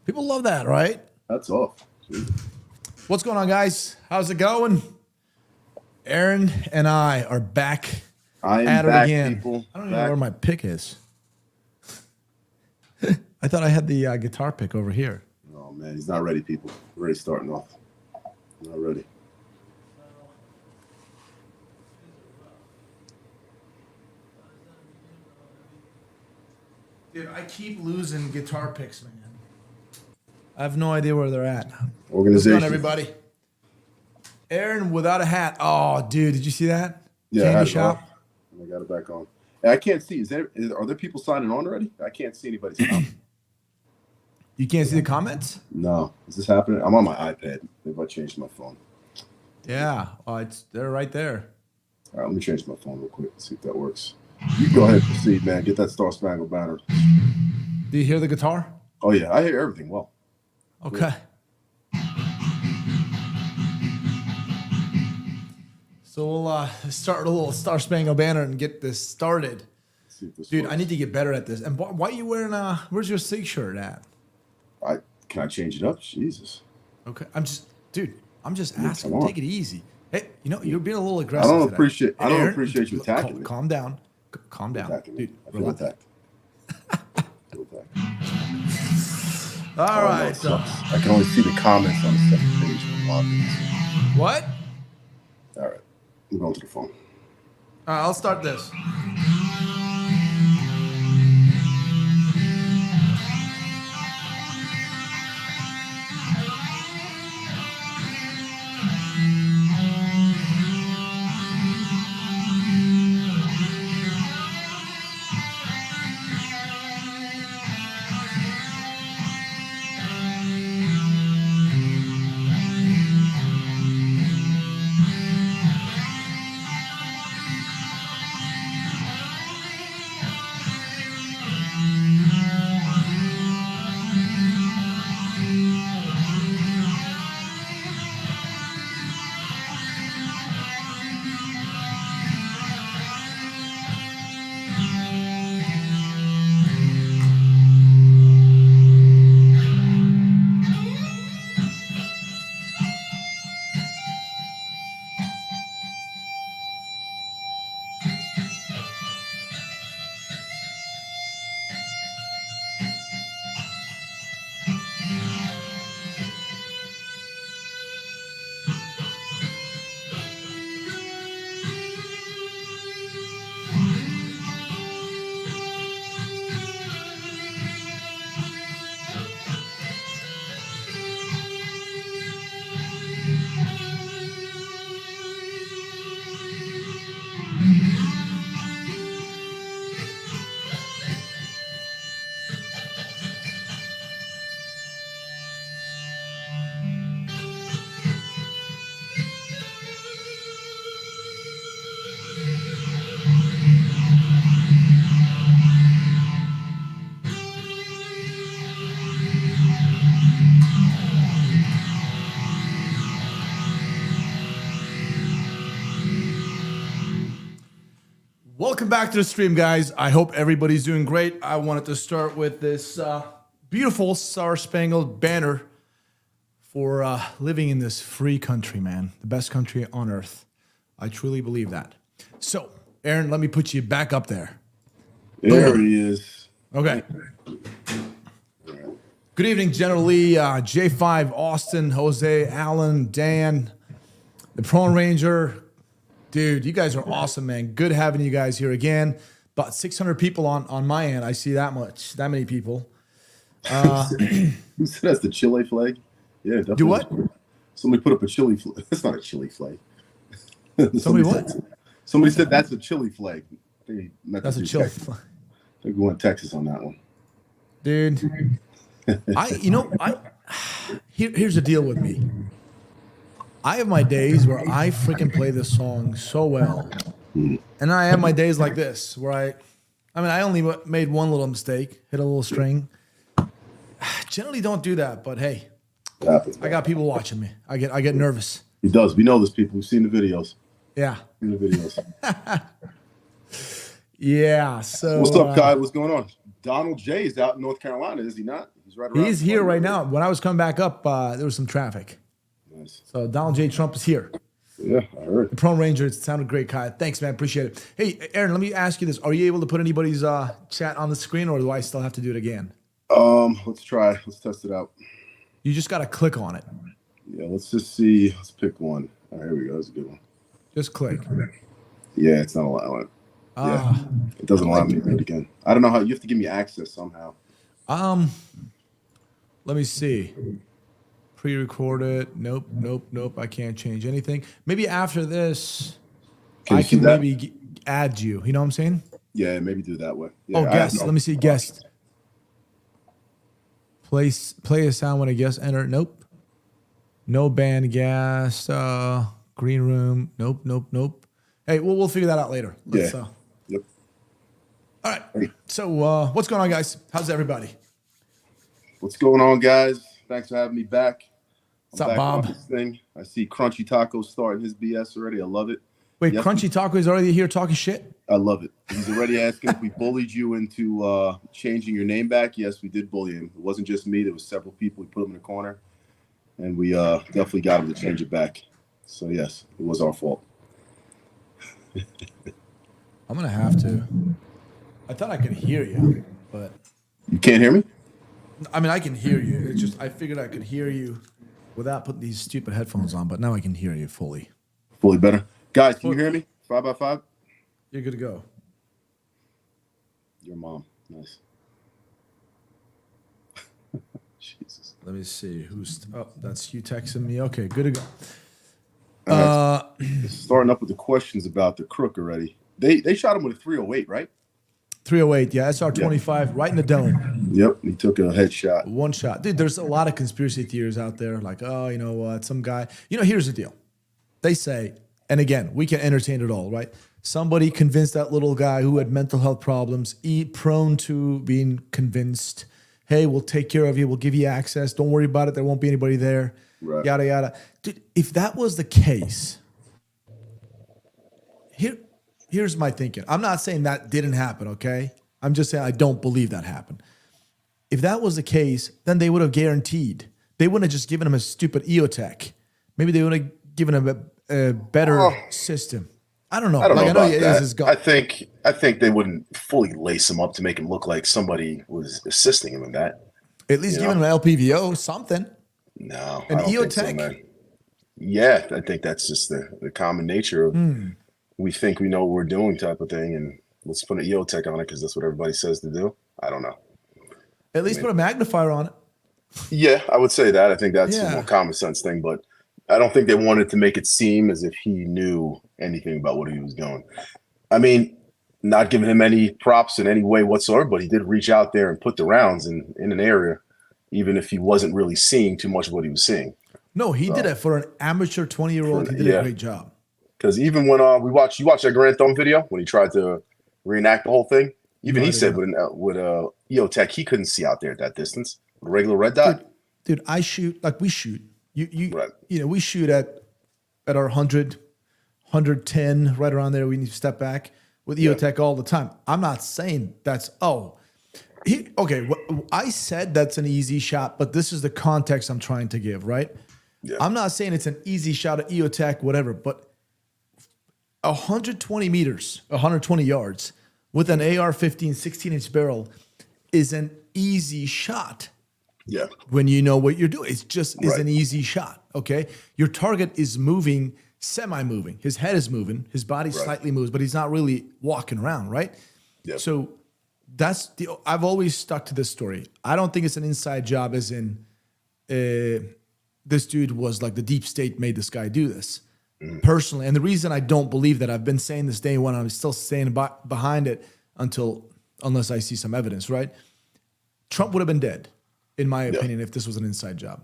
People love that, right? That's off. What's going on, guys? How's it going? Aaron and I are back I am at it back, again. people. I don't even know where my pick is. I thought I had the guitar pick over here. Oh, man. He's not ready, people. We're already starting off. Not ready. Dude, I keep losing guitar picks, man. I have no idea where they're at. Organization. What's going on, everybody? Aaron without a hat. Oh, dude, did you see that? Yeah, Candy shop. I got it back on. Hey, I can't see. Are there people signing on already? I can't see anybody's comments. You can't see the comments? No. Is this happening? I'm on my iPad. Maybe I changed my phone. Yeah. They're right there. All right, let me change my phone real quick. See if that works. You go ahead and proceed, man. Get that Star Spangled Banner. Do you hear the guitar? Oh, yeah. I hear everything well. Okay. So we'll start a little Star Spangled Banner and get this started. Let's see if this Dude, works. I need to get better at this. And why are you wearing where's your SIG shirt at? Can I change it up? Jesus. Okay. I'm just asking. come on. Take it easy. Hey, you're being a little I aggressive don't today. appreciate. I don't Aaron, appreciate you attacking me. Calm down. Calm down. Attacking me. Dude, I feel relax. attacked. Feel attacked. All Oh, no, right. it So, sucks. I can only see the comments on the second page of the login. what? All right. I'm going to the phone. All right, I'll start this. Welcome back to the stream, guys. I hope everybody's doing great. I wanted to start with this beautiful Star Spangled Banner for living in this free country, man. The best country on earth. I truly believe that. So, Aaron, let me put you back up there. There he is. Okay. Good evening, General Lee, J5, Austin, Jose, Allen, Dan, the Prone Ranger. Dude, you guys are awesome, man. Good having you guys here again. About 600 people on my end. I see that many people. Who said that's the Chile flag? Yeah, definitely. Do what? Somebody put up a Chile flag. That's not a Chile flag. Somebody what? Somebody said that's a Chile flag. That's a Chile flag. I think we went Texas on that one. Dude, here's the deal with me. I have my days where I freaking play this song so well. And then I have my days like this where I only made one little mistake, hit a little string. Generally don't do that, but hey, I got people watching me. I get nervous. He does. We know this, people. We've seen the videos. Yeah. Seen the videos. Yeah. So what's up, Kai? What's going on? Donald J is out in North Carolina, is he not? He's right around. He's here right now. When I was coming back up, there was some traffic. Nice. So Donald J. Trump is here. Yeah, I heard. The Prone Ranger, it sounded great, Kai. Thanks, man. Appreciate it. Hey, Aaron, let me ask you this. Are you able to put anybody's chat on the screen, or do I still have to do it again? Let's try. Let's test it out. You just got to click on it. Yeah, let's just see. Let's pick one. All right, here we go. That's a good one. Just click. Yeah, it's not allowing it. Yeah, it doesn't allow me to do it again. I don't know how. You have to give me access somehow. Let me see. Pre-recorded. Nope. I can't change anything. Maybe after this, I can maybe add you. You know what I'm saying? Yeah, maybe do it that way. Yeah, guest. Let me see. Guest. Play a sound when a guest enter. Nope. No band guest. Green room. Nope. Hey, we'll figure that out later. Yep. All right. So what's going on, guys? How's everybody? What's going on, guys? Thanks for having me back. What's up, Bob? This thing. I see Crunchy Taco starting his BS already. I love it. Wait, Crunchy Taco is already here talking shit? I love it. He's already asking if we bullied you into changing your name back. Yes, we did bully him. It wasn't just me. There was several people. We put him in a corner, and we definitely got him to change it back. So, yes, it was our fault. I'm going to have to. I thought I could hear you, but... You can't hear me? I mean, I can hear you. It's just I figured I could hear you without putting these stupid headphones on, but now I can hear you fully. Fully better. Guys, can you hear me? 5x5? You're good to go. Your mom. Nice. Jesus. Let me see. That's you texting me. Okay, good to go. Starting up with the questions about the crook already. They shot him with a 308, right? 308, yeah, SR-25, right in the dome. Yep, he took a headshot. One shot. Dude, there's a lot of conspiracy theories out there, like, oh, you know what, some guy. Here's the deal. They say, and again, we can entertain it all, right? Somebody convinced that little guy who had mental health problems, prone to being convinced, hey, we'll take care of you, we'll give you access, don't worry about it, there won't be anybody there, right. Yada, yada. Dude, if that was the case, here's my thinking. I'm not saying that didn't happen, okay? I'm just saying I don't believe that happened. If that was the case, then they would have guaranteed. They wouldn't have just given him a stupid EOTech. Maybe they would have given him a better system. I don't know. I don't know about that. I think they wouldn't fully lace him up to make him look like somebody was assisting him in that. At least give him an LPVO, something. No, an I don't EOTech. think so, man. Yeah, I think that's just the common nature of we think we know what we're doing type of thing, and let's put an EOTech on it because that's what everybody says to do. I don't know. At least put a magnifier on it. Yeah, I would say that. I think that's a more common sense thing, but I don't think they wanted to make it seem as if he knew anything about what he was doing. I mean, not giving him any props in any way whatsoever, but he did reach out there and put the rounds in an area, even if he wasn't really seeing too much of what he was seeing. No, he did it for an amateur 20-year-old. He did a great job. Because even when you watch that Grand Thumb video when he tried to reenact the whole thing, even he said with EOTech he couldn't see out there at that distance. With a regular red dot. Dude, I shoot like we shoot. Right. We shoot at our 100, 110, right around there. We need to step back with EOTech all the time. I'm not saying that's I said that's an easy shot, but this is the context I'm trying to give, right? Yeah. I'm not saying it's an easy shot at EOTech, whatever, but 120 meters, 120 yards with an AR-15 16-inch barrel is an easy shot. Yeah. When you know what you're doing, it's just is an easy shot. Okay. Your target is moving, semi-moving. His head is moving. His body slightly moves, but he's not really walking around, right? Yeah. So I've always stuck to this story. I don't think it's an inside job as in this dude was like the deep state made this guy do this. Personally. And the reason I don't believe that, I've been saying this day one, I'm still staying behind it unless I see some evidence, right? Trump would have been dead, in my opinion, if this was an inside job.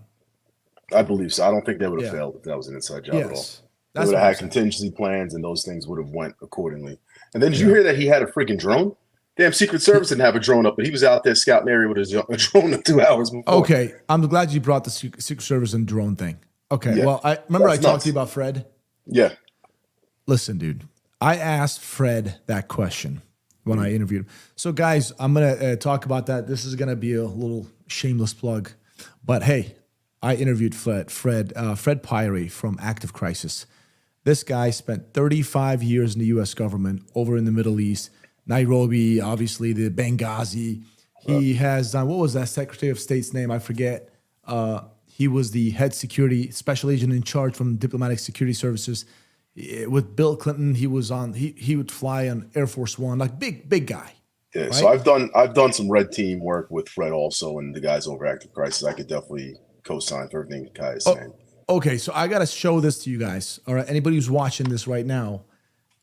I believe so. I don't think they would have failed if that was an inside job at all. They would have had contingency plans and those things would have went accordingly. And then did you hear that he had a freaking drone? Damn, Secret Service didn't have a drone up, but he was out there scouting area with a drone in 2 hours before. Okay, I'm glad you brought the Secret Service and drone thing. Okay, well, I talked to you about Fred. Yeah. Listen, dude, I asked Fred that question. when I interviewed him. So, guys, I'm going to talk about that. This is going to be a little shameless plug. But, hey, I interviewed Fred Pyrie from Active Crisis. This guy spent 35 years in the U.S. government over in the Middle East, Nairobi, obviously, the Benghazi. He has done, what was that Secretary of State's name? I forget. He was the head security special agent in charge from diplomatic security services. With Bill Clinton, he was on. He would fly on Air Force One, like big guy. Yeah, right? so I've done some red team work with Fred also, and the guys over Active Crisis. I could definitely co-sign for everything Kai is saying. Okay, so I gotta show this to you guys. All right, anybody who's watching this right now,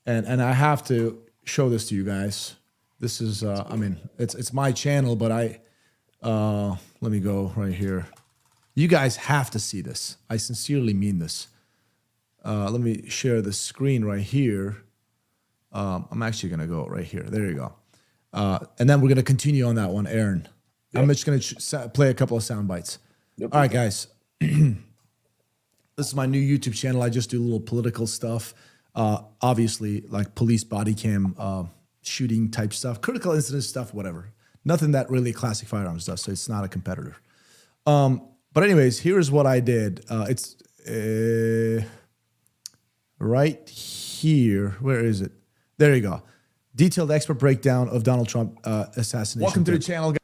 and I have to show this to you guys. This is, I mean, it's my channel, but let me go right here. You guys have to see this. I sincerely mean this. Let me share the screen right here. I'm actually going to go right here. There you go. And then we're going to continue on that one, Aaron. Yep. I'm just going to play a couple of sound bites. Yep. All right, guys. This is my new YouTube channel. I just do a little political stuff. Obviously, like police body cam, shooting type stuff, critical incident stuff, whatever. Nothing that really classic firearms does, so it's not a competitor. But anyways, here's what I did. It's right here. Where is it? There you go. Detailed expert breakdown of Donald Trump assassination. Welcome to the channel.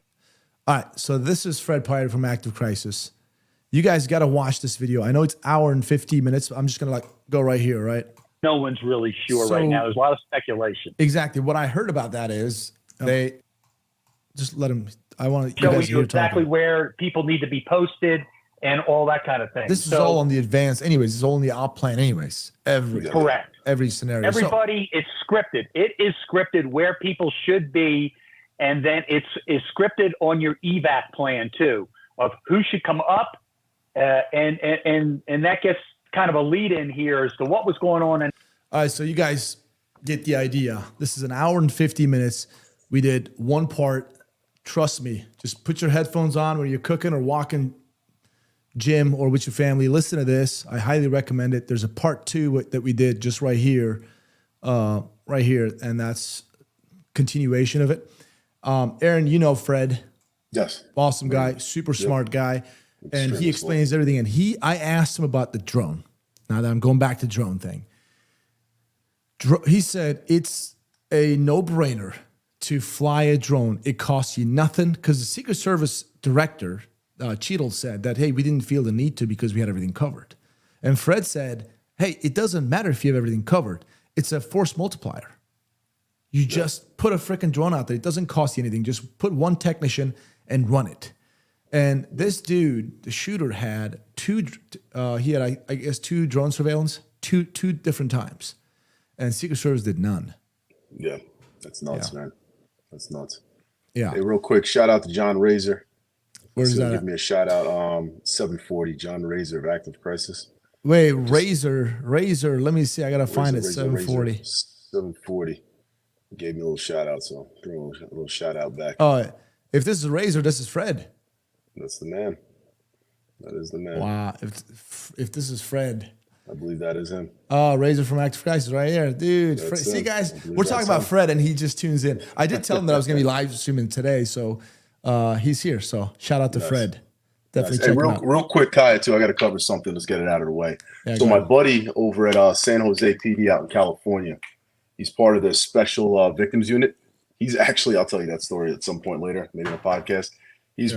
All right, so this is Fred Pyrie from Active Crisis. You guys got to watch this video. I know it's hour and 50 minutes. I'm just going to go right here, right? No one's really sure right now. There's a lot of speculation. Exactly. What I heard about that is they just let them. I want to show you exactly where people need to be posted and all that kind of thing. This is all on the advance, anyways. It's all on the op plan, anyways. Correct. Every scenario. Everybody, it's scripted. It is scripted where people should be, and then it's scripted on your evac plan too of who should come up, and that gets kind of a lead in here as to what was going on. And all right, so you guys get the idea. This is an hour and 50 minutes. We did one part. Trust me, just put your headphones on when you're cooking or walking gym or with your family. Listen to this. I highly recommend it. There's a part 2 that we did just right here, and that's continuation of it. Aaron, you know Fred. Yes. Awesome guy, super smart guy. And he explains everything. And I asked him about the drone. Now that I'm going back to drone thing. He said it's a no-brainer to fly a drone. It costs you nothing because the Secret Service director, Cheadle, said that, hey, we didn't feel the need to because we had everything covered. And Fred said, hey, it doesn't matter if you have everything covered. It's a force multiplier. You just put a freaking drone out there. It doesn't cost you anything. Just put one technician and run it. And this dude, the shooter, had I guess two drone surveillance, two different times. And Secret Service did none. Yeah, that's nuts, man. That's nuts. Yeah. Hey, real quick, shout out to John Razor. Where's that? Give me a shout out. 740, John Razor of Active Crisis. Wait, Razor. Let me see. I gotta find it. 740. 740. Gave me a little shout out, so throw a little shout out back. Oh, if this is Razor, this is Fred. That's the man. That is the man. Wow. If this is Fred. I believe that is him. Oh, Razor from Active Crisis right here. Dude, see, guys, we're talking about Fred, and he just tunes in. I did tell him that I was going to be live streaming today, so he's here. So shout out to Fred. Definitely check him out. Real quick, Kaya, too, I got to cover something. Let's get it out of the way. Yeah, so my buddy over at San Jose PD out in California, he's part of the special victims unit. He's actually, I'll tell you that story at some point later, maybe in a podcast. He's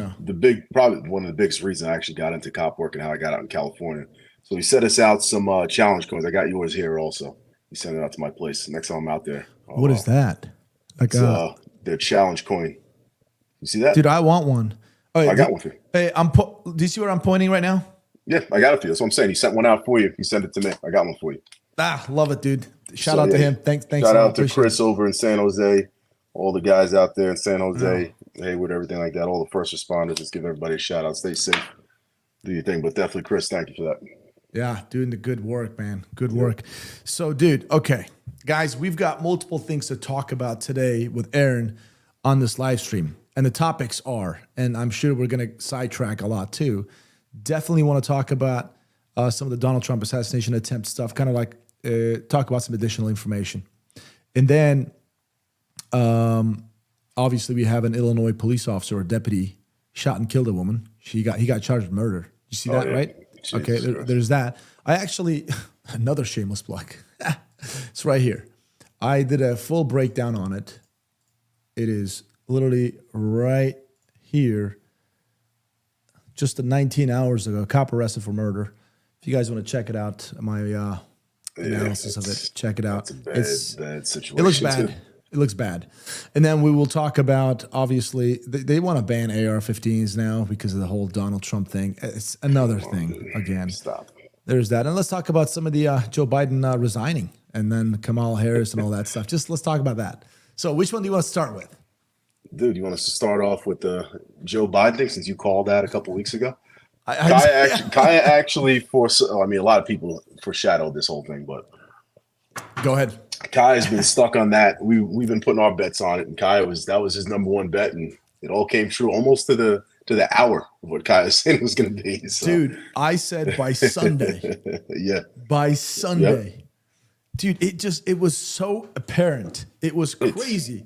probably one of the biggest reasons I actually got into cop work and how I got out in California. So he set us out some challenge coins. I got yours here also. He sent it out to my place. Next time I'm out there. What is that? Like their challenge coin. You see that? Dude, I want one. Oh, I got one for you. Hey, do you see where I'm pointing right now? Yeah, I got it for you. That's what I'm saying. He sent one out for you. He sent it to me. I got one for you. Love it, dude. Shout out to him. Thanks. Shout out to Chris over in San Jose. All the guys out there in San Jose, Hayward, everything like that. All the first responders. Just give everybody a shout out. Stay safe. Do your thing. But definitely, Chris, thank you for that. Yeah, doing the good work, man. Good work. So, dude, okay. Guys, we've got multiple things to talk about today with Aaron on this live stream. And the topics are, and I'm sure we're going to sidetrack a lot too, definitely want to talk about some of the Donald Trump assassination attempt stuff, kind of like talk about some additional information. And then Obviously, we have an Illinois police officer or deputy shot and killed a woman. He got charged with murder. You see that, right? Jesus Okay, there's that. I actually, another shameless plug. It's right here. I did a full breakdown on it. It is literally right here. Just 19 hours ago, a cop arrested for murder. If you guys want to check it out, my analysis of it, check it out. It's a bad situation. It looks bad. It looks bad. And then we will talk about, obviously, they want to ban AR-15s now because of the whole Donald Trump thing. It's another thing again. Stop. There's that. And let's talk about some of the Joe Biden resigning and then Kamala Harris and all that stuff. Just let's talk about that. So which one do you want to start with? Dude, you want us to start off with the Joe Biden thing since you called that a couple weeks ago? Kaya actually I mean, a lot of people foreshadowed this whole thing, but go ahead. Kaya's been stuck on that. We've been putting our bets on it, and that was his number one bet, and it all came true almost to the hour of what Kaya said it was going to be. So. Dude, I said by Sunday. Yeah. By Sunday. Yep. Dude, it was so apparent. It was crazy.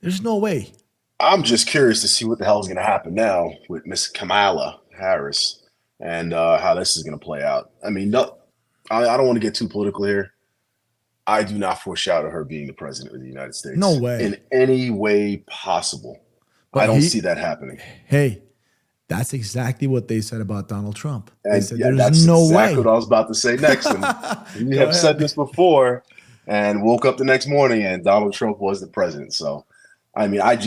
There's no way. I'm just curious to see what the hell is going to happen now with Miss Kamala Harris and how this is going to play out. I mean, I don't want to get too political here. I do not foreshadow her being the president of the United States. No way. In any way possible. But I don't see that happening. Hey, that's exactly what they said about Donald Trump. They said that's there's no exactly way. what I was about to say next. And we have said this before and woke up the next morning and Donald Trump was the president. So, I mean, I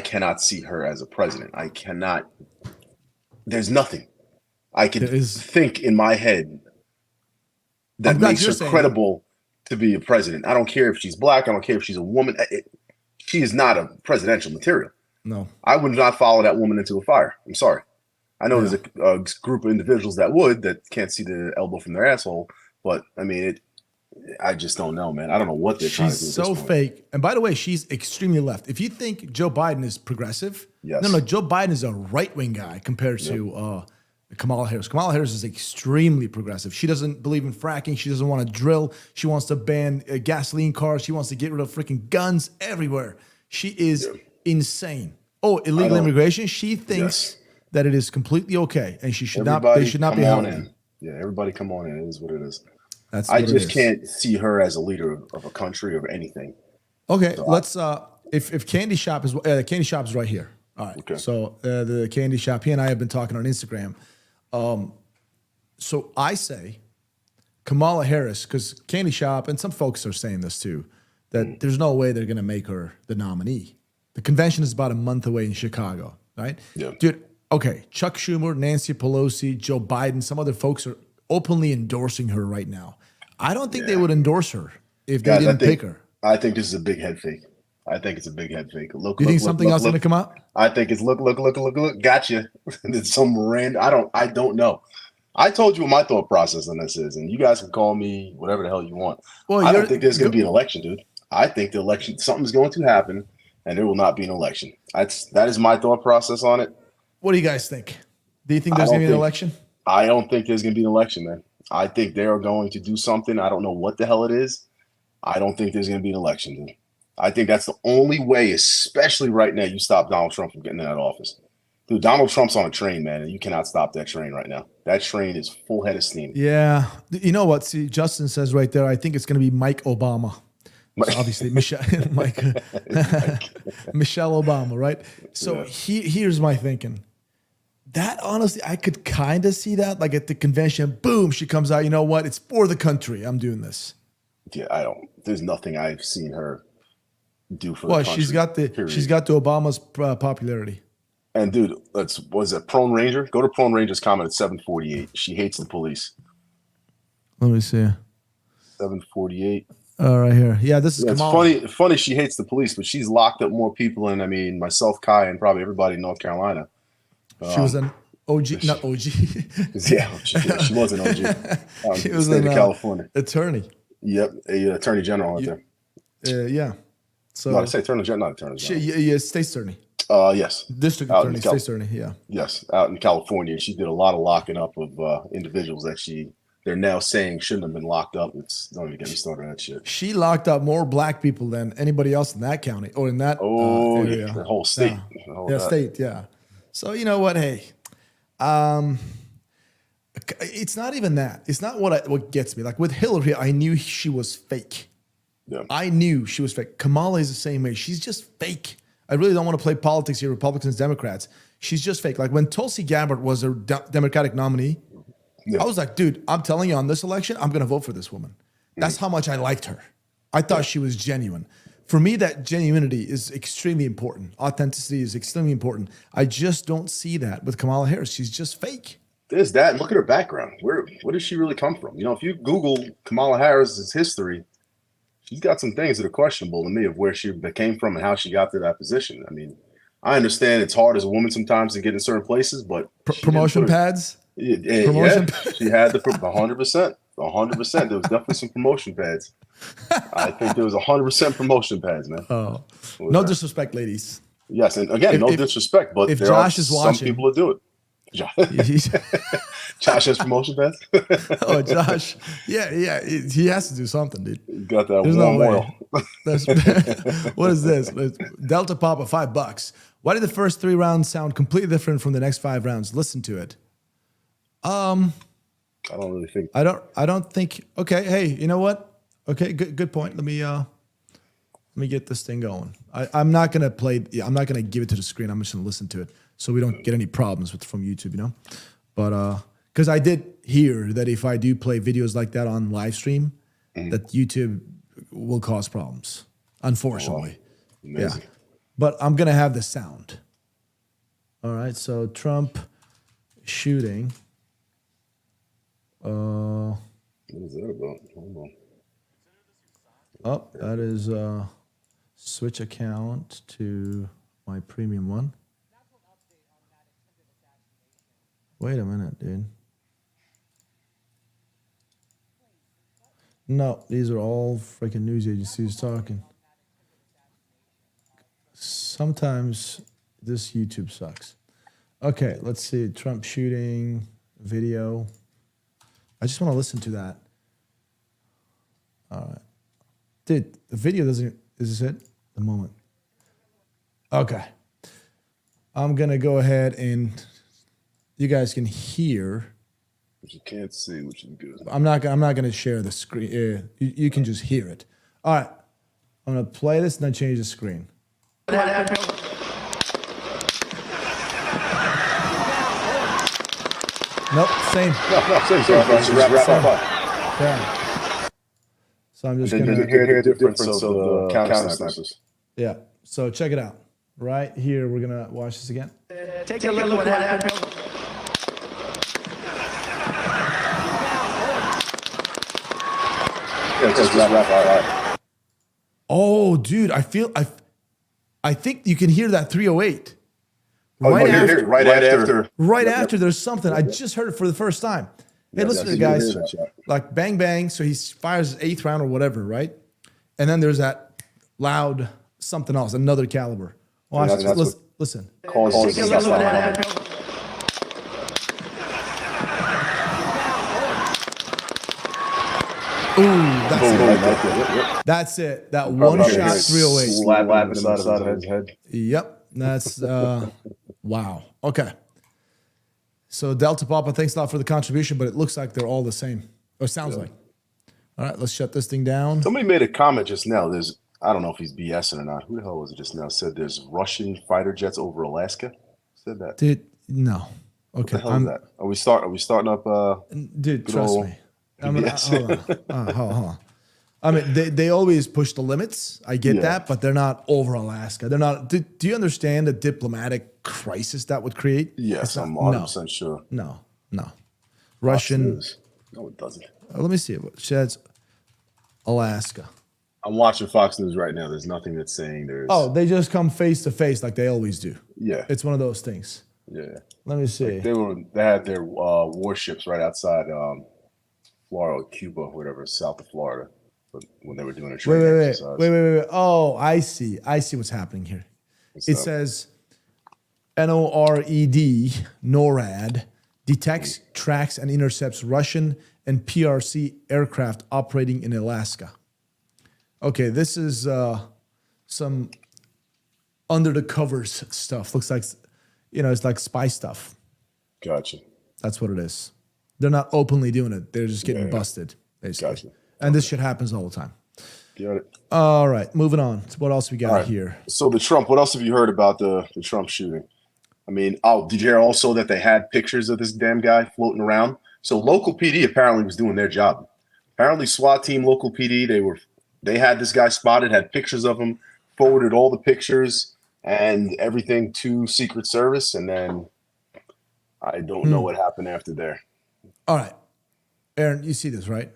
cannot see her as a president. I cannot. There's nothing I can think in my head that makes her credible to be a president. I don't care if she's black. I don't care if she's a woman. She is not a presidential material. No. I would not follow that woman into a fire. I'm sorry. I know there's a group of individuals that can't see the elbow from their asshole, but I mean, I just don't know, man. I don't know what they're trying to do. She's so fake. And by the way, she's extremely left. If you think Joe Biden is progressive, no, Joe Biden is a right-wing guy compared to Kamala Harris. Kamala Harris is extremely progressive. She doesn't believe in fracking. She doesn't want to drill. She wants to ban gasoline cars. She wants to get rid of freaking guns everywhere. She is insane. Oh, illegal immigration. She thinks that it is completely okay, and she should not. They should not be held in. Yeah, everybody, come on in. It is what it is. I just can't see her as a leader of a country or anything. Okay, so let's. If Candy Shop is the Candy Shop is right here. All right. Okay. So the Candy Shop. He and I have been talking on Instagram. So I say Kamala Harris, because Candy Shop and some folks are saying this too, that there's no way they're going to make her the nominee. The convention is about a month away in Chicago, right? Yeah. Dude, okay, Chuck Schumer, Nancy Pelosi, Joe Biden, some other folks are openly endorsing her right now. I don't think they would endorse her if they didn't pick her. I think this is a big head fake. I think it's a big head fake. You think something else is going to come out? I think it's look, gotcha. It's some random. I don't know. I told you what my thought process on this is, and you guys can call me whatever the hell you want. Well, I don't think there's going to be an election, dude. I think the election, something's going to happen, and there will not be an election. That is my thought process on it. What do you guys think? Do you think there's going to be an election? I don't think there's going to be an election, man. I think they are going to do something. I don't know what the hell it is. I don't think there's going to be an election, dude. I think that's the only way, especially right now, you stop Donald Trump from getting in that office. Dude, Donald Trump's on a train, man, and you cannot stop that train right now. That train is full head of steam. Yeah. You know what? See, Justin says right there, I think it's going to be Mike Obama. So obviously, Michelle Obama, right? So here's my thinking. That, honestly, I could kind of see that. Like at the convention, boom, she comes out, you know what? It's for the country. I'm doing this. Yeah, there's nothing I've seen her do for the country. Well, she's got the Obama's popularity. And dude, was it Prone Ranger? Go to Prone Ranger's comment at 748. She hates the police. Let me see. 748. Oh, right here. Yeah, this is Kamala. It's funny she hates the police, but she's locked up more people than, I mean, myself, Kai, and probably everybody in North Carolina. She was an OG, not OG. Yeah, she was an OG. She was in California. Attorney. Yep, attorney general out there. Yeah. So no, I say attorney general, not attorney general. Yeah, state's attorney. Yes. District attorney, state's attorney, yeah. Yes, out in California. She did a lot of locking up of individuals that she they're now saying shouldn't have been locked up. Don't even get me started on that shit. She locked up more black people than anybody else in that county or in that area. The whole state. State, yeah. So you know what? Hey, it's not even that. It's not what gets me. Like with Hillary, I knew she was fake. Yeah. I knew she was fake. Kamala is the same way. She's just fake. I really don't want to play politics here, Republicans, Democrats. She's just fake. Like when Tulsi Gabbard was a Democratic nominee, I was like, dude, I'm telling you on this election, I'm going to vote for this woman. That's how much I liked her. I thought she was genuine. For me, that genuinity is extremely important. Authenticity is extremely important. I just don't see that with Kamala Harris. She's just fake. There's that. And look at her background. Where does she really come from? You know, if you Google Kamala Harris's history, she's got some things that are questionable to me of where she came from and how she got to that position. I mean, I understand it's hard as a woman sometimes to get in certain places, but promotion pads. Promotion. She had the 100%. 100%. There was definitely some promotion pads. I think there was 100% promotion pads, man. Oh, no disrespect, ladies. Yes, and again, no disrespect, but if there Josh are is watching, some people that do it. Josh has promotion pads. Oh, Josh, yeah, he has to do something, dude. You got that There's warm no oil. What is this? Delta Papa, $5. Why did the first 3 rounds sound completely different from the next 5 rounds? Listen to it. I don't really think. I don't think. Okay, hey, you know what? Okay, good point. Let me get this thing going. I'm not gonna play. I'm not gonna give it to the screen. I'm just gonna listen to it so we don't get any problems from YouTube. You know, but because I did hear that if I do play videos like that on live stream, that YouTube will cause problems. Unfortunately, Amazing. Yeah. But I'm gonna have the sound. All right. So Trump shooting. What is that about? Hold on. Oh, that is switch account to my premium one. Wait a minute, dude. No, these are all freaking news agencies talking. Sometimes this YouTube sucks. Okay, let's see. Trump shooting video. I just want to listen to that. All right. Dude, the video doesn't... Is this it? The moment. Okay. I'm going to go ahead and... You guys can hear... But you can't see, which is good. I'm not going to share the screen. You can just hear it. All right. I'm going to play this and then change the screen. Nope, same. Same. Yeah. So I'm just Then going you to hear the difference of the counter snipers. Yeah. So check it out. Right here, we're going to watch this again. Take a look at what happened. Yeah, just wrap. Oh, dude, I think you can hear that 308. Right after. Right after there's something. I just heard it for the first time. Hey, listen to it, guys. Like bang, bang. So he fires his 8th round or whatever, right? And then there's that loud something else, another caliber. Watch, listen. Take a look at what happened. Ooh, that's it. That one shot 308. Slap inside of his head. Yep. That's wow. Okay. So Delta Papa, thanks a lot for the contribution, but it looks like they're all the same. Or sounds like. All right, let's shut this thing down. Somebody made a comment just now. I don't know if he's BSing or not. Who the hell was it just now? Said there's Russian fighter jets over Alaska. Said that. Dude, no. Okay. What the hell is that? Are we starting up dude, trust me. Hold on. I mean, they always push the limits. I get that, but they're not over Alaska. They're not. Do you understand the diplomatic crisis that would create? Yes, I'm 100% sure. No. Russian. No, it doesn't. Let me see it says Alaska. I'm watching Fox News right now. There's nothing that's saying there's. Oh, they just come face to face like they always do. Yeah, it's one of those things. Yeah. Let me see. Like they had their warships right outside Florida, Cuba, whatever, south of Florida. But when they were doing a training exercise. Wait. Oh, I see what's happening here. It says NORAD, NORAD, detects, tracks, and intercepts Russian and PRC aircraft operating in Alaska. Okay, this is some under the covers stuff. Looks like, it's like spy stuff. Gotcha. That's what it is. They're not openly doing it. They're just getting busted, basically. Gotcha. And this shit happens all the time. Got it. All right, moving on. What else we got here? So what else have you heard about the Trump shooting? I mean, did you hear also that they had pictures of this damn guy floating around? So local PD apparently was doing their job. Apparently SWAT team, local PD, they had this guy spotted, had pictures of him, forwarded all the pictures and everything to Secret Service, and then I don't know what happened after there. All right. Aaron, you see this, right?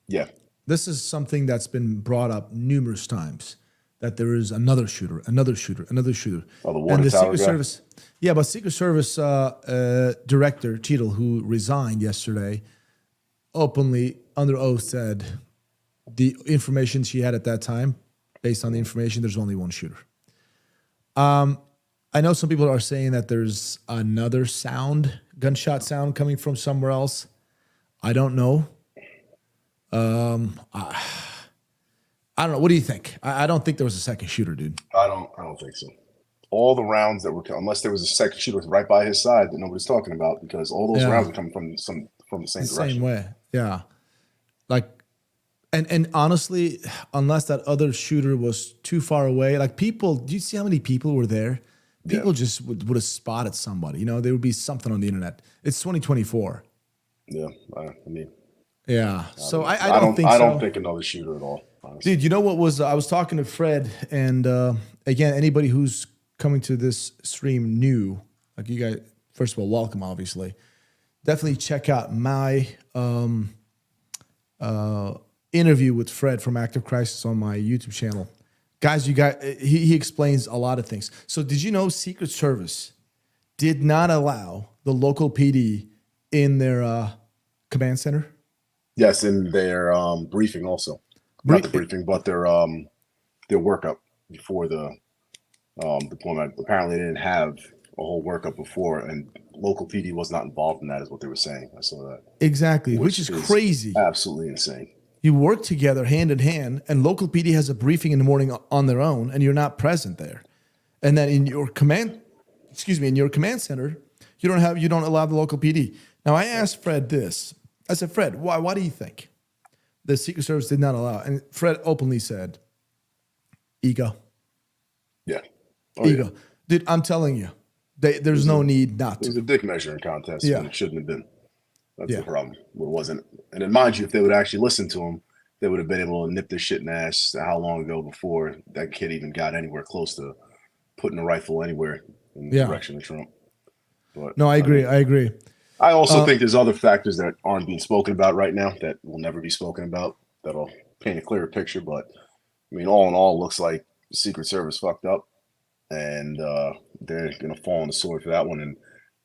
Yeah. This is something that's been brought up numerous times, that there is another shooter. Oh, the water and the tower Secret guy? Service, but Secret Service Director Cheadle, who resigned yesterday, openly under oath said the information she had at that time, based on the information, there's only one shooter. I know some people are saying that there's another gunshot sound coming from somewhere else. I don't know. I don't know. What do you think? I don't think there was a second shooter, dude. I don't think so. All the rounds that were, unless there was a second shooter right by his side that nobody's talking about, because all those rounds are coming from the same direction. Same way, yeah. Like, and honestly, unless that other shooter was too far away, like people, do you see how many people were there? People just would have spotted somebody. There would be something on the internet. It's 2024. Yeah, I mean. Yeah, so I don't think so. I don't think another shooter at all, honestly. Dude, you know what was, I was talking to Fred, and again, anybody who's coming to this stream new, like you guys, first of all, welcome, obviously. Definitely check out my interview with Fred from Active Crisis on my YouTube channel. Guys, he explains a lot of things. So did you know Secret Service did not allow the local PD in their command center? Yes, in their briefing also. Not the briefing, but their workup before the deployment. Apparently they didn't have a whole workup before, and local PD was not involved in that, is what they were saying. I saw that. Exactly, which is crazy. Absolutely insane. You work together hand in hand, and local PD has a briefing in the morning on their own, and you're not present there. And then in your command center, you don't allow the local PD. Now I asked Fred this. I said, Fred, why do you think the Secret Service did not allow it? And Fred openly said, ego. Yeah. Ego. Yeah. Dude, I'm telling you, there's no need not to. It was a dick measuring contest when it shouldn't have been. That's the problem. It wasn't. And then mind you, if they would actually listen to him, they would have been able to nip this shit in the ass how long ago before that kid even got anywhere close to putting a rifle anywhere in the direction of Trump. But no, I agree. I also think there's other factors that aren't being spoken about right now that will never be spoken about that'll paint a clearer picture. But I mean, all in all, looks like the Secret Service fucked up, and they're going to fall on the sword for that one. And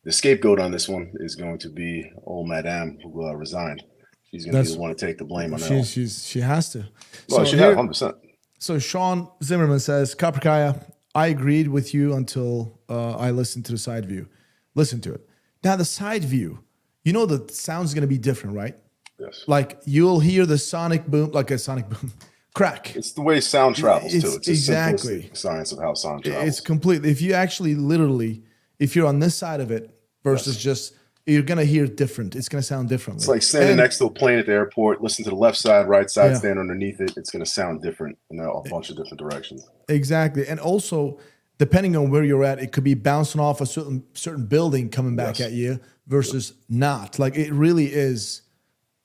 the scapegoat on this one is going to be old Madame who resigned. She's going to be the one to take the blame on that. She has to. Well, she had 100%. So Sean Zimmerman says, Capricaya, I agreed with you until I listened to the side view. Listen to it. Now, the side view, the sound's going to be different, right? Yes. Like, you'll hear the sonic boom, like a sonic boom, crack. It's the way sound travels, too. It's exactly a simplistic science of how sound travels. It's completely, if you actually literally, if you're on this side of it versus just, you're going to hear different. It's going to sound differently. It's like standing next to a plane at the airport, listen to the left side, right side, stand underneath it. It's going to sound different in a bunch of different directions. Exactly. And also, depending on where you're at, it could be bouncing off a certain building coming back at you versus not. Like, it really is,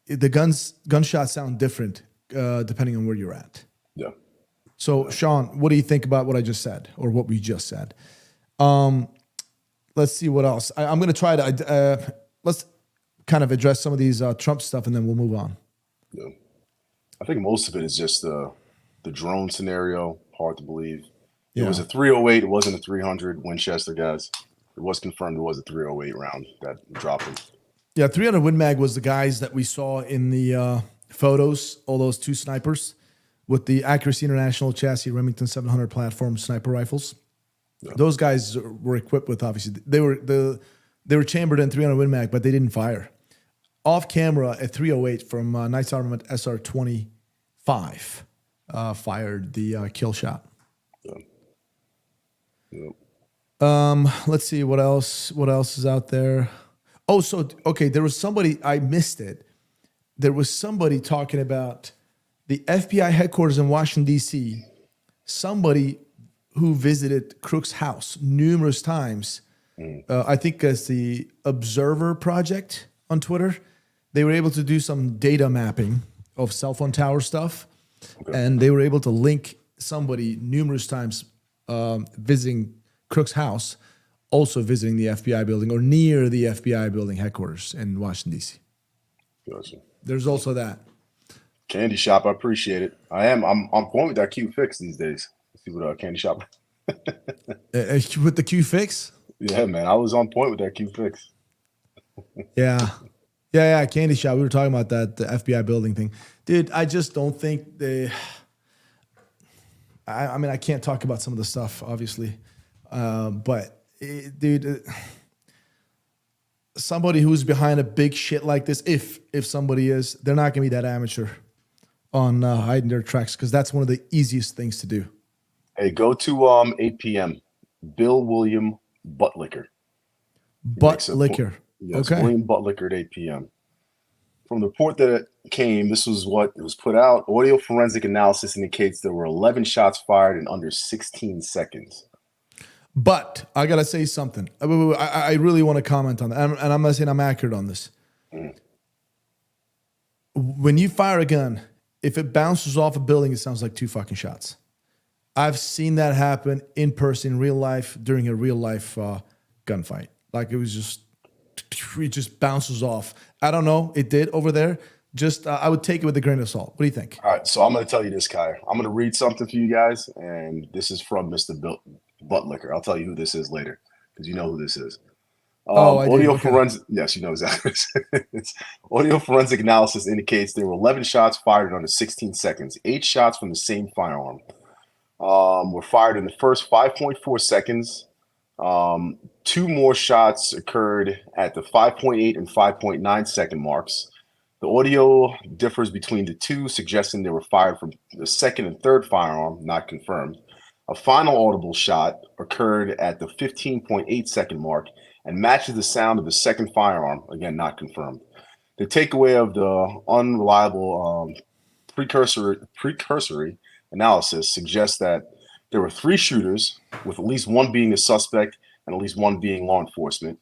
the gunshots sound different depending on where you're at. Yeah. So, Sean, what do you think about what I just said or what we just said? Let's see what else. I'm going to try to, let's kind of address some of these Trump stuff and then we'll move on. Yeah. I think most of it is just the drone scenario. Hard to believe. It was a 308. It wasn't a 300 Winchester, guys. It was confirmed it was a 308 round that dropped him. Yeah, 300 Win Mag was the guys that we saw in the photos, all those two snipers with the Accuracy International chassis Remington 700 platform sniper rifles. Yeah. Those guys were equipped with, obviously, they were chambered in 300 Win Mag, but they didn't fire. off camera at 3:08 from Knight's Armament SR-25 fired the kill shot. Yep. Let's see what else. What else is out there? Oh, so okay. There was somebody, I missed it. There was somebody talking about the FBI headquarters in Washington D.C. Somebody who visited Crook's house numerous times. I think as the Observer Project on Twitter, they were able to do some data mapping of cell phone tower stuff, and they were able to link somebody numerous times visiting Crook's house, also visiting the FBI building or near the FBI building headquarters in Washington, D.C. Gotcha. There's also that. Candy Shop, I appreciate it. I'm on point with that Q fix these days. Let's see what Candy Shop. With the Q fix? Yeah, man, I was on point with that Q fix. Yeah. Yeah, Candy Shop. We were talking about that, the FBI building thing. Dude, I just don't think they... I mean, I can't talk about some of the stuff, obviously. But, dude, somebody who's behind a big shit like this, if somebody is, they're not going to be that amateur on hiding their tracks, because that's one of the easiest things to do. Hey, go to 8 p.m. Bill William Buttlicker. Buttlicker. Yes, Okay. William Buttlicker at 8 p.m. From the report that it came, this was what it was put out. Audio forensic analysis indicates there were 11 shots fired in under 16 seconds. But I got to say something. I really want to comment on that. And I'm not saying I'm accurate on this. When you fire a gun, if it bounces off a building, it sounds like 2 fucking shots. I've seen that happen in person, in real life, during a real life gunfight. Like it just bounces off. I don't know. It did over there. Just I would take it with a grain of salt. What do you think? All right, so I'm going to tell you this, Kai. I'm going to read something for you guys, and this is from Mr. Buttlicker. I'll tell you who this is later, because you know who this is. Audio forensic. Yes, you know exactly. It's audio forensic analysis indicates there were 11 shots fired in under 16 seconds. 8 shots from the same firearm were fired in the first 5.4 seconds. 2 more shots occurred at the 5.8 and 5.9 second marks. The audio differs between the two, suggesting they were fired from the second and third firearm, not confirmed. A final audible shot occurred at the 15.8 second mark and matches the sound of the second firearm, again, not confirmed. The takeaway of the unreliable precursory analysis suggests that there were 3 shooters, with at least 1 being a suspect and at least 1 being law enforcement.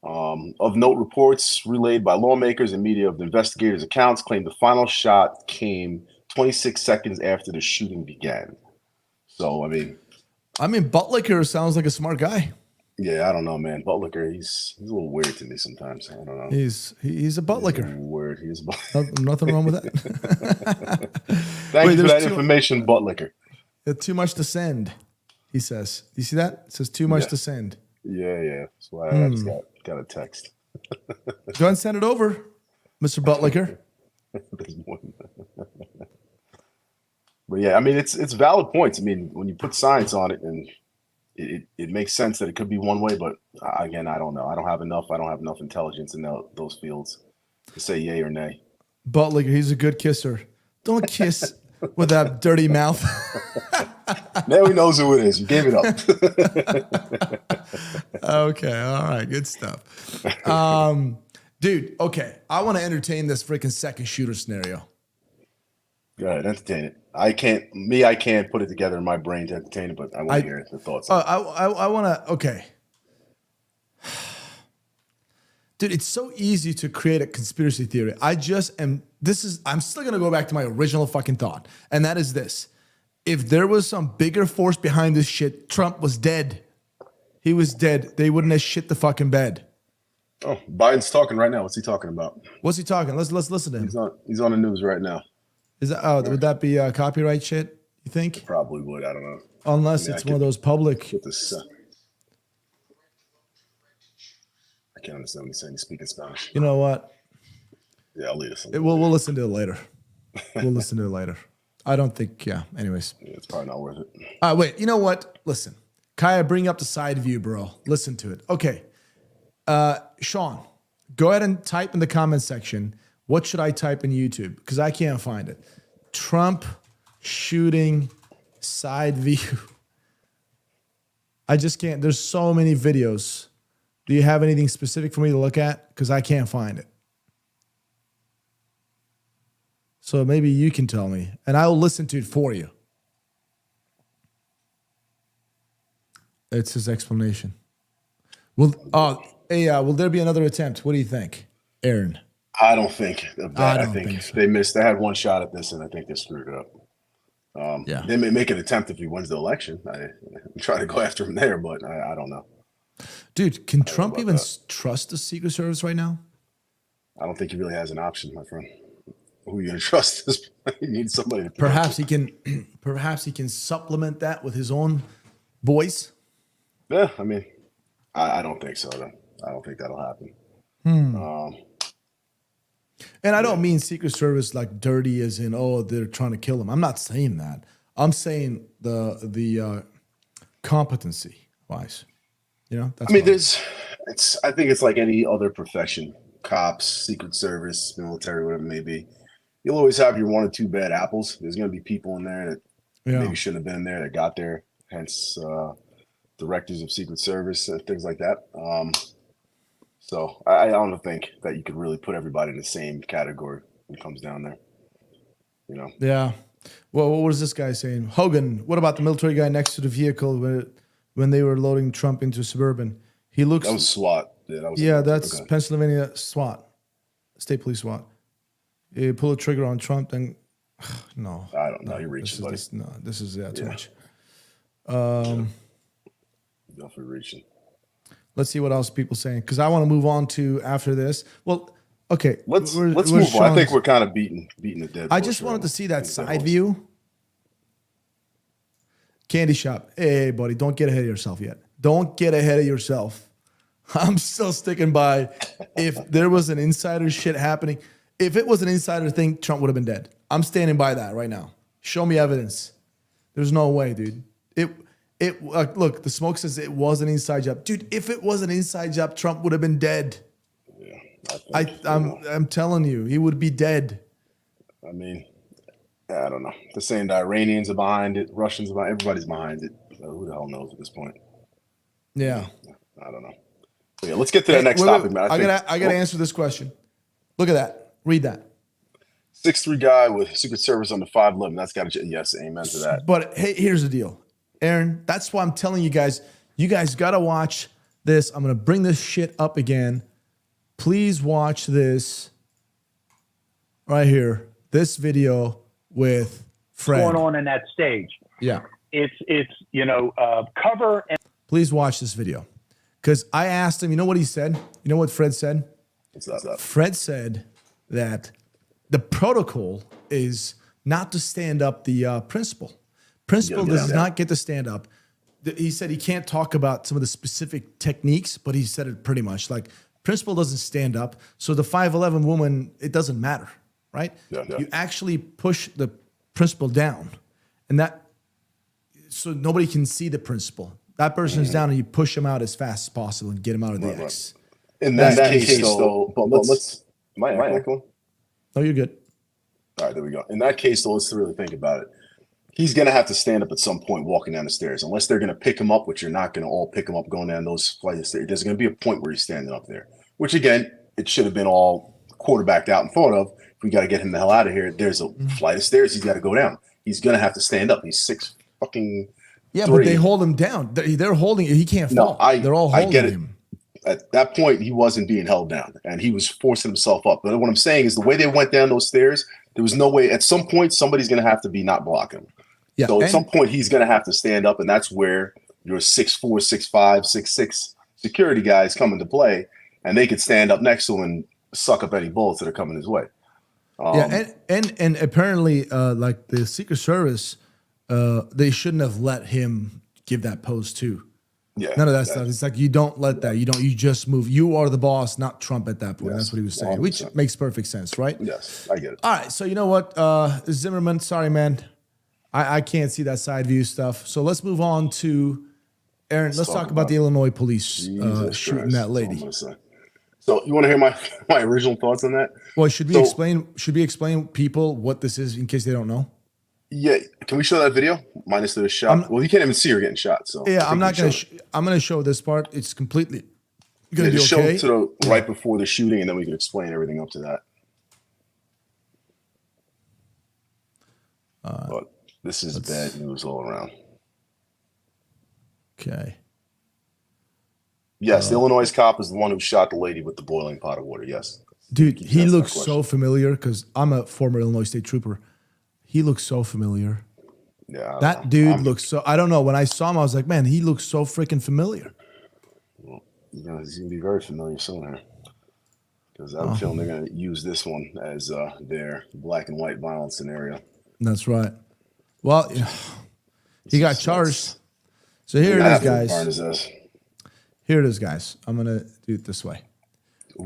Of note, reports relayed by lawmakers and media of the investigators' accounts claim the final shot came 26 seconds after the shooting began. So, I mean, Buttlicker sounds like a smart guy. Yeah, I don't know, man. Buttlicker, he's a little weird to me sometimes. I don't know. He's a Buttlicker. Weird. He's nothing wrong with that. Thank you for that information, Buttlicker. Too much to send, he says. You see that? It says too much to send. Yeah. That's why I just got a text. Go ahead and send it over, Mr. Buttlicker. But yeah, I mean, it's valid points. I mean, when you put science on it, and it makes sense that it could be one way, but again, I don't know. I don't have enough intelligence in those fields to say yay or nay. Buttlicker, he's a good kisser. Don't kiss with that dirty mouth. Now he knows who it is. You gave it up. Okay, all right, good stuff. Dude, okay, I want to entertain this freaking second shooter scenario. Go ahead, entertain it. I can't put it together in my brain to entertain it, but I want to hear the thoughts. I want to, okay. Dude, it's so easy to create a conspiracy theory. I'm still going to go back to my original fucking thought. And that is this. If there was some bigger force behind this shit, Trump was dead. He was dead. They wouldn't have shit the fucking bed. Oh, Biden's talking right now. What's he talking about? What's he talking? Let's listen to him. He's on the news right now. Is that, would that be copyright shit, you think? Probably would. I don't know. Unless it's one of those public. I can't understand what he's saying. He's speaking Spanish. You know what? Yeah, I'll leave this. We'll listen to it later. We'll listen to it later. I don't think, anyways. Yeah, it's probably not worth it. Wait, you know what? Listen. Kaya, bring up the side view, bro. Listen to it. Okay. Sean, Go ahead and type in the comment section. What should I type in YouTube? Because I can't find it. Trump shooting side view. I just can't. There's so many videos. Do you have anything specific for me to look at? Because I can't find it. So maybe you can tell me, and I'll listen to it for you. It's his explanation. Will there be another attempt? What do you think, Aaron? I don't think of that. I think so. they missed. They had one shot at this, and I think they screwed it up. They may make an attempt if he wins the election. I try to go after him there, but I don't know. Dude, can Trump even trust the Secret Service right now? I don't think he really has an option, my friend. Who are you going to trust? He needs somebody to perhaps he can. Perhaps he can supplement that with his own voice. Yeah, I mean, I don't think so. I don't think that'll happen. And I don't mean Secret Service like dirty as in, oh, they're trying to kill him. I'm not saying that. I'm saying the competency wise. You know, that's I mean, I think it's like any other profession, cops, Secret Service, military, whatever it may be. You'll always have your one or two bad apples. There's going to be people in there that maybe shouldn't have been there that got there, hence directors of Secret Service and things like that. So I don't think that you could really put everybody in the same category when it comes down there. You know? Yeah. Well, what was this guy saying? Hogan, what about the military guy next to the vehicle when they were loading Trump into Suburban? He looks. That was SWAT. That's okay. Pennsylvania SWAT, State Police SWAT. You pull a trigger on Trump, then no. I don't know. You're reaching, buddy. This is too much. Definitely reaching. Let's see what else people saying, because I want to move on to after this. Well, okay, let's move on. I think we're kind of beating the dead. I just wanted to see that side view. Candy shop. Hey, buddy, don't get ahead of yourself yet. Don't get ahead of yourself. I'm still sticking by. If there was an insider shit happening, if it was an insider thing, Trump would have been dead. I'm standing by that right now. Show me evidence. There's no way, dude. Look, the smoke says it was an inside job, dude. If it was an inside job, Trump would have been dead. Yeah, I'm telling you, he would be dead. I mean, I don't know. They're saying the Iranians are behind it, Russians are behind it, everybody's behind it. So who the hell knows at this point? Yeah, I don't know. But yeah, let's get to that next topic, man. I gotta answer this question. Look at that. Read that. 6'3" guy with Secret Service on the 5'11". That's got to yes, amen to that. But hey, here's the deal, Aaron. That's why I'm telling you guys. You guys gotta watch this. I'm gonna bring this shit up again. Please watch this right here. This video with Fred. What's going on in that stage? Yeah. It's cover and. Please watch this video, because I asked him. You know what he said? You know what Fred said? What's that? Fred said that the protocol is not to stand up the principal. Principal does not get to stand up. He said he can't talk about some of the specific techniques, but he said it pretty much like principal doesn't stand up. So the 5'11" woman, it doesn't matter, right? Yeah. You actually push the principal down, and so nobody can see the principal. That person is down, and you push him out as fast as possible and get him out of the X. In that case, though, but let's. Am I echoing? Oh, you're good. All right, there we go. In that case, though, let's really think about it. He's going to have to stand up at some point walking down the stairs, unless they're going to pick him up, which you're not going to all pick him up going down those flights of stairs. There's going to be a point where he's standing up there, which, again, it should have been all quarterbacked out and thought of. We got to get him the hell out of here. There's a flight of stairs he's got to go down. He's going to have to stand up. He's 6 fucking. Yeah, but they hold him down. They're holding it. He can't fall. They're all holding him. At that point, he wasn't being held down, and he was forcing himself up. But what I'm saying is the way they went down those stairs, there was no way. At some point, somebody's going to have to be not blocking him. Yeah, so at some point, he's going to have to stand up, and that's where your 6'4", 6'5", 6'6" security guys come into play, and they could stand up next to him and suck up any bullets that are coming his way. And apparently, like the Secret Service, they shouldn't have let him give that pose too. Yeah, none of that stuff. It's like you don't let that. You just move. You are the boss, not Trump at that point. Yes, that's what he was saying, 100%. Which makes perfect sense, right? Yes, I get it. All right, so you know what, Zimmerman? Sorry, man, I can't see that side view stuff. So let's move on to Aaron. Let's talk about the Illinois police shooting that lady. So you want to hear my original thoughts on that? Well, should we explain people what this is in case they don't know? Yeah, can we show that video minus the shot? Well, you can't even see her getting shot. So yeah, I'm not gonna. I'm gonna show this part. It's completely gonna be show okay. it to the right before the shooting, and then we can explain everything up to that. But this is bad news all around. Okay. Yes, the Illinois cop is the one who shot the lady with the boiling pot of water. Yes. Dude, he looks so familiar because I'm a former Illinois State Trooper. He looks so familiar. Yeah. That dude looks so. I don't know. When I saw him, I was like, man, he looks so freaking familiar. Well, he's gonna be very familiar soon, because I'm feeling they're gonna use this one as their black and white violence scenario. That's right. Well, he got charged. So here it is, guys. Here it is, guys. I'm gonna do it this way.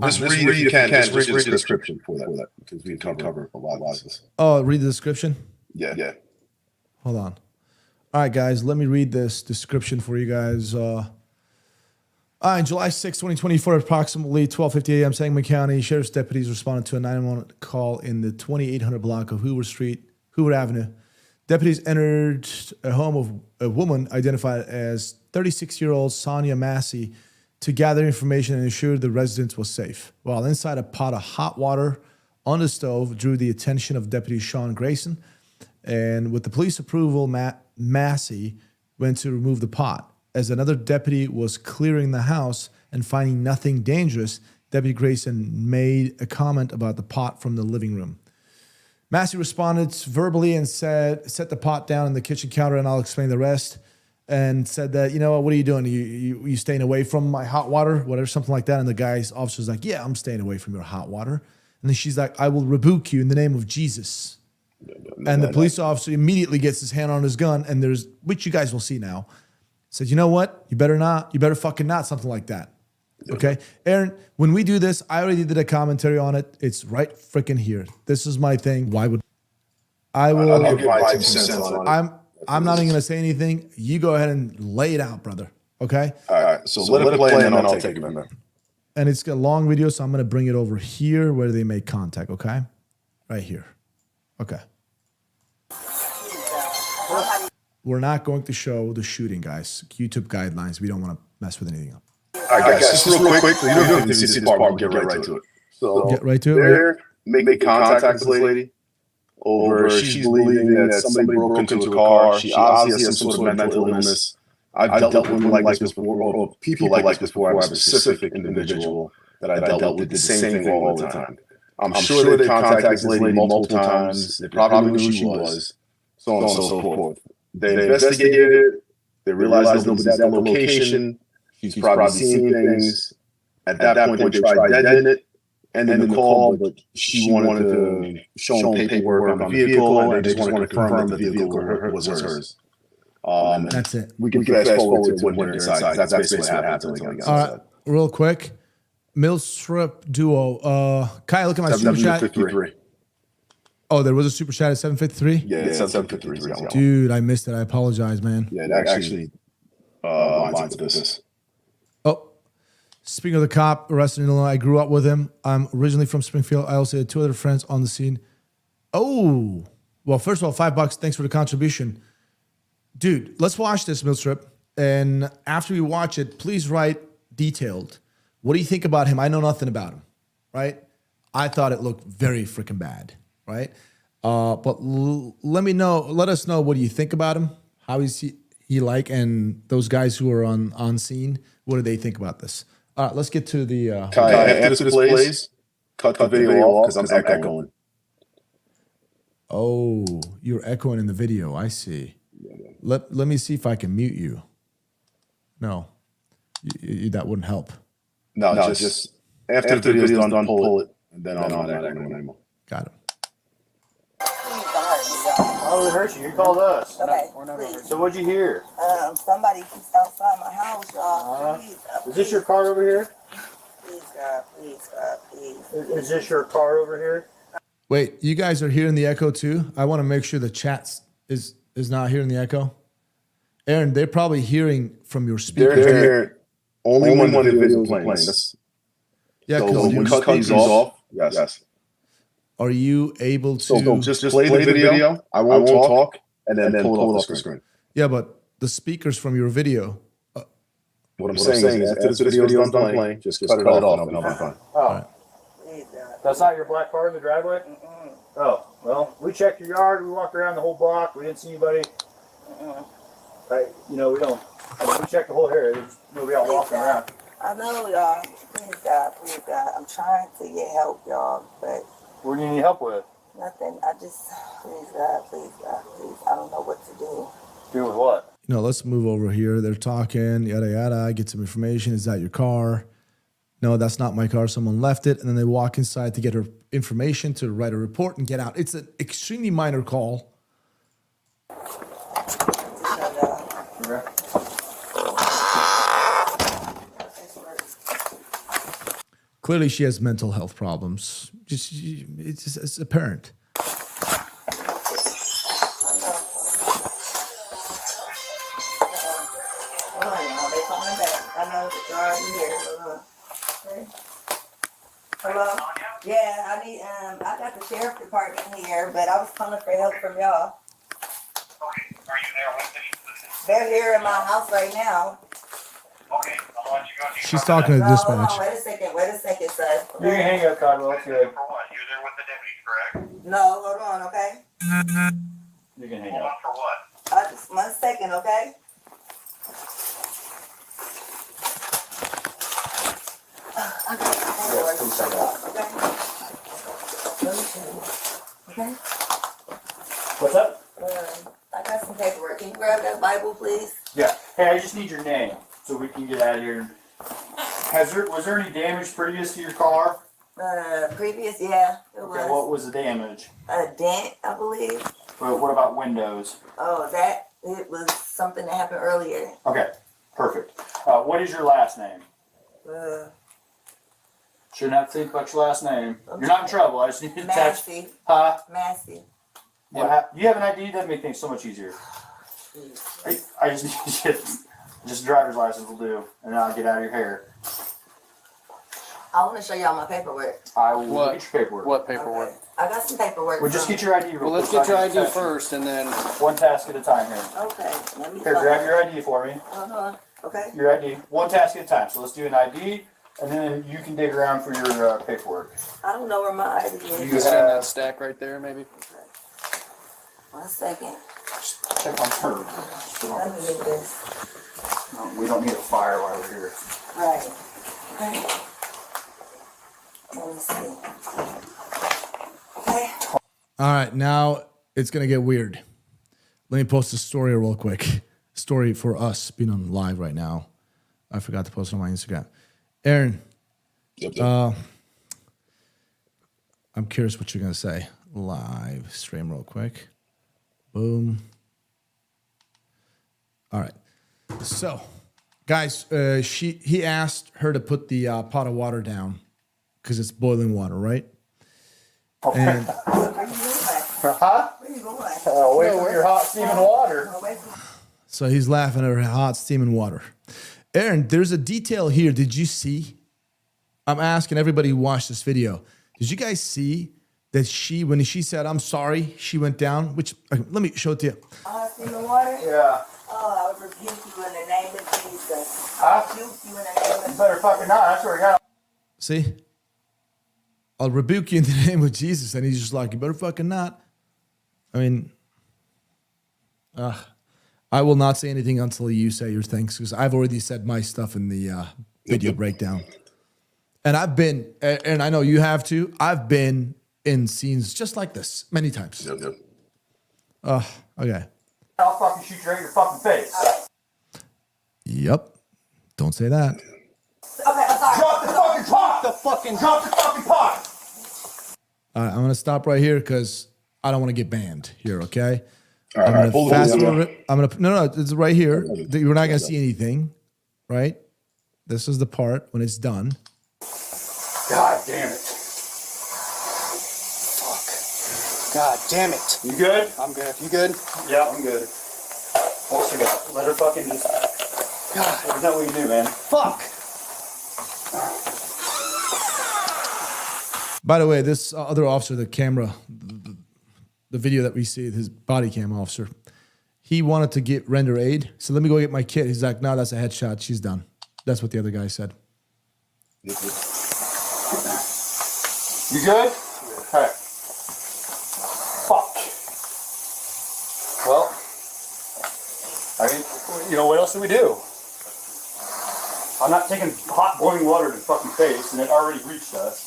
Just read the description for that, because we can cover a lot of this. Oh, read the description? Yeah. Hold on. All right, guys, let me read this description for you guys. On July 6, 2024, at approximately 12:50 a.m., Sangamon County Sheriff's deputies responded to a 911 call in the 2800 block of Hoover Avenue. Deputies entered a home of a woman identified as 36-year-old Sonia Massey to gather information and ensure the residence was safe. While inside, a pot of hot water on the stove drew the attention of Deputy Sean Grayson. And with the police approval, Massey went to remove the pot. As another deputy was clearing the house and finding nothing dangerous, Deputy Grayson made a comment about the pot from the living room. Massey responded verbally and said, set the pot down in the kitchen counter and I'll explain the rest. And said that, you know, what are you doing? You staying away from my hot water? Whatever, something like that. And the guy's officer's like, yeah, I'm staying away from your hot water. And then she's like, I will rebuke you in the name of Jesus. And the police officer immediately gets his hand on his gun, and which you guys will see now, said, you know what? You better fucking not, something like that. Okay? Aaron, when we do this, I already did a commentary on it. It's right freaking here. This is my thing. I'll give my 2 cents on it. I'm not even going to say anything. You go ahead and lay it out, brother. Okay? All right. So let it play, and then I'll take it from there. And it's a long video, so I'm going to bring it over here where they make contact, okay? Right here. Okay. We're not going to show the shooting, guys. YouTube guidelines. We don't want to mess with anything up. All right, guys, just real quick. You don't have to see this part. We'll get right to it. So get right to it. They're making contact with this lady. She's believing that somebody broke into a car. She obviously has some sort of mental illness. I've dealt with women like this before, or people like this before. I have a specific individual that I dealt with, did the same thing all the time. I'm sure they contacted this lady multiple times. They probably knew who she was, so on and so forth. They investigated it. They realized nobody's at the location. She's probably seen things. At that point, they tried deadening it. And then the call, but she wanted to show them paperwork on the vehicle, and they just wanted to confirm that the vehicle was hers. That's it. We can fast forward to when they're inside. That's basically what happened. All right, real quick. Millstrip duo. Kai, look at my super chat. Oh, there was a super chat at 753? Yeah, it's 753. Dude, I missed it. I apologize, man. Yeah, it actually lines with this. Oh, speaking of the cop arrested in Illinois, I grew up with him. I'm originally from Springfield. I also had 2 other friends on the scene. Oh, well, first of all, $5. Thanks for the contribution. Dude, let's watch this, Millstrip. And after we watch it, please write detailed. What do you think about him? I know nothing about him, right? I thought it looked very freaking bad, right? But let us know what do you think about him? How is he like? And those guys who are on scene, what do they think about this? All right, let's get to the... after this plays, cut the video off because I'm echoing. Oh, you're echoing in the video. I see. Let me see if I can mute you. No, that wouldn't help. No, just after the video's done, pull it, and then I'm not echoing anymore. Got it. Oh, we hurt you. You called us. Okay. So what'd you hear? Somebody keeps outside my house, y'all. Please, Is this your car over here? Please, God, please, God, please. Is this your car over here? Wait, you guys are hearing the echo too? I want to make sure the chat is not hearing the echo. Aaron, they're probably hearing from your speakers. They're hearing only when the video is playing. Yeah, So because when you cut these off, yes. are you able to? So just play the video. I won't talk, and then pull it off the screen. Yeah, but the speakers from your video. What I'm saying is, after this video is done playing, just cut it off, and I'll be fine. Oh, Please, God. that's not your black car in the driveway? Mm-mm. Oh, well, we checked your yard. We walked around the whole block. We didn't see anybody. Mm-mm. We don't. We checked the whole area. There's nobody out walking around. I know, y'all. Please, God, please, God. I'm trying to get help, y'all, but What do you need help with? nothing. I just, please, God, please, God, please. I don't know what to do. Do with what? No, let's move over here. They're talking, yada, yada. Get some information. Is that your car? No, that's not my car. Someone left it. And then they walk inside to get her information, to write a report and get out. It's an extremely minor call. Okay. Clearly, she has mental health problems. It's apparent. They coming back. I know they're already here. Okay. Hello? Yeah, I need, I got the sheriff department here, but I was calling for help from y'all. Okay, are you there with the? They're here in my house right now. Okay, I'll let you go. She's talking to No, hold dispatch. on, wait a second, sir. You can hang up, Codwell. For what? You're there with the deputy, correct? No, hold on, okay? You can hang Hold up. on for what? Just 1 second, okay? I got the paperwork to show y'all, okay? Let me show you. Okay? What's up? I got some paperwork. Can you grab that Bible, please? Yeah. Hey, I just need your name so we can get out of here. Was there any damage previous to your car? Previous, yeah, it Okay, what was was the damage? a dent, I believe. What about windows? Oh, it was something that happened earlier. Okay, perfect. What is your last name? Uh, Shouldn't have to think about your last name. You're not in trouble. I just need to attach. Massey, Huh? Massey. You have an ID? That'd make things so much easier. I just need just a driver's license will do, and then I'll get out of your hair. I want to show y'all my paperwork. I will What? get your paperwork. What paperwork? Okay. I got some paperwork. Well, just from- get your ID real Well, let's quick. get your so I ID can attach it. first, and then One task at a time here. Okay, let me Here, find grab it. your ID for me. Hold on. Okay. Your ID. One task at a time. So let's do an ID, and then you can dig around for your paperwork. I don't know where my ID is. You is it in that stack right there, maybe? 1 second. Check on her. Let me get this. No, we don't need a fire while we're here. Right. Okay. Let me see. Okay. All right, now it's gonna get weird. Let me post a story real quick. Story for us being on live right now. I forgot to post it on my Instagram. Aaron, I'm curious what you're gonna say. Live stream real quick. Boom. All right. So, guys, he asked her to put the pot of water down because it's boiling water, right? And Where you going? Huh? Where you going? Away from your hot steaming water. Away from- so he's laughing at her hot steaming water. Aaron, there's a detail here. Did you see? I'm asking everybody who watched this video. Did you guys see that when she said, "I'm sorry," she went down? Which let me show it to you. In the water? Yeah. Oh, I would rebuke you in the name of Jesus. Huh? Rebuke you in the name of You better fucking not. That's where we got. See? I'll rebuke you in the name of Jesus. And he's just like, you better fucking not. I mean, I will not say anything until you say your thanks because I've already said my stuff in the video breakdown. And I've been, and I know you have too, I've been in scenes just like this many times. Okay. I'll fucking shoot you right in your fucking face. Yep. Don't say that. Okay, I'm sorry. Drop the fucking pot! Drop the fucking pot! All right, I'm going to stop right here because I don't want to get banned here, okay? All right, I'm hold gonna on. fast forward it. No, it's right here. You're not gonna see anything, right? This is the part when it's done. God damn it. Fuck. God damn it. You good? I'm good. You good? Yeah, I'm good. What's she got? Let her fucking just. God. Isn't that what you do, man? Fuck. By the way, this other officer, the camera, the video that we see, his body cam officer, he wanted to get render aid. So let me go get my kit. He's like, no, that's a headshot. She's done. That's what the other guy said. You good? Okay. Fuck. Well, I mean, you know, what else do we do? I'm not taking hot boiling water to the fucking face, and it already reached us.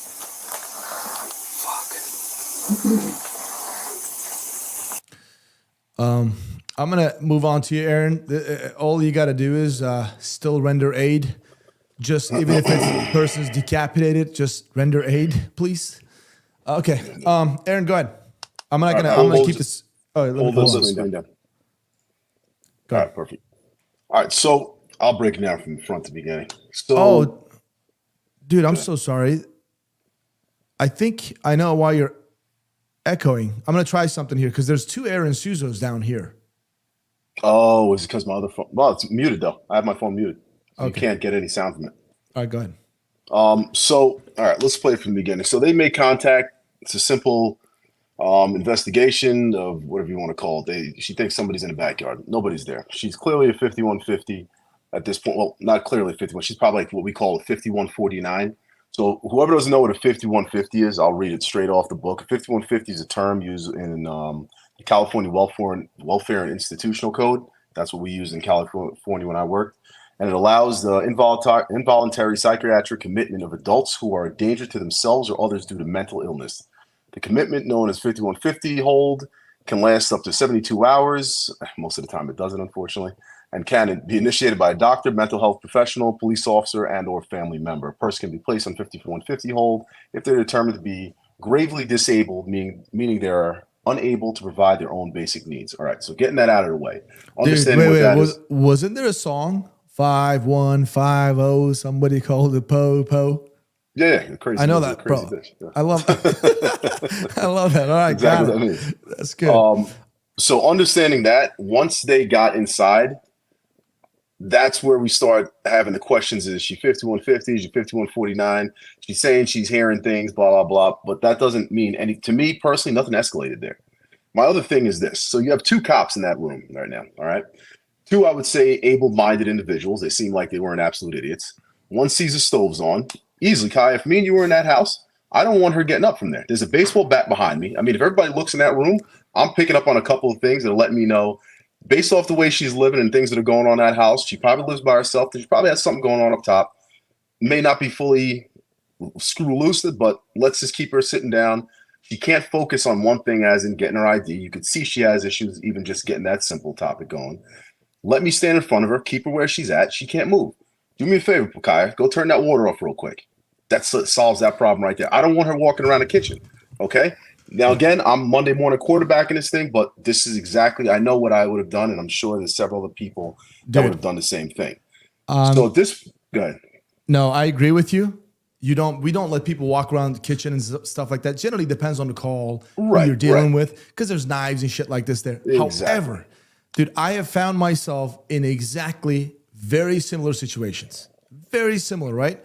I'm gonna move on to you, Aaron. All you got to do is still render aid. Just even if the person's decapitated, just render aid, please. Okay, Aaron, go ahead. I'm gonna keep this. Oh, let me Hold hold this on. down. Go All ahead. right, perfect. All right, so I'll break it down from the front to the beginning. So, Oh, dude, I'm so sorry. I think I know why you're echoing. I'm gonna try something here because there's two Aaron Suzos down here. oh, is it because my other phone? Well, it's muted though. I have my phone muted, so you Okay. can't get any sound from it. All right, go ahead. So, all right, let's play it from the beginning. So they make contact. It's a simple investigation of whatever you want to call it. She thinks somebody's in the backyard. Nobody's there. She's clearly a 5150 at this point. Well, not clearly 51. She's probably like what we call a 5149. So whoever doesn't know what a 5150 is, I'll read it straight off the book. A 5150 is a term used in the California Welfare and Institutional Code. That's what we use in California when I worked. And it allows the involuntary psychiatric commitment of adults who are a danger to themselves or others due to mental illness. The commitment, known as 5150 hold, can last up to 72 hours. Most of the time it doesn't, unfortunately, and can be initiated by a doctor, mental health professional, police officer, and or family member. A person can be placed on 5150 hold if they're determined to be gravely disabled, meaning they're unable to provide their own basic needs. All right, so getting that out of the way. Understanding what that is. Wasn't there a song 5150? Somebody called it po. Yeah, crazy. I know music, that, crazy bro. bitch. Yeah. I love I love that. All right, Exactly got what it. that means. That's good. So understanding that, once they got inside, that's where we start having the questions. Is she 5150? Is she 5149? She's saying she's hearing things, blah, blah, blah. But that doesn't mean any, to me personally, nothing escalated there. My other thing is this. So you have two cops in that room right now, all right? Two, I would say, able-minded individuals. They seem like they weren't absolute idiots. One sees the stoves on. Easily, Kai, if me and you were in that house, I don't want her getting up from there. There's a baseball bat behind me. I mean, if everybody looks in that room, I'm picking up on a couple of things that'll let me know, based off the way she's living and things that are going on in that house, she probably lives by herself. She probably has something going on up top. May not be fully screw loose, but let's just keep her sitting down. She can't focus on one thing, as in getting her ID. You could see she has issues even just getting that simple topic going. Let me stand in front of her, keep her where she's at. She can't move. Do me a favor, Kai. Go turn that water off real quick. That solves that problem right there. I don't want her walking around the kitchen. Okay. Now, again, I'm Monday morning quarterbacking this thing, but this is exactly, I know what I would have done, and I'm sure there's several other people that would have done the same thing. So this, go ahead. No, I agree with you. We don't let people walk around the kitchen and stuff like that. Generally depends on the call, who you're dealing with, because there's knives and shit like this there. Exactly. However, dude, I have found myself in exactly very similar situations. Very similar, right?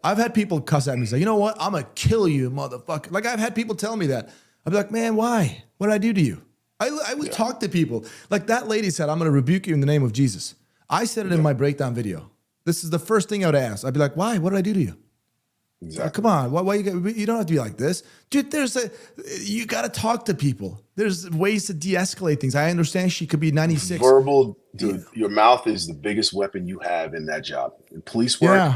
I've had people cuss at me and say, you know what? I'm going to kill you, motherfucker. Like, I've had people tell me that. I'd be like, man, why? What did I do to you? I would talk to people. Like that lady said, I'm going to rebuke you in the name of Jesus. I said it in my breakdown video. This is the first thing I would ask. I'd be like, why? What did I do to you? Exactly. Come on. Why you don't have to be like this. Dude, you got to talk to people. There's ways to de-escalate things. I understand she could be 96. Verbal, dude, your mouth is the biggest weapon you have in that job. In police work,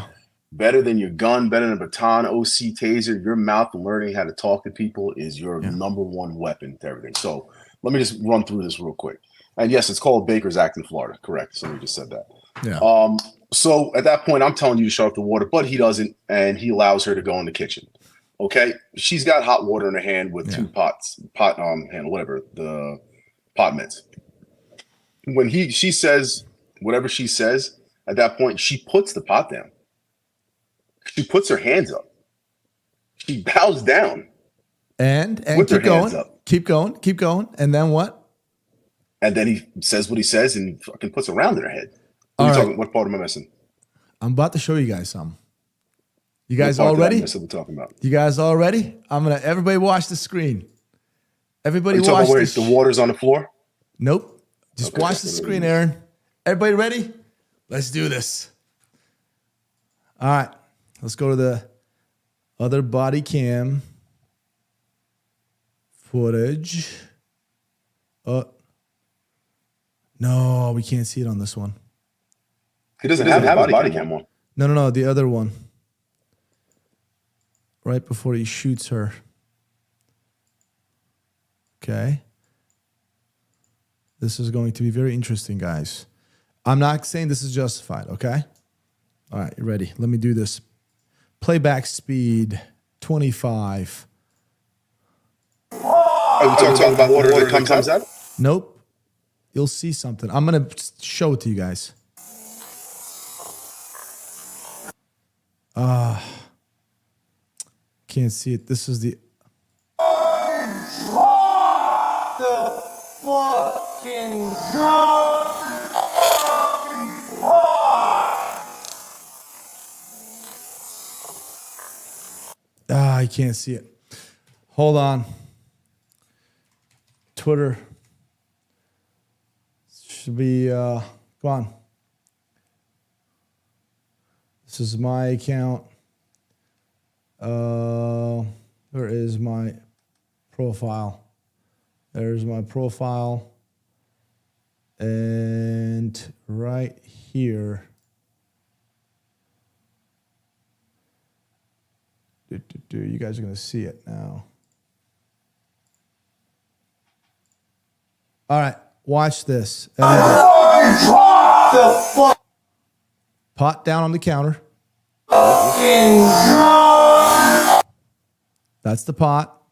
better than your gun, better than a baton, OC, taser, your mouth and learning how to talk to people is your number one weapon to everything. So let me just run through this real quick. And yes, it's called Baker's Act in Florida. Correct. Somebody just said that. Yeah. So at that point, I'm telling you to shut off the water, but he doesn't, and he allows her to go in the kitchen. Okay. She's got hot water in her hand with two pot whatever, the pot mitts. When she says whatever she says, at that point, she puts the pot down. She puts her hands up. She bows down. And with keep her hands going. up. Keep going. And then what? And then he says what he says and fucking puts a round in her head. All right. What part am I missing? I'm about to show you guys something. You guys What part all did I ready? miss that we're talking about? You guys all ready? Everybody watch the screen. Everybody Are you talking watch about where this. the water's on the floor? Nope. Just watch the screen, Aaron. Everybody ready? Let's do this. All right. Let's go to the other body cam footage. No, we can't see it on this one. He doesn't have a body cam on. No, the other one. Right before he shoots her. Okay. This is going to be very interesting, guys. I'm not saying this is justified, okay? All right, you ready? Let me do this. Playback speed, 25. Are we talking about water that comes out? Nope. You'll see something. I'm going to show it to you guys. Can't see it. This is the... I can't see it. Hold on. Twitter. Should be, go on. This is my account. Where is my profile? There's my profile. And right here. You guys are going to see it now. All right, watch this. Pot down on the counter. That's the pot.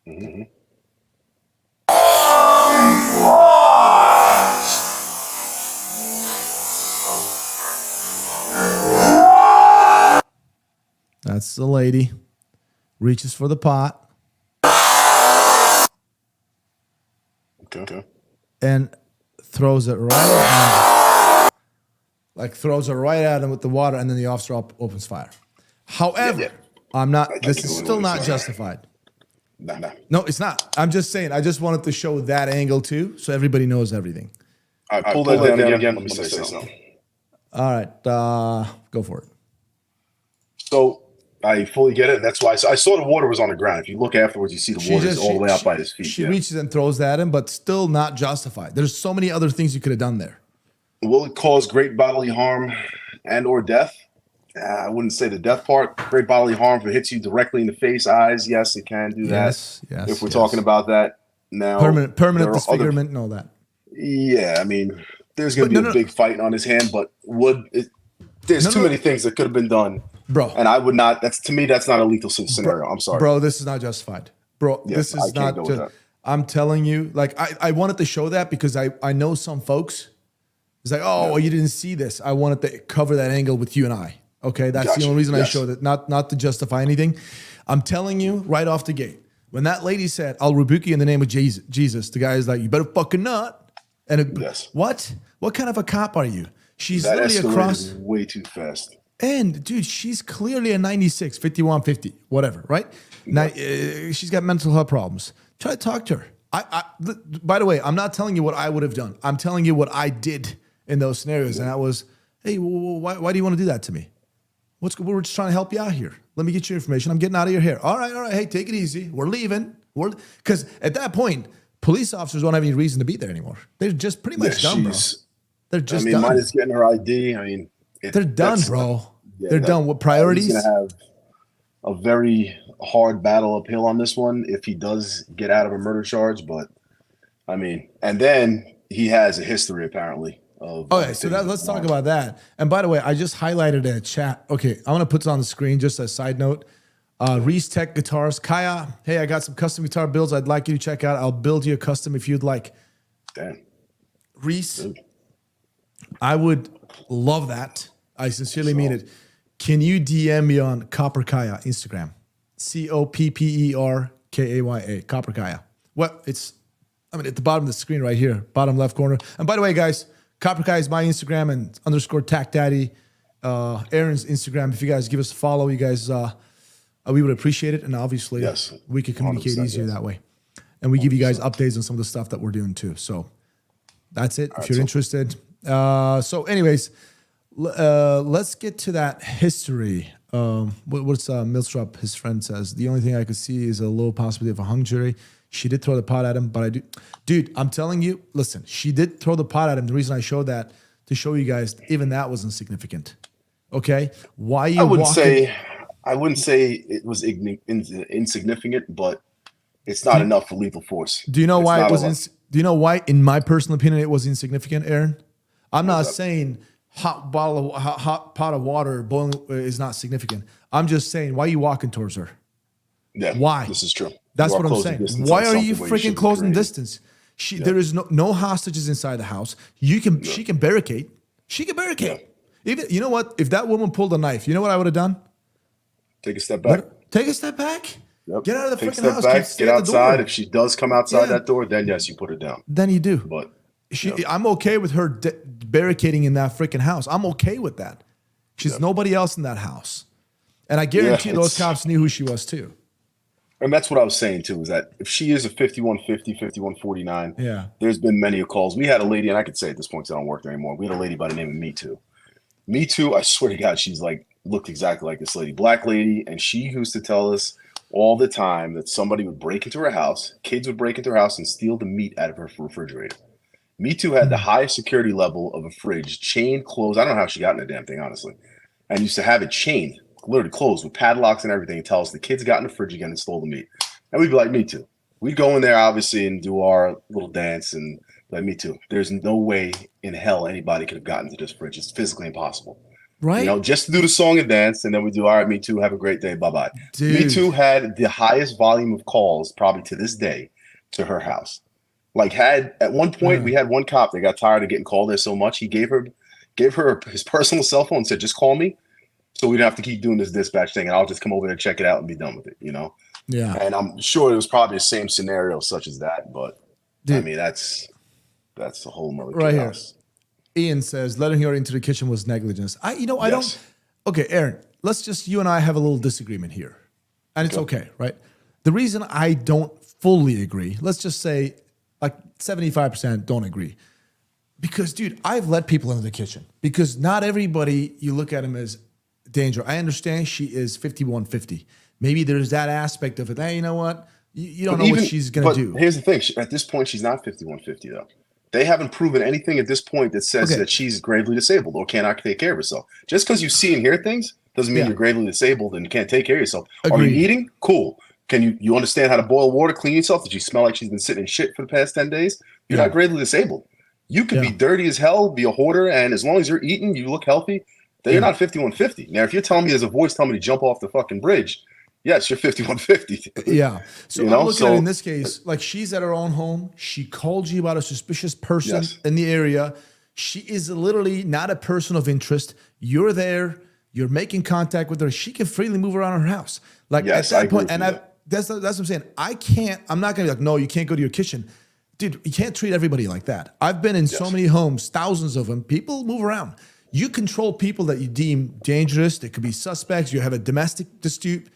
Mm-hmm. That's the lady. Reaches for the pot. Okay. And throws it right at him. Like throws it right at him with the water, and then the officer opens fire. However, I'm not, this is still not justified. Nah. No, it's not. I'm just saying, I just wanted to show that angle too, so everybody knows everything. All right, pull that down again. Let me say something. All right, go for it. So I fully get it. That's why I saw the water was on the ground. If you look afterwards, you see the water is all the way out by his feet. She reaches and throws that in, but still not justified. There's so many other things you could have done there. Will it cause great bodily harm and or death? I wouldn't say the death part. Great bodily harm if it hits you directly in the face, eyes. Yes, it can do that. Yes. If we're talking about that now, permanent disfigurement and all that. Yeah, I mean, there's going to be a big fight on his hand, but there's too many things that could have been done, bro. And I would not. To me, that's not a lethal scenario. I'm sorry, bro. This is not justified, bro. Yes, this is not. I'm telling you, like I wanted to show that because I know some folks. It's like, well, you didn't see this. I wanted to cover that angle with you and I. Okay, that's the only reason I showed it. Not to justify anything. I'm telling you right off the gate. When that lady said, "I'll rebuke you in the name of Jesus," the guy is like, "You better fucking not." And what? What kind of a cop are you? She's that literally across way too fast. And dude, she's clearly a 96, 5150, whatever, right? She's got mental health problems. Try to talk to her. By the way, I'm not telling you what I would have done. I'm telling you what I did in those scenarios, and that was, hey, why do you want to do that to me? We're just trying to help you out here. Let me get your information. I'm getting out of your hair. All right. Hey, take it easy. We're leaving. Because at that point, police officers don't have any reason to be there anymore. They're just pretty much done, bro. They're just done. Mine is getting her ID. I mean, they're done, bro. They're done. What priorities? He's gonna have a very hard battle uphill on this one if he does get out of a murder charge. But I mean, and then he has a history apparently. Okay, so let's talk about that. And by the way, I just highlighted a chat. Okay, I'm gonna put this on the screen just as a side note. Reese Tech Guitars, Kaya. Hey, I got some custom guitar builds I'd like you to check out. I'll build you a custom if you'd like. Damn. Reese, I would love that. I sincerely mean it. Can you DM me on Copper Kaya Instagram? COPPERKAYA, Copper Kaya. Well, it's at the bottom of the screen right here, bottom left corner. And by the way, guys, Copper Kaya is my Instagram and _Tack Daddy. Aaron's Instagram. If you guys give us a follow, you guys, we would appreciate it. And obviously, Yes, we could communicate 100%, easier yes. that way. And we give you guys updates on some of the stuff that we're doing too. So that's it. If you're interested. So anyways, let's get to that history. What's Milstrup, his friend says, the only thing I could see is a low possibility of a hung jury. She did throw the pot at him, but dude, I'm telling you, listen, she did throw the pot at him. The reason I showed that, to show you guys, even that was insignificant. Okay? Why you I wouldn't say it was insignificant, but it's not enough for lethal force. Do you know It's why not it was? enough. Do you know why, in my personal opinion, it was insignificant, Aaron? I'm not saying hot pot of water boiling is not significant. I'm just saying, why are you walking towards her? Yeah, Why? This is true. That's You are what I'm closing saying. distance Why on are you something where freaking shouldn't be closing created. distance? There is no hostages inside the house. She can barricade. She can barricade. Even, you know what? If that woman pulled a knife, you know what I would have done? Take a step back. Take a step back. Yep. Get out of the Take a freaking step house. back. Stay Get at the outside. door. If she does come outside Yeah. that door, then yes, you put her down. Then you do. But I'm okay with her barricading in that freaking house. I'm okay with that. She's nobody else in that house. And I guarantee those cops knew who she was too. And that's what I was saying too, is that if she is a 5150, 5149, there's been many calls. We had a lady, and I could say at this point, 'cause I don't work there anymore. We had a lady by the name of Me Too. Me Too, I swear to God, she's like, looked exactly like this lady, black lady. And she used to tell us all the time that somebody would break into her house, kids would break into her house and steal the meat out of her refrigerator. Me Too had the highest security level of a fridge, chained, closed. I don't know how she got in the damn thing, honestly. And used to have it chained, literally closed with padlocks and everything, and tell us the kids got in the fridge again and stole the meat. And we'd be like, Me Too. We'd go in there, obviously, and do our little dance and like, Me Too. There's no way in hell anybody could have gotten to this fridge. It's physically impossible. Right? You know, just to do the song and dance, and then we do, all right, Me Too, have a great day, bye-bye. Dude. Me Too had the highest volume of calls, probably to this day, to her house. Like, at one point, we had one cop that got tired of getting called there so much, he gave her his personal cell phone and said, just call me, so we don't have to keep doing this dispatch thing, and I'll just come over there, check it out, and be done with it, you know? Yeah. And I'm sure it was probably the same scenario such as that, but, I mean, that's a whole nother Right here. house. Ian says, letting her into the kitchen was negligence. I don't. Okay, Aaron, you and I have a little disagreement here. And it's okay, right? The reason I don't fully agree, let's just say like 75% don't agree. Because, dude, I've let people into the kitchen. Because not everybody, you look at them as danger. I understand she is 5150. Maybe there's that aspect of it. Hey, you know what? You don't know what she's going to do. Here's the thing. At this point, she's not 5150, though. They haven't proven anything at this point that says that she's gravely disabled or cannot take care of herself. Just because you see and hear things doesn't mean you're gravely disabled and can't take care of yourself. Agreed. Are you eating? Cool. Can you understand how to boil water, clean yourself? Did you smell like she's been sitting in shit for the past 10 days? You're not gravely disabled. You could be dirty as hell, be a hoarder, and as long as you're eating, you look healthy, then you're not 5150. Now, if you're telling me there's a voice telling me to jump off the fucking bridge, yes, you're 5150. Yeah. So I'm looking at it in this case, like she's at her own home. She called you about a suspicious person in the area. She is literally not a person of interest. You're there. You're making contact with her. She can freely move around her house. Like at that point, and that's what I'm saying. I'm not going to be like, no, you can't go to your kitchen. Dude, you can't treat everybody like that. I've been in so many homes, thousands of them. People move around. You control people that you deem dangerous. They could be suspects. You have a domestic dispute,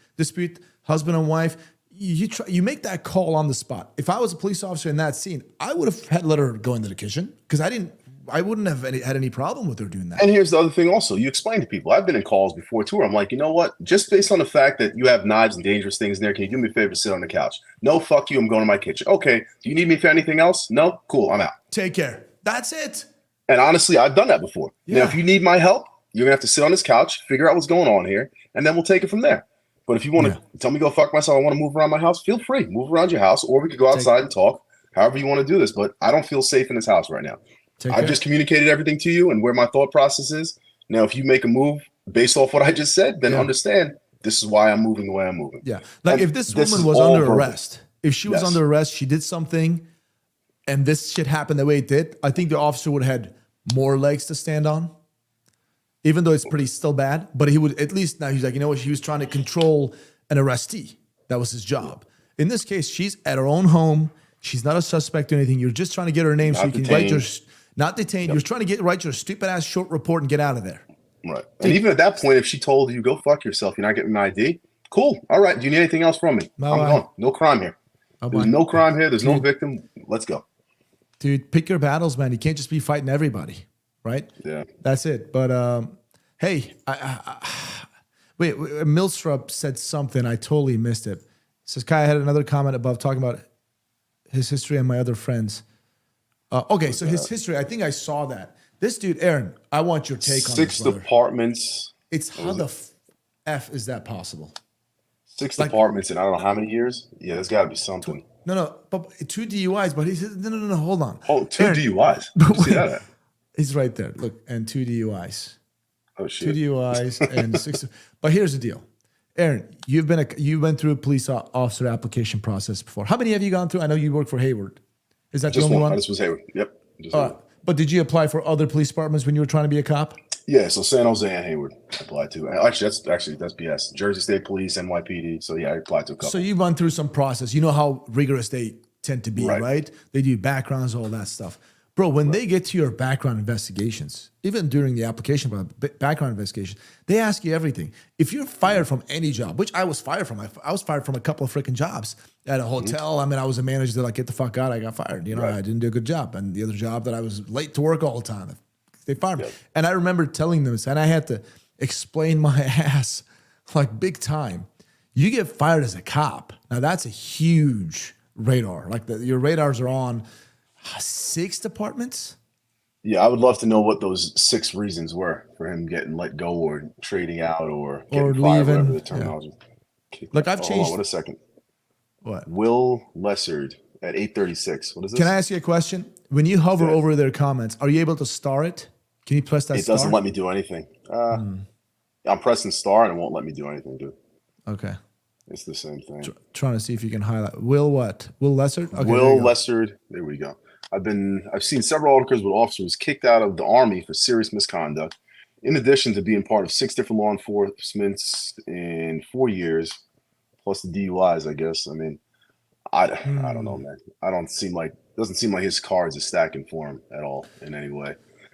husband and wife. You make that call on the spot. If I was a police officer in that scene, I would have let her go into the kitchen because I wouldn't have had any problem with her doing that. And here's the other thing also. You explain to people. I've been in calls before too where I'm like, you know what? Just based on the fact that you have knives and dangerous things in there, can you do me a favor to sit on the couch? No, fuck you. I'm going to my kitchen. Okay. Do you need me for anything else? No? Cool. I'm out. Take care. That's it. And honestly, I've done that before. Yeah. Now, if you need my help, you're going to have to sit on this couch, figure out what's going on here, and then we'll take it from there. But if you want to tell me go fuck myself, I want to move around my house, feel free. Move around your house, or we could go outside and talk, however you want to do this. But I don't feel safe in this house right now. I've just communicated everything to you and where my thought process is. Now, if you make a move based off what I just said, then understand this is why I'm moving the way I'm moving. Yeah. Like if this woman was under arrest, if she was under arrest, she did something, and this shit happened the way it did, I think the officer would have had more legs to stand on. Even though it's pretty still bad, but he would at least now he's like, you know what? He was trying to control an arrestee. That was his job. In this case, she's at her own home. She's not a suspect or anything. You're just trying to get her name so you can write your, not detained. You're trying to write your stupid ass short report and get out of there. Right. And even at that point, if she told you, go fuck yourself, you're not getting my ID, cool. All right. Do you need anything else from me? I'm gone. No crime here. There's no crime here. There's no victim. Let's go. Dude, pick your battles, man. You can't just be fighting everybody, right? Yeah. That's it. But hey, wait, Milstrup said something. I totally missed it. Says Kai had another comment above talking about his history and my other friends. Okay, so his history, I think I saw that. This dude, Aaron, I want your take on this, 6 departments. It's how the F is that possible? 6 departments in I don't know how many years? Yeah, there's got to be something. No, but 2 DUIs, but he said, no, hold on. Oh, 2 Aaron, DUIs. You see that? He's right there. Look, and 2 DUIs. Oh, shit. 2 DUIs and 6. But here's the deal. Aaron, you've been through a police officer application process before. How many have you gone through? I know you work for Hayward. Is that Just the only one? This was Hayward. Yep. Hayward. But did you apply for other police departments when you were trying to be a cop? Yeah, so San Jose and Hayward I applied to. Actually, that's BS. Jersey State Police, NYPD. So yeah, I applied to a couple. So you've gone through some process. You know how rigorous they tend to be, right? They do backgrounds, all that stuff. Bro, when they get to your background investigations, even during the application background investigation, they ask you everything. If you're fired from any job, which I was fired from, I was fired from a couple of freaking jobs at a hotel. I mean, I was a manager. They're like, get the fuck out. I got fired. You know, I didn't do a good job. And the other job that I was late to work all the time, they fired me. And I remember telling them this, and I had to explain my ass like big time. You get fired as a cop. Now that's a huge radar. Like your radars are on 6 departments. Yeah, I would love to know what those 6 reasons were for him getting let go or trading out or getting fired, whatever the terminology. Yeah. Look, I've changed. Hold on, what a second. What? Will Lessard at 8:36. What is this? Can I ask you a question? When you hover over their comments, are you able to star it? Can you press that? It doesn't let me do anything. I'm pressing star and it won't let me do anything, dude. Okay. It's the same thing. Trying to see if you can highlight. Will what? Will Lessard? Okay, Will Lessard. There we go. I've seen several articles with officers kicked out of the Army for serious misconduct, in addition to being part of 6 different law enforcements in 4 years, plus the DUIs, I guess. I mean, I don't know, man. Doesn't seem like his cards are stacking for him at all in any way.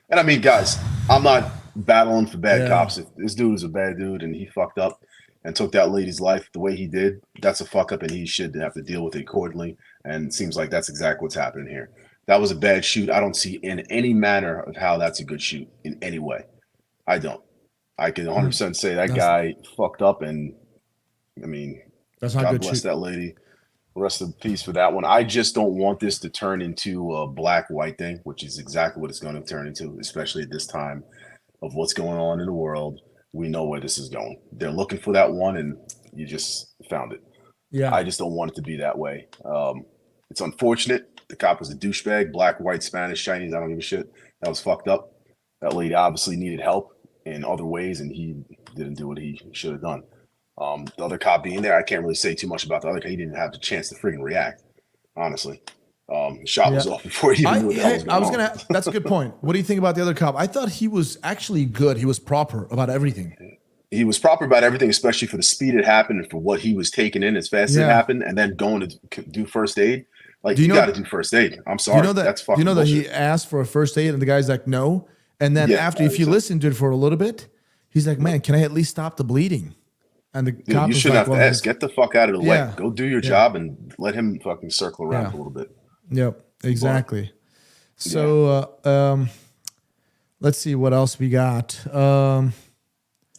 And I mean, guys, I'm not battling for bad cops. If this dude is a bad dude and he fucked up and took that lady's life the way he did, that's a fuck up and he should have to deal with it accordingly. And it seems like that's exactly what's happening here. That was a bad shoot. I don't see in any manner of how that's a good shoot in any way. I don't. I can 100% say that guy fucked up, and I mean, that's not God good bless shoot. that lady. Rest in peace for that one. I just don't want this to turn into a black-white thing, which is exactly what it's going to turn into, especially at this time of what's going on in the world. We know where this is going. They're looking for that one, and you just found it. Yeah. I just don't want it to be that way. It's unfortunate. The cop was a douchebag, black, white, Spanish, Chinese. I don't give a shit. That was fucked up. That lady obviously needed help in other ways, and he didn't do what he should have done. The other cop being there, I can't really say too much about the other cop. He didn't have the chance to freaking react, honestly. The shot was off before he even knew what the hell was going on. That's a good point. What do you think about the other cop? I thought he was actually good. He was proper about everything. He was proper about everything, especially for the speed it happened and for what he was taking in as fast as it happened, and then going to do first aid. Like, you got to do first aid. I'm sorry. That's fucking that bullshit. he asked for a first aid and the guy's like, no. And then after, if you listen to it for a little bit, he's like, man, can I at least stop the bleeding? And the cop you shouldn't have to ask. Get the fuck out of the way. Go do your job and let him fucking circle around a little bit. Yep, exactly. So let's see what else we got.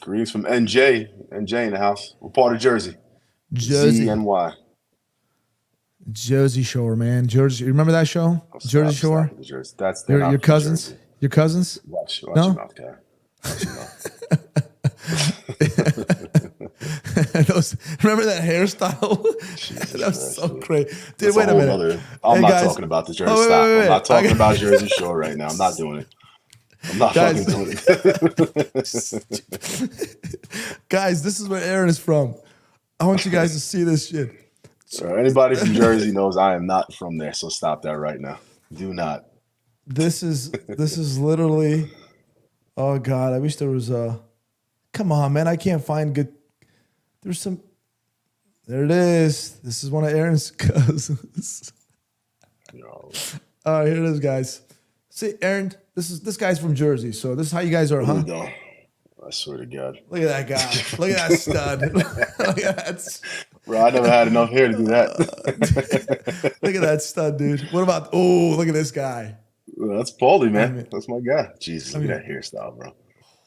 Greetings from NJ. NJ in the house. We're part of Jersey. ZNY. Jersey Shore, man. Jersey. Remember that show? Jersey Shore? That's your cousins? Jersey. Your cousins? Watch no? your mouth, guy. Watch your mouth. Remember that hairstyle? That was so great. Dude, wait a minute. I'm not talking about the Jersey stop. I'm not talking about Jersey Shore right now. I'm not doing it. I'm not fucking doing it. Guys, this is where Aaron is from. I want you guys to see this shit. So anybody from Jersey knows I am not from there, so stop that right now. Do not. This is literally. Oh God, I wish there was a. Come on, man! I can't find good. There's some. There it is. This is one of Aaron's cousins. All right, here it is, guys. See, Aaron, this guy's from Jersey, so this is how you guys are, huh? I swear to God. Look at that guy. Look at that stud. Look at that. Bro, I never had enough hair to do that. Look at that stud, dude. What about? Oh, look at this guy. Well, that's Paulie, man. I mean- That's my guy. Jesus, look at that hairstyle, bro.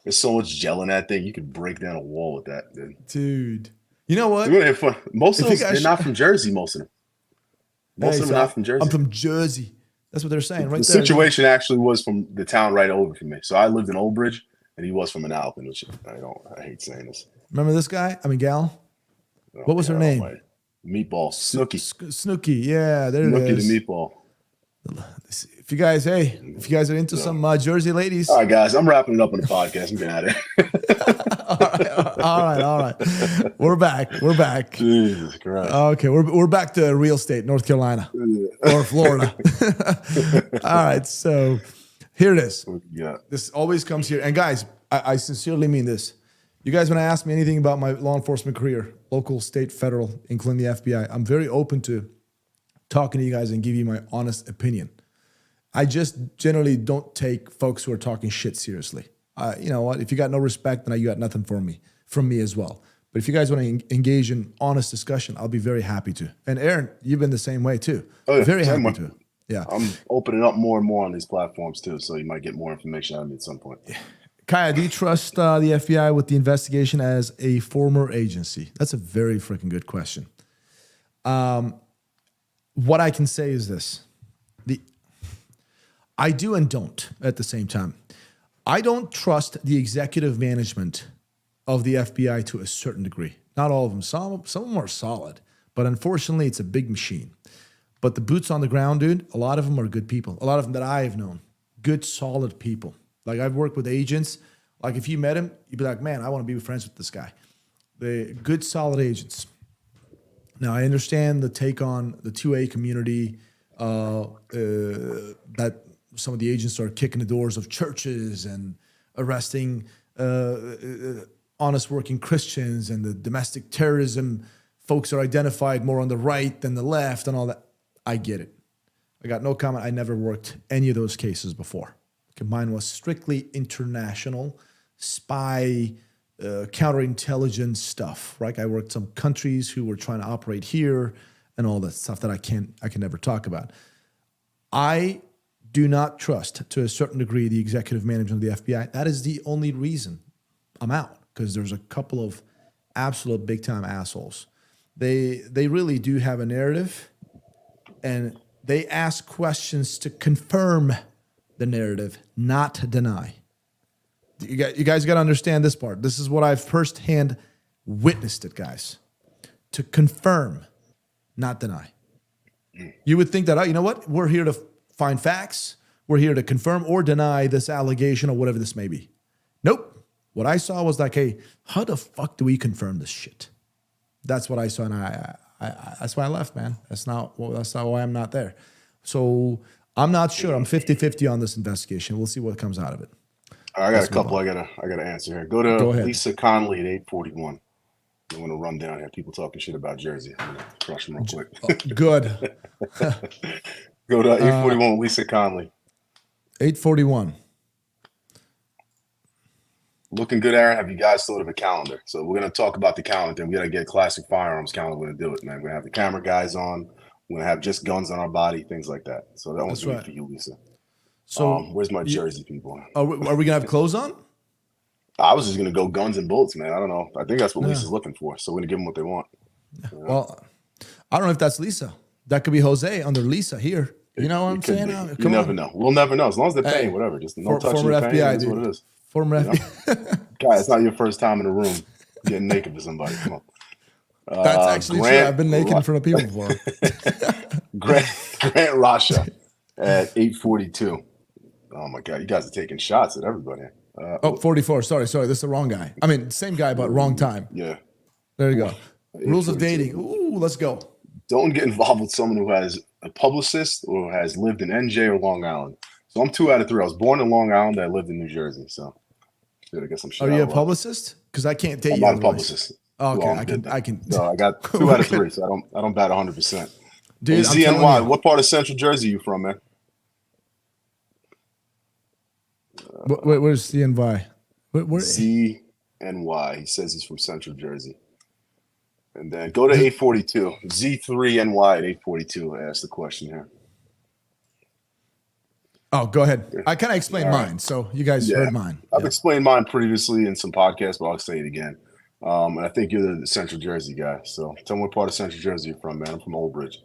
There's so much gel in that thing. You could break down a wall with that, dude. You know what? They're gonna have fun. Most of If you them, guys they're not from Jersey. Most of them. Most of them are not from Jersey. I'm from Jersey. That's what they're saying, right The there. situation actually was from the town right over from me. So I lived in Old Bridge, and he was from an Alpin, which I hate saying this. Remember this guy? I mean, gal. Oh, What was her name? Meatball. Snooky. Snooky. Yeah, there it Snooky is. the meatball. If you guys are into some Jersey ladies. All right, guys, I'm wrapping it up on the podcast. I'm getting out of here. all right. We're back. Jesus Christ. Okay, we're back to real estate, North Carolina or Florida. All right, so here it is. Yeah. This always comes here. And guys, I sincerely mean this. You guys want to ask me anything about my law enforcement career, local, state, federal, including the FBI, I'm very open to talking to you guys and give you my honest opinion. I just generally don't take folks who are talking shit seriously. You know what? If you got no respect, then you got nothing from me as well. But if you guys want to engage in honest discussion, I'll be very happy to. And Aaron, you've been the same way too. Oh, yeah, very happy way. to. Yeah. I'm opening up more and more on these platforms too, so you might get more information out of me at some point. Kaya, do you trust the FBI with the investigation as a former agency? That's a very freaking good question. What I can say is this. I do and don't at the same time. I don't trust the executive management of the FBI to a certain degree. Not all of them. Some of them are solid, but unfortunately, it's a big machine. But the boots on the ground, dude, a lot of them are good people. A lot of them that I have known, good, solid people. Like I've worked with agents. Like if you met him, you'd be like, man, I want to be friends with this guy. They're good, solid agents. Now, I understand the take on the 2A community that some of the agents are kicking the doors of churches and arresting honest working Christians, and the domestic terrorism folks are identified more on the right than the left and all that. I get it. I got no comment. I never worked any of those cases before. Mine was strictly international spy, counterintelligence stuff, right? I worked some countries who were trying to operate here and all that stuff that I can never talk about. I do not trust, to a certain degree, the executive management of the FBI. That is the only reason I'm out, because there's a couple of absolute big-time assholes. They really do have a narrative, and they ask questions to confirm the narrative, not deny. You guys got to understand this part. This is what I've firsthand witnessed it, guys. To confirm, not deny. You would think that, oh, you know what? We're here to find facts. We're here to confirm or deny this allegation or whatever this may be. Nope. What I saw was like, hey, how the fuck do we confirm this shit? That's what I saw, and I that's why I left, man. That's not why I'm not there. So I'm not sure. I'm 50-50 on this investigation. We'll see what comes out of it. I got a couple I gotta answer here. Go ahead. Lisa Conley at 841. I want to run down here. People talking shit about Jersey. I'm gonna crush them real quick. Good. Go to 841 Lisa Conley. 841. Looking good, Aaron. Have you guys thought of a calendar? So we're gonna talk about the calendar. Then we gotta get a classic firearms calendar. We're gonna do it, man. We're gonna have the camera guys on. We're gonna have just guns on our body, things like that. So that one's right for you, Lisa. So where's my Jersey people? Are we gonna have clothes on? I was just gonna go guns and bullets, man. I don't know. I think that's what Lisa's looking for. So we're gonna give them what they want. Well, I don't know if that's Lisa. That could be Jose under Lisa here. You know what I'm saying? You never know. We'll never know. As long as they're paying, whatever. Just no touching. Former FBI, that's dude. what it is. Former FBI. Guy, it's not your first time in a room getting naked with somebody. Come on. That's actually true. I've been naked in front of people before. Grant Rasha at 842. Oh my God, you guys are taking shots at everybody. 44. Sorry. This is the wrong guy. I mean, same guy, but wrong time. Yeah. There you go. Rules of dating. Ooh, let's go. Don't get involved with someone who has a publicist or has lived in NJ or Long Island. So I'm 2 out of 3. I was born in Long Island. I lived in New Jersey. So I guess I'm sure. Are you a publicist? Because I can't date I'm you. not a publicist. Oh, okay, Well, I can. No, I got 2 out of 3. So I don't bat 100%. Dude, hey, ZNY, what part of Central Jersey are you from, man? Where's CNY? Where? NY. He says he's from Central Jersey. And then go to 842. Z3NY at 842. Ask the question here. Oh, go ahead. I kind of explained mine, so you guys heard mine. I've explained mine previously in some podcasts, but I'll say it again. And I think you're the Central Jersey guy. So tell me what part of Central Jersey you're from, man. I'm from Old Bridge.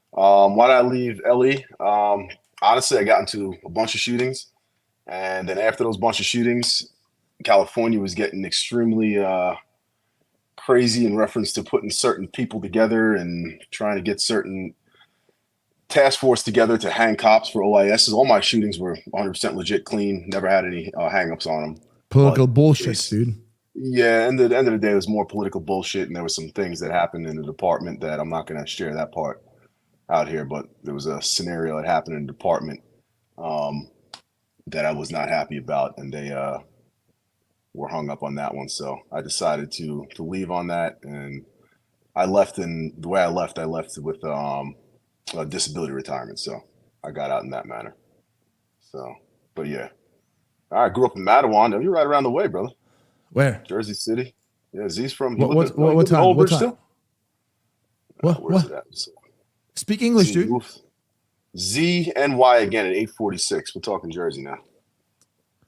Why did I leave LE? Honestly, I got into a bunch of shootings. And then after those bunch of shootings, California was getting extremely crazy in reference to putting certain people together and trying to get certain task force together to hang cops for OISs. All my shootings were 100% legit, clean. Never had any hang-ups on them. Political bullshit, dude. Yeah, and at the end of the day, it was more political bullshit, and there were some things that happened in the department that I'm not going to share that part out here, but there was a scenario that happened in the department that I was not happy about, and they were hung up on that one. So I decided to leave on that, and I left. And the way I left with disability retirement. So I got out in that manner. So, but yeah, I grew up in Mattawan. You're right around the way, brother. Where? Jersey City. Yeah, Z's from. What time? What time? Where's it at? So, speak English, dude. ZNY again at 846. We're talking Jersey now.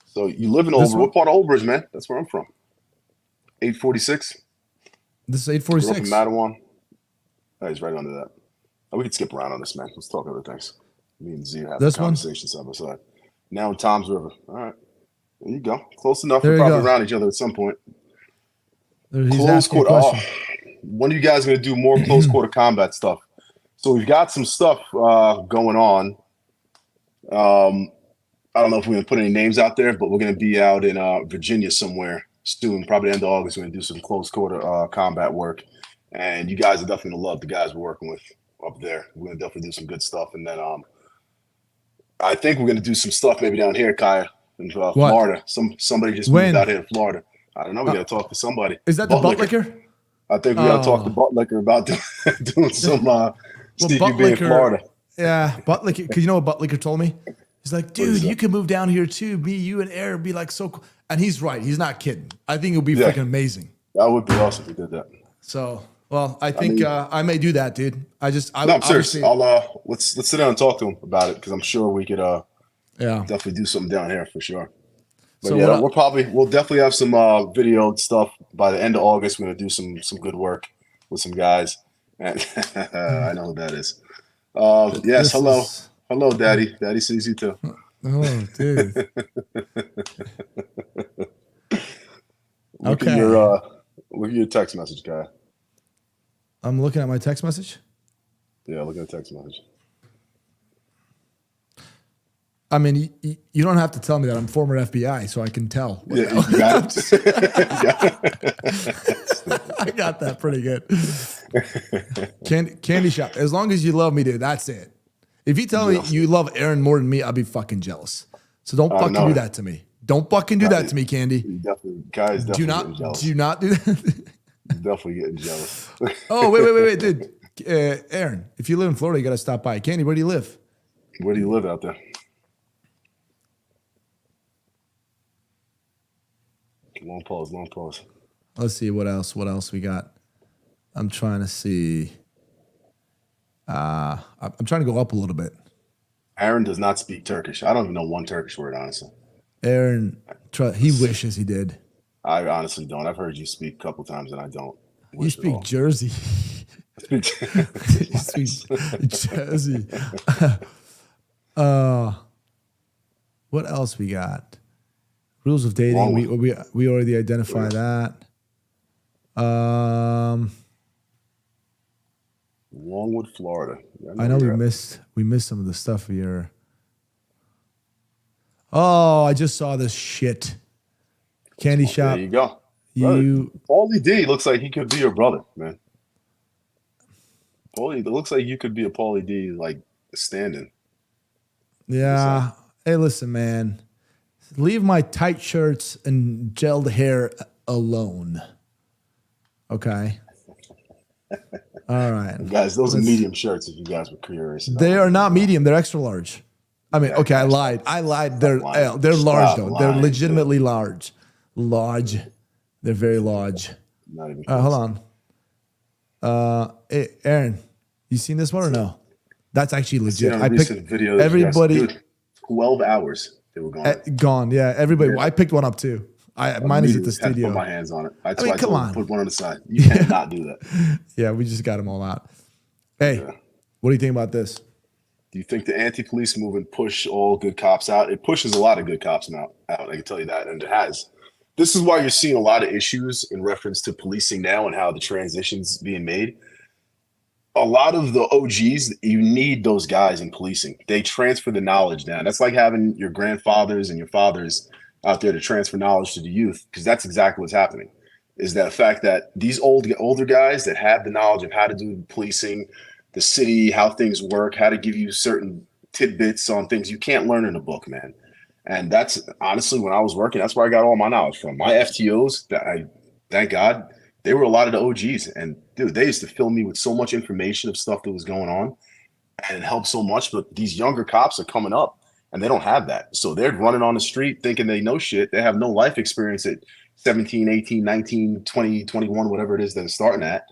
So you live in Old Bridge. What part of Old Bridge, man? That's where I'm from. 846. This is 846. Grew up in Mattawan. Oh, he's right under that. Oh, we can skip around on this, man. Let's talk other things. Me and Z have a conversation side by side. Now in Tom's River. All right. There you go. Close enough. We're probably around each other at some point. Close quarter. Oh, when are you guys going to do more close quarter combat stuff? So we've got some stuff going on. I don't know if we're going to put any names out there, but we're going to be out in Virginia somewhere soon, probably the end of August. We're going to do some close quarter combat work. And you guys are definitely going to love the guys we're working with up there. We're going to definitely do some good stuff. And then I think we're going to do some stuff maybe down here, Kaya, in Florida. Somebody just moved out here to Florida. I don't know. We got to talk to somebody. Is that the Buttlicker? I think we got to talk to Buttlicker about doing some CQB in Florida. Yeah, Buttlicker. Because you know what Buttlicker told me? He's like, dude, you can move down here too. Me, you, and Aaron be like so cool. And he's right. He's not kidding. I think it would be freaking amazing. That would be awesome if we did that. So, well, I think I may do that, dude. I'm serious. Let's sit down and talk to him about it because I'm sure we could definitely do something down here for sure. But so we'll definitely have some video stuff by the end of August. We're gonna do some good work with some guys, and I know who that is. Yes, hello, Daddy. Daddy sees you too. Oh, dude. Look at your text message, guy. I'm looking at my text message. Yeah, look at the text message. I mean, you don't have to tell me that I'm former FBI, so I can tell. Yeah, you got it. I got that pretty good. Candy shop. As long as you love me, dude, that's it. If you tell me you love Aaron more than me, I'll be fucking jealous. So don't fucking do that to me. Don't fucking do that to me, Candy. Guys, definitely getting jealous. Do not do that. Definitely getting jealous. Oh, wait, dude. Aaron, if you live in Florida, you got to stop by. Candy, where do you live? Where do you live out there? Long pause. Let's see what else we got. I'm trying to see. I'm trying to go up a little bit. Aaron does not speak Turkish. I don't even know one Turkish word, honestly. Aaron, he wishes he did. I honestly don't. I've heard you speak a couple times, and I don't. You speak Jersey. You speak Jersey. What else we got? Rules of dating. We already identified that. Longwood, Florida. I know we missed some of the stuff here. Oh, I just saw this shit. Candy shop. There you go. Paulie D looks like he could be your brother, man. It looks like you could be a Paulie D like stand-in. Yeah. Hey, listen, man. Leave my tight shirts and gelled hair alone. Okay. All right. Guys, those are medium shirts if you guys were curious. They are not medium. They're extra large. I mean, okay, I lied. They're large, though. They're legitimately large. They're They're very large. Not even Hold close. on. Hey, Aaron, you seen this one or no? That's actually I've seen legit. a I picked recent video. everybody Dude, 12 hours they were gone. gone. Yeah, everybody. Yeah. I picked one up too. Mine is at the Immediately had to studio. put my hands on it. That's I mean, why I come told him on. put one on the side. You cannot do that. Yeah, we just got them all out. Hey, Yeah. what do you think about this? Do you think the anti-police movement push all good cops out? It pushes a lot of good cops out. I can tell you that, and it has. This is why you're seeing a lot of issues in reference to policing now and how the transition's being made. A lot of the OGs, you need those guys in policing. They transfer the knowledge down. That's like having your grandfathers and your fathers out there to transfer knowledge to the youth, because that's exactly what's happening. Is that fact that these older guys that have the knowledge of how to do policing, the city, how things work, how to give you certain tidbits on things you can't learn in a book, man. And that's honestly, when I was working, that's where I got all my knowledge from. My FTOs, thank God, they were a lot of the OGs. And dude, they used to fill me with so much information of stuff that was going on, and it helped so much. But these younger cops are coming up and they don't have that. So they're running on the street thinking they know shit. They have no life experience at 17, 18, 19, 20, 21, whatever it is they're starting at.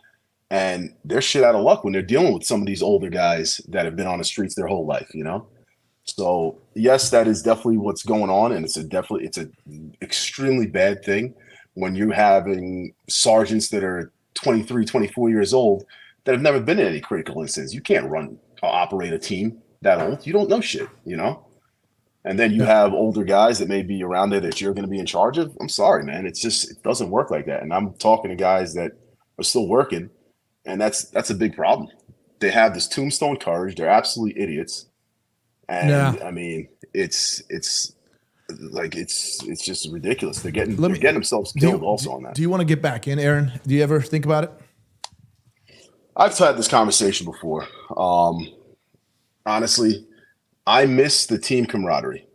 And they're shit out of luck when they're dealing with some of these older guys that have been on the streets their whole life, you know? So yes, that is definitely what's going on. And it's an extremely bad thing when you're having sergeants that are 23, 24 years old that have never been in any critical incidents. You can't operate a team that old. You don't know shit, you know? And then you have older guys that may be around there that you're going to be in charge of. I'm sorry, man. It doesn't work like that. And I'm talking to guys that are still working, and that's a big problem. They have this tombstone courage. They're absolutely idiots. And I mean, it's just ridiculous. They're getting themselves killed on that. Do you want to get back in, Aaron? Do you ever think about it? I've had this conversation before. Honestly, I miss the team camaraderie.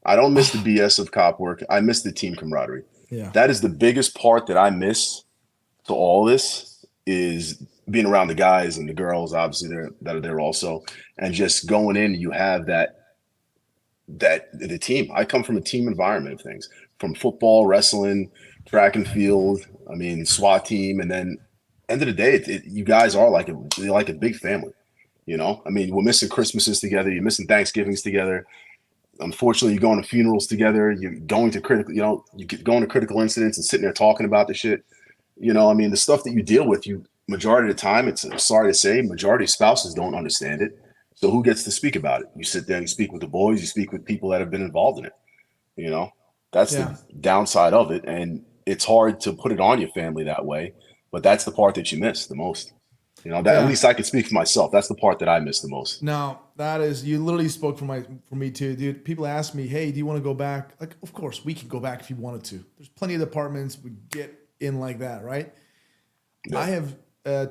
I don't miss the BS of cop work. I miss the team camaraderie. Yeah. That is the biggest part that I miss to all this, is being around the guys and the girls, obviously, that are there also, and just going in. You have that the team. I come from a team environment of things, from football, wrestling, track and field. I mean, SWAT team, and then end of the day, you guys are like a big family. You know, I mean, we're missing Christmases together. You're missing Thanksgivings together. Unfortunately, you're going to funerals together. You're going to going to critical incidents and sitting there talking about the shit. You know, I mean, the stuff that you deal with, majority of the time, I'm sorry to say, majority of spouses don't understand it. So who gets to speak about it? You sit there and you speak with the boys. You speak with people that have been involved in it. You know, that's the downside of it. And it's hard to put it on your family that way. But that's the part that you miss the most. You know, at least I can speak for myself. That's the part that I miss the most. No, you literally spoke for me too, dude. People ask me, hey, do you want to go back? Like, of course, we can go back if you wanted to. There's plenty of departments we get in like that, right? Yeah. I have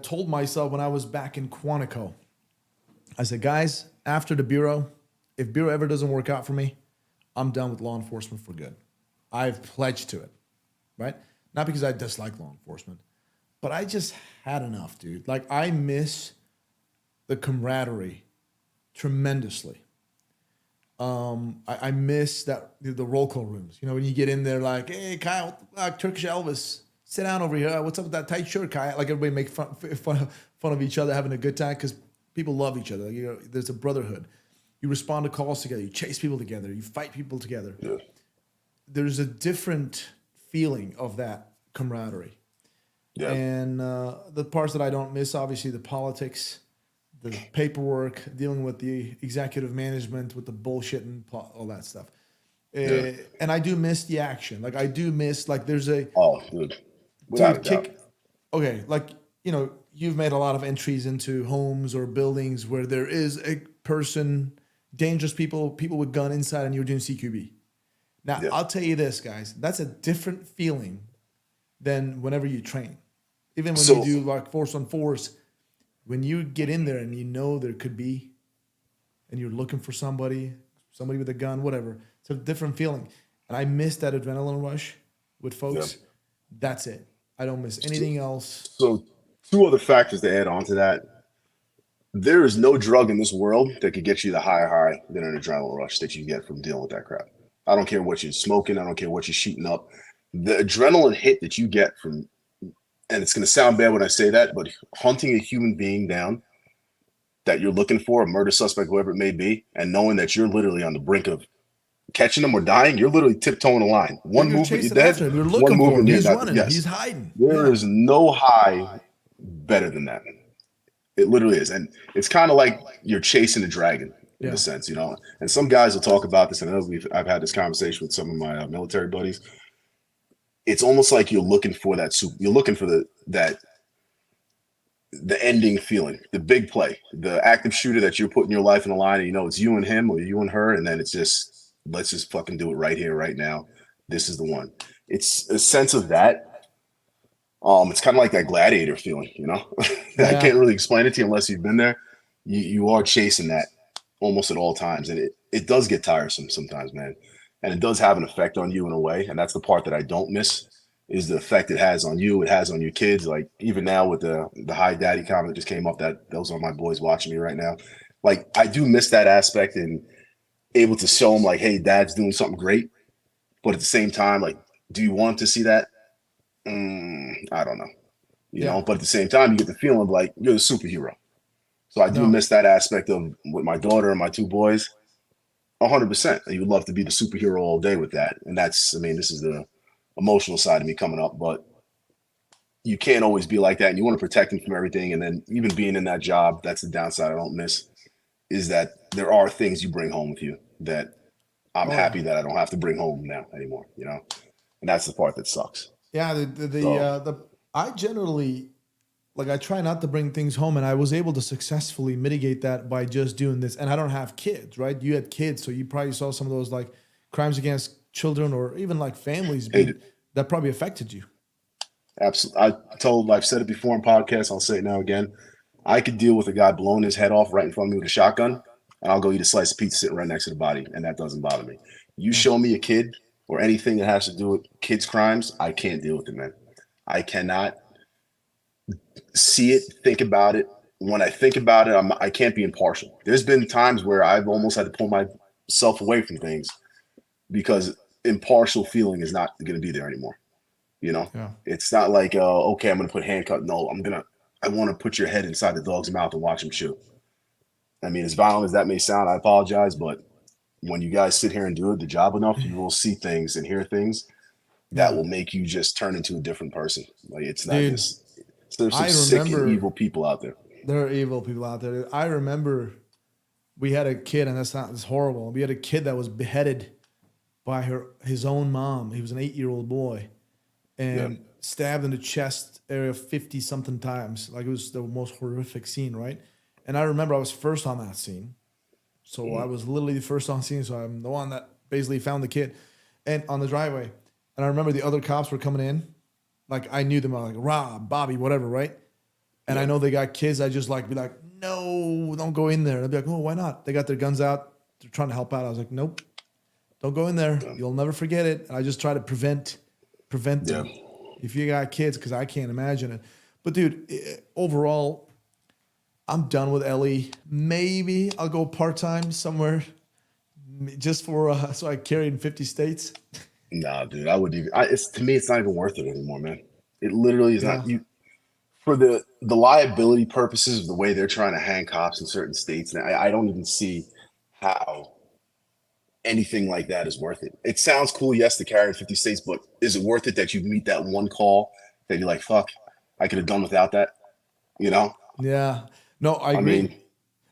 told myself when I was back in Quantico, I said, guys, after the Bureau, if Bureau ever doesn't work out for me, I'm done with law enforcement for good. I've pledged to it, right? Not because I dislike law enforcement, but I just had enough, dude. Like, I miss the camaraderie tremendously. I miss the roll call rooms. You know, when you get in there, like, hey, Kyle, Turkish Elvis, sit down over here. What's up with that tight shirt, Kyle? Like, everybody make fun of each other, having a good time, because people love each other. Like, you know, there's a brotherhood. You respond to calls together. You chase people together. You fight people together. Yeah. There's a different feeling of that camaraderie. Yeah. And the parts that I don't miss, obviously, the politics, the paperwork, dealing with the executive management, with the bullshit and all that stuff. Yeah. And I do miss the action. Like, I do miss, like, there's a... Oh, dude. Without a doubt. Okay, like, you know, you've made a lot of entries into homes or buildings where there is a person, dangerous people with gun inside, and you're doing CQB. Now, I'll tell you this, guys. That's a different feeling than whenever you train. Even when you do, like, force on force, when you get in there and you know there could be, and you're looking for somebody with a gun, whatever, it's a different feeling. And I miss that adrenaline rush with folks. Yeah. That's it. I don't miss anything else. So 2 other factors to add on to that. There is no drug in this world that could get you the high than an adrenaline rush that you get from dealing with that crap. I don't care what you're smoking. I don't care what you're shooting up. the adrenaline hit that you get from, and it's going to sound bad when I say that, but hunting a human being down that you're looking for, a murder suspect, whoever it may be, and knowing that you're literally on the brink of catching them or dying, you're literally tiptoeing the line. One movement, you're dead. We're One looking for him. movement, He's you're not. running. Yes. He's hiding. There is no high better than that. It literally is. And it's kind of like you're chasing a dragon in a sense, you know. And some guys will talk about this, and I know I've had this conversation with some of my military buddies. It's almost like you're looking for that you're looking for the ending feeling, the big play, the active shooter that you're putting your life in the line, and you know it's you and him or you and her, and then it's just, let's just fucking do it right here, right now. This is the one. It's a sense of that. It's kind of like that gladiator feeling, you know. I can't really explain it to you unless you've been there. You are chasing that almost at all times, and it does get tiresome sometimes, man. And it does have an effect on you in a way, and that's the part that I don't miss, is the effect it has on you. It has on your kids. Like even now with the Hi Daddy comment that just came up, that those are my boys watching me right now. Like I do miss that aspect and able to show them like, hey, Dad's doing something great. But at the same time, like, do you want to see that? I don't know. You know, but at the same time, you get the feeling of like you're the superhero. So I do miss that aspect of with my daughter and my two boys. 100%. You would love to be the superhero all day with that. And that's, I mean, this is the emotional side of me coming up, but you can't always be like that. And you want to protect them from everything. And then even being in that job, that's the downside I don't miss, is that there are things you bring home with you that I'm happy that I don't have to bring home now anymore, you know? And that's the part that sucks. Yeah. I generally, like, I try not to bring things home, and I was able to successfully mitigate that by just doing this. And I don't have kids, right? You had kids, so you probably saw some of those like crimes against children or even like families that probably affected you. Absolutely. I've said it before in podcasts, I'll say it now again. I could deal with a guy blowing his head off right in front of me with a shotgun, and I'll go eat a slice of pizza sitting right next to the body, and that doesn't bother me. You show me a kid or anything that has to do with kids' crimes, I can't deal with it, man. I cannot see it, think about it. When I think about it, I can't be impartial. There's been times where I've almost had to pull myself away from things because impartial feeling is not going to be there anymore. You know, it's not like, okay, I'm going to put handcuff. No, I want to put your head inside the dog's mouth and watch him chew. I mean, as violent as that may sound, I apologize, but when you guys sit here and do the job enough, you will see things and hear things that will make you just turn into a different person. Like it's not just. So there's some sick and evil people out there. There are evil people out there. I remember we had a kid, and it's horrible. We had a kid that was beheaded by his own mom. He was an 8-year-old boy, and stabbed in the chest area 50-something times. Like, it was the most horrific scene, right? And I remember I was first on that scene. So I was literally the first on scene. So I'm the one that basically found the kid and on the driveway. And I remember the other cops were coming in. Like, I knew them, like Rob, Bobby, whatever, right? And I know they got kids. I just be like, no, don't go in there. I'd be like, oh, why not? They got their guns out. They're trying to help out. I was like, nope, don't go in there. You'll never forget it. And I just try to prevent them. If you got kids, because I can't imagine it. But dude, overall, I'm done with Ellie. Maybe I'll go part-time somewhere just for so I carry in 50 states. Nah, dude, I would even. To me, it's not even worth it anymore, man. It literally is not. You for the liability purposes of the way they're trying to hang cops in certain states. And I don't even see how anything like that is worth it. It sounds cool, yes, to carry in 50 states, but is it worth it that you meet that one call that you're like, fuck, I could have done without that? You know? Yeah. No, I agree.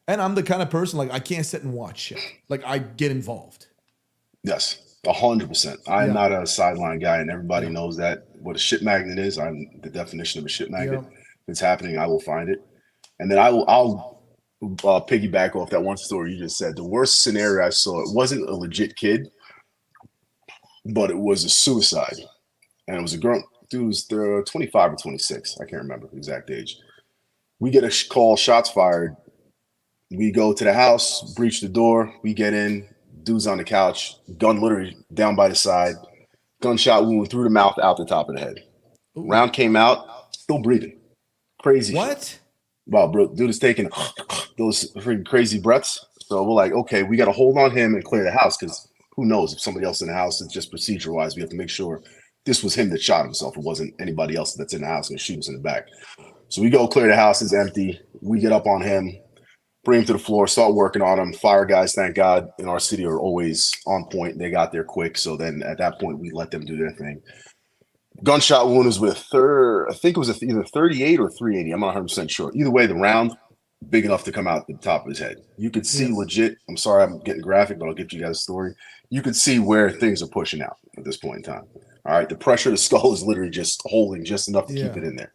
And I'm the kind of person, like, I can't sit and watch shit. Like, I get involved. Yes. 100%. I'm not a sideline guy, and everybody knows that. What a shit magnet is, I'm the definition of a shit magnet. If it's happening, I will find it. And then I'll piggyback off that one story you just said. The worst scenario I saw, it wasn't a legit kid, but it was a suicide. And it was a girl, dude was 25 or 26. I can't remember the exact age. We get a call, shots fired. We go to the house, breach the door. We get in. Dude's on the couch, gun literally down by the side, gunshot wound through the mouth, out the top of the head. Ooh. Round came out, still breathing. Crazy. What? Shit. Wow, bro, dude is taking those freaking crazy breaths. So we're like, okay, we got to hold on him and clear the house, because who knows if somebody else in the house is just procedure-wise. We have to make sure this was him that shot himself. It wasn't anybody else that's in the house, and she was in the back. So we go clear the house, it's empty. We get up on him, bring him to the floor, start working on him. Fire guys, thank God, in our city are always on point. They got there quick. So then at that point, we let them do their thing. Gunshot wound was with I think it was either 38 or 380. I'm not 100% sure. Either way, the round, big enough to come out the top of his head. You could see legit. I'm sorry I'm getting graphic, but I'll give you guys a story. You could see where things are pushing out at this point in time. All right. The pressure of the skull is literally just holding just enough to keep it in there.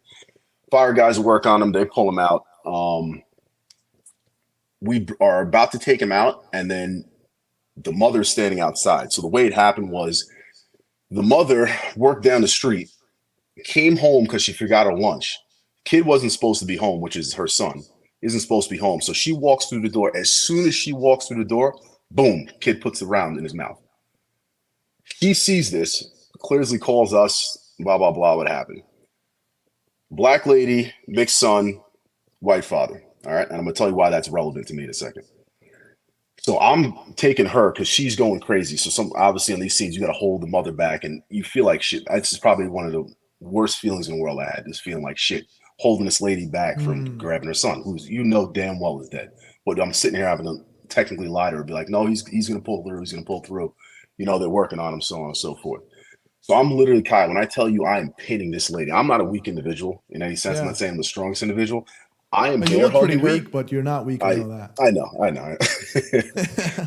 Fire guys work on him. They pull him out. We are about to take him out, and then the mother's standing outside. So the way it happened was the mother worked down the street, came home because she forgot her lunch. Kid wasn't supposed to be home, which is her son. Isn't supposed to be home. So she walks through the door. As soon as she walks through the door, boom, kid puts the round in his mouth. He sees this, clearly calls us, blah, blah, blah, what happened. Black lady, mixed son, white father. All right. And I'm going to tell you why that's relevant to me in a second. So I'm taking her because she's going crazy. So obviously on these scenes, you got to hold the mother back and you feel like shit. This is probably one of the worst feelings in the world I had, this feeling like shit, holding this lady back from grabbing her son, who's damn well is dead. But I'm sitting here having to technically lie to her, be like, no, he's going to pull through. He's going to pull through. They're working on him, so on and so forth. So I'm literally, Kai, when I tell you I am pinning this lady, I'm not a weak individual in any sense. I'm not saying I'm the strongest individual. I am bear hugging pretty her. weak, but you're not weak. I know that. I know.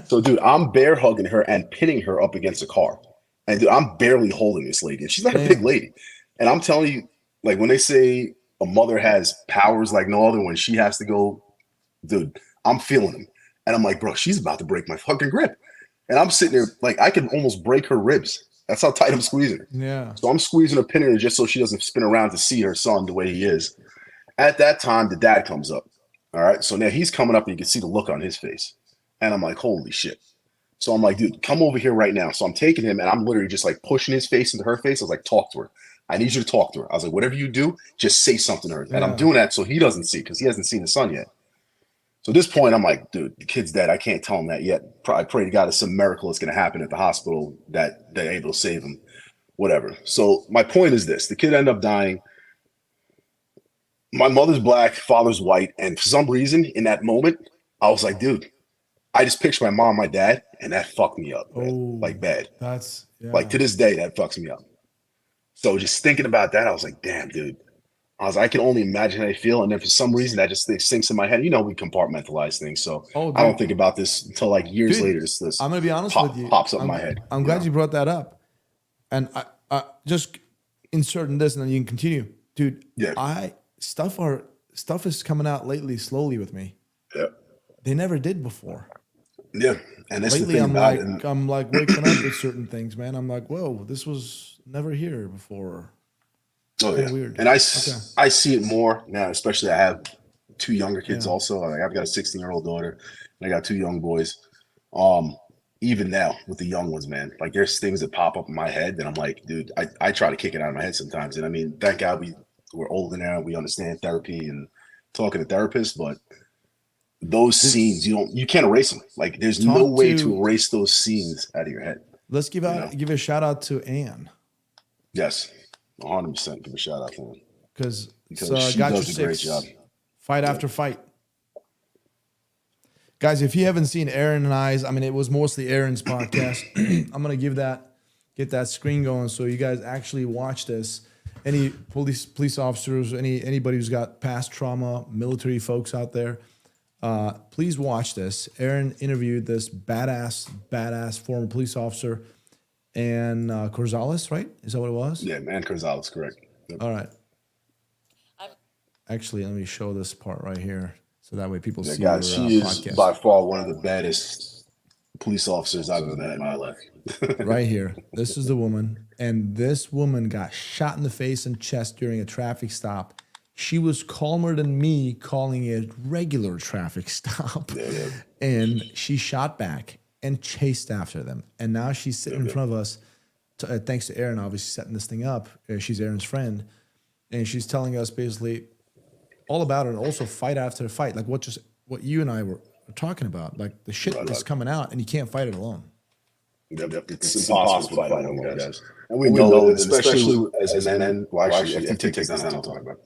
So, dude, I'm bear hugging her and pinning her up against a car. And, dude, I'm barely holding this lady. And she's not a big lady. And I'm telling you, like, when they say a mother has powers like no other, when she has to go, dude, I'm feeling them. And I'm like, bro, she's about to break my fucking grip. And I'm sitting there, like, I can almost break her ribs. That's how tight I'm squeezing her. Yeah. So I'm squeezing her, pinning her just so she doesn't spin around to see her son the way he is. At that time, the dad comes up. All right. So now he's coming up and you can see the look on his face. And I'm like, holy shit. So I'm like, dude, come over here right now. So I'm taking him and I'm literally just like pushing his face into her face. I was like, talk to her. I need you to talk to her. I was like, whatever you do, just say something to her. And I'm doing that so he doesn't see because he hasn't seen his son yet. So at this point, I'm like, dude, the kid's dead. I can't tell him that yet. I pray to God it's some miracle that's going to happen at the hospital that they're able to save him. Whatever. So my point is this. The kid ended up dying. My mother's black, father's white. And for some reason, in that moment, I was like, dude, I just pictured my mom, my dad, and that fucked me up. Like bad. That's like to this day, that fucks me up. So just thinking about that, I was like, damn, dude. I can only imagine how I feel. And then for some reason, that just sinks in my head. We compartmentalize things. So I don't think about this until like years later. This I'm going to be honest with you. Pops up in my head. I'm glad you brought that up. And I just inserting this and then you can continue. Dude, stuff is coming out lately slowly with me. Yeah. They never did before. Yeah. And that's lately, the thing I'm like waking up with certain things, man. I'm like, whoa, this was never here before. Oh yeah, weird. And I see it more now, especially I have two younger kids also. Like I've got a 16-year-old daughter and I got two young boys. Even now with the young ones, man, like there's things that pop up in my head that I'm like, dude, I try to kick it out of my head sometimes. And I mean, thank God we're older now. We understand therapy and talking to therapists, but those scenes, you can't erase them. Like there's no way to erase those scenes out of your head. Let's give a shout out to Anne. Yes. 100% give a shout out to him because she got does your a great six, job. Fight after fight, guys. If you haven't seen Aaron and I's, I mean, it was mostly Aaron's podcast. I'm gonna get that screen going so you guys actually watch this. Any police officers, anybody who's got past trauma, military folks out there, please watch this. Aaron interviewed this badass former police officer. And Corzales, right? Is that what it was? Yeah, man, Corzales, correct. Yep. All right. Actually, let me show this part right here, so that way people see. Guys, she is by far one of the baddest police officers I've ever met in my life. Right here, this is the woman, and this woman got shot in the face and chest during a traffic stop. She was calmer than me calling it regular traffic stop, and she shot back and chased after them. And now she's sitting in front of us, thanks to Aaron, obviously setting this thing up. She's Aaron's friend. And she's telling us basically all about it, and also fight after fight. Like what you and I were talking about. Like the shit that's coming out and you can't fight it alone. It's impossible to fight on those guys. And we know it, especially as men. Well, actually, FT takes this down, I'll talk about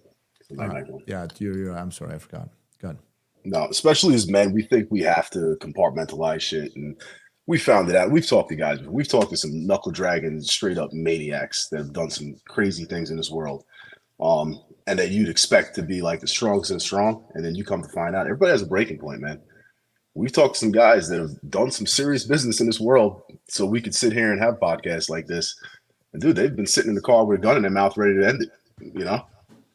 it. Yeah, you're, I'm sorry, I forgot. Good. No, especially as men, we think we have to compartmentalize shit, and we found it out. We've talked to guys. We've talked to some knuckle dragging, straight up maniacs that have done some crazy things in this world, and that you'd expect to be like the strongest of the strong, and then you come to find out everybody has a breaking point, man. We've talked to some guys that have done some serious business in this world, so we could sit here and have podcasts like this. And dude, they've been sitting in the car with a gun in their mouth, ready to end it, you know,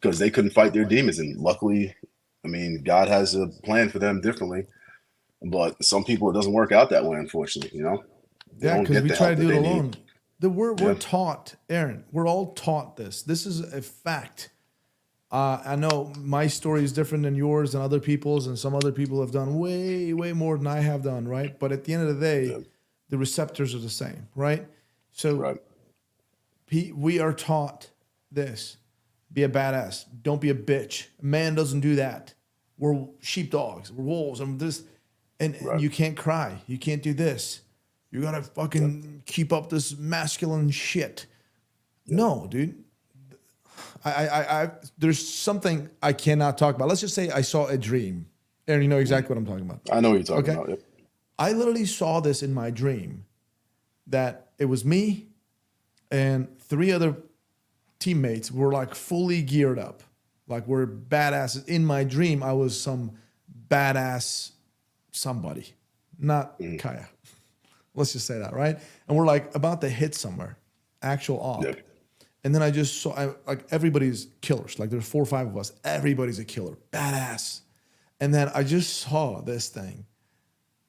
because they couldn't fight their demons. And luckily, I mean, God has a plan for them differently. But some people, it doesn't work out that way, unfortunately, you know? Yeah, because we try to do it alone. We're taught, Aaron, we're all taught this. This is a fact. I know my story is different than yours and other people's, and some other people have done way, way more than I have done, right? But at the end of the day, the receptors are the same, right? So we are taught this. Be a badass. Don't be a bitch. A man doesn't do that. We're sheepdogs. We're wolves. And this, and you can't cry. You can't do this. You gotta fucking keep up this masculine shit. No, dude. There's something I cannot talk about. Let's just say I saw a dream. Aaron, you know exactly what I'm talking about. I know what you're talking about. Yep. I literally saw this in my dream, that it was me and 3 other teammates were like fully geared up. Like we're badasses. In my dream, I was some badass somebody, not Kaya. Let's just say that, right? And we're like about to hit somewhere, actual op. Yep. And then I just saw, like everybody's killers. Like there's 4 or 5 of us. Everybody's a killer, badass. And then I just saw this thing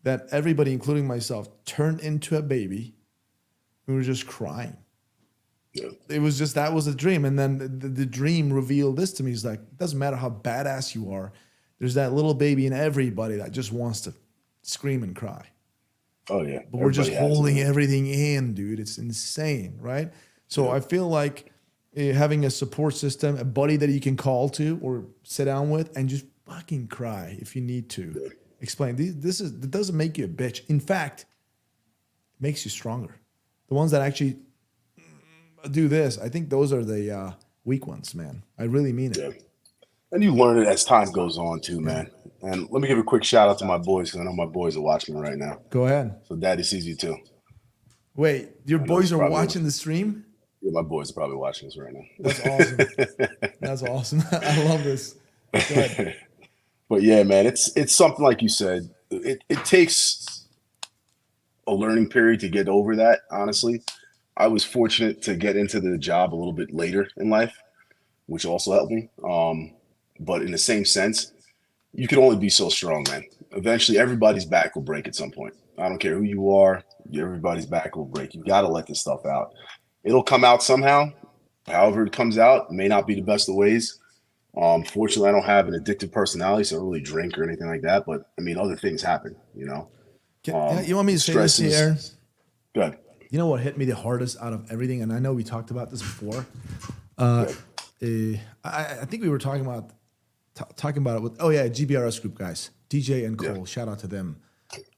that everybody, including myself, turned into a baby. We were just crying. Yeah. It was just, that was a dream. And then the dream revealed this to me. It's like, it doesn't matter how badass you are. There's that little baby in everybody that just wants to scream and cry. Oh, yeah. But we're just holding everything in, dude. It's insane, right? So I feel like having a support system, a buddy that you can call to or sit down with and just fucking cry if you need to. Yeah. Explain. It doesn't make you a bitch. In fact, it makes you stronger. The ones that actually do this, I think those are the weak ones, man. I really mean it. Yeah. And you learn it as time goes on too, man. And let me give a quick shout out to my boys, because I know my boys are watching me right now. Go ahead. So Daddy sees you too. Wait, your boys are watching the stream? Yeah, my boys are probably watching this right now. That's awesome. That's awesome. I love this. Go ahead. But yeah, man, it's something like you said. It takes a learning period to get over that, honestly. I was fortunate to get into the job a little bit later in life, which also helped me. But in the same sense, you can only be so strong, man. Eventually, everybody's back will break at some point. I don't care who you are. Everybody's back will break. You got to let this stuff out. It'll come out somehow. However it comes out, it may not be the best of ways. Fortunately, I don't have an addictive personality, so I don't really drink or anything like that. But, I mean, other things happen, you know. You want me to say this here? Good. You know what hit me the hardest out of everything? And I know we talked about this before. I think we were talking about it with, GBRS group guys. DJ and Cole, shout out to them.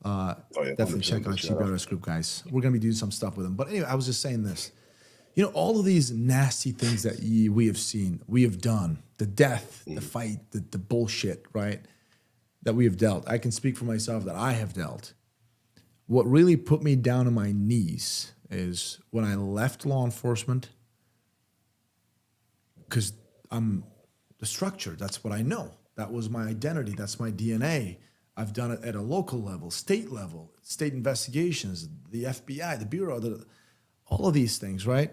Definitely check out GBRS group guys. We're going to be doing some stuff with them. But anyway, I was just saying this. You know, all of these nasty things that we have seen, we have done, the death, the fight, the bullshit, right, that we have dealt. I can speak for myself that I have dealt. What really put me down on my knees is when I left law enforcement, because I'm the structure. That's what I know. That was my identity. That's my DNA. I've done it at a local level, state investigations, the FBI, the Bureau, all of these things, right?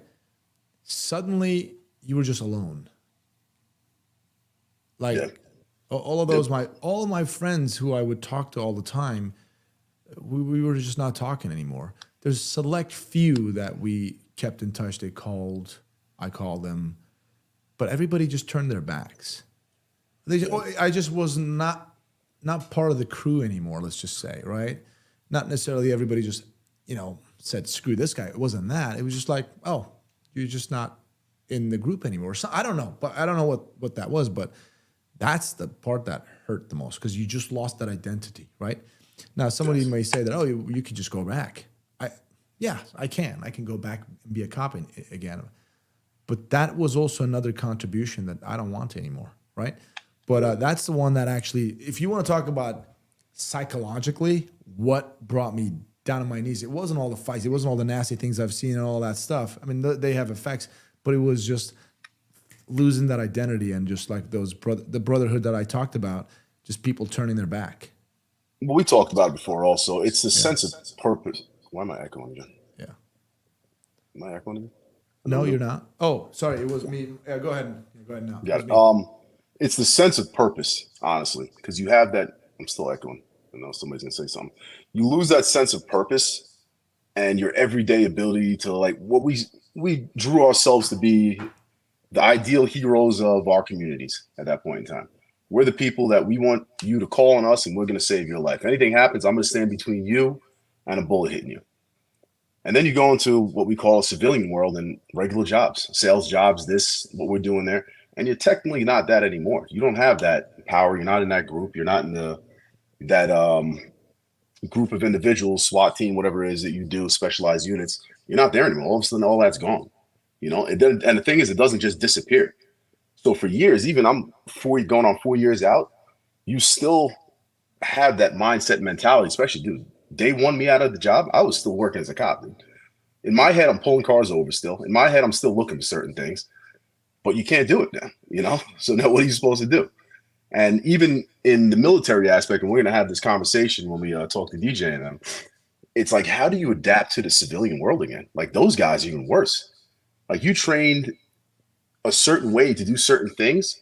Suddenly, you were just alone. Like all of those, all of my friends who I would talk to all the time, we were just not talking anymore. There's a select few that we kept in touch. I called them, but everybody just turned their backs. I just was not part of the crew anymore, let's just say, right? Not necessarily everybody just, said, screw this guy. It wasn't that. It was just like, oh, you're just not in the group anymore. So I don't know, but I don't know what that was, but that's the part that hurt the most because you just lost that identity, right? Now, somebody may say that, oh, you could just go back. Yeah, I can. I can go back and be a cop again. But that was also another contribution that I don't want anymore, right? But that's the one that actually, if you want to talk about psychologically, what brought me down on my knees, it wasn't all the fights, it wasn't all the nasty things I've seen and all that stuff. I mean, they have effects, but it was just losing that identity and just like the brotherhood that I talked about, just people turning their back. Well, we talked about it before also. It's the sense of purpose. Why am I echoing again? Yeah. Am I echoing again? No, you're not. Oh, sorry. It was me. Yeah, go ahead. Go ahead now. Got It it. was me. It's the sense of purpose, honestly, because you have that. I'm still echoing. I know somebody's gonna say something. You lose that sense of purpose and your everyday ability to like what we drew ourselves to be the ideal heroes of our communities at that point in time. We're the people that we want you to call on us, and we're gonna save your life. If anything happens, I'm gonna stand between you and a bullet hitting you. And then you go into what we call a civilian world and regular jobs, sales jobs, this, what we're doing there. And you're technically not that anymore. You don't have that power. You're not in that group. You're not in that group of individuals, SWAT team, whatever it is that you do, specialized units. You're not there anymore. All of a sudden, all that's gone. You know, and the thing is, it doesn't just disappear. So for years, even I'm going on 4 years out, you still have that mindset mentality, especially, dude. Day one, me out of the job, I was still working as a cop. Dude. In my head, I'm pulling cars over still. In my head, I'm still looking for certain things, but you can't do it now, you know? So now what are you supposed to do? And even in the military aspect, and we're going to have this conversation when we talk to DJ and them, it's like, how do you adapt to the civilian world again? Like those guys are even worse. Like you trained a certain way to do certain things,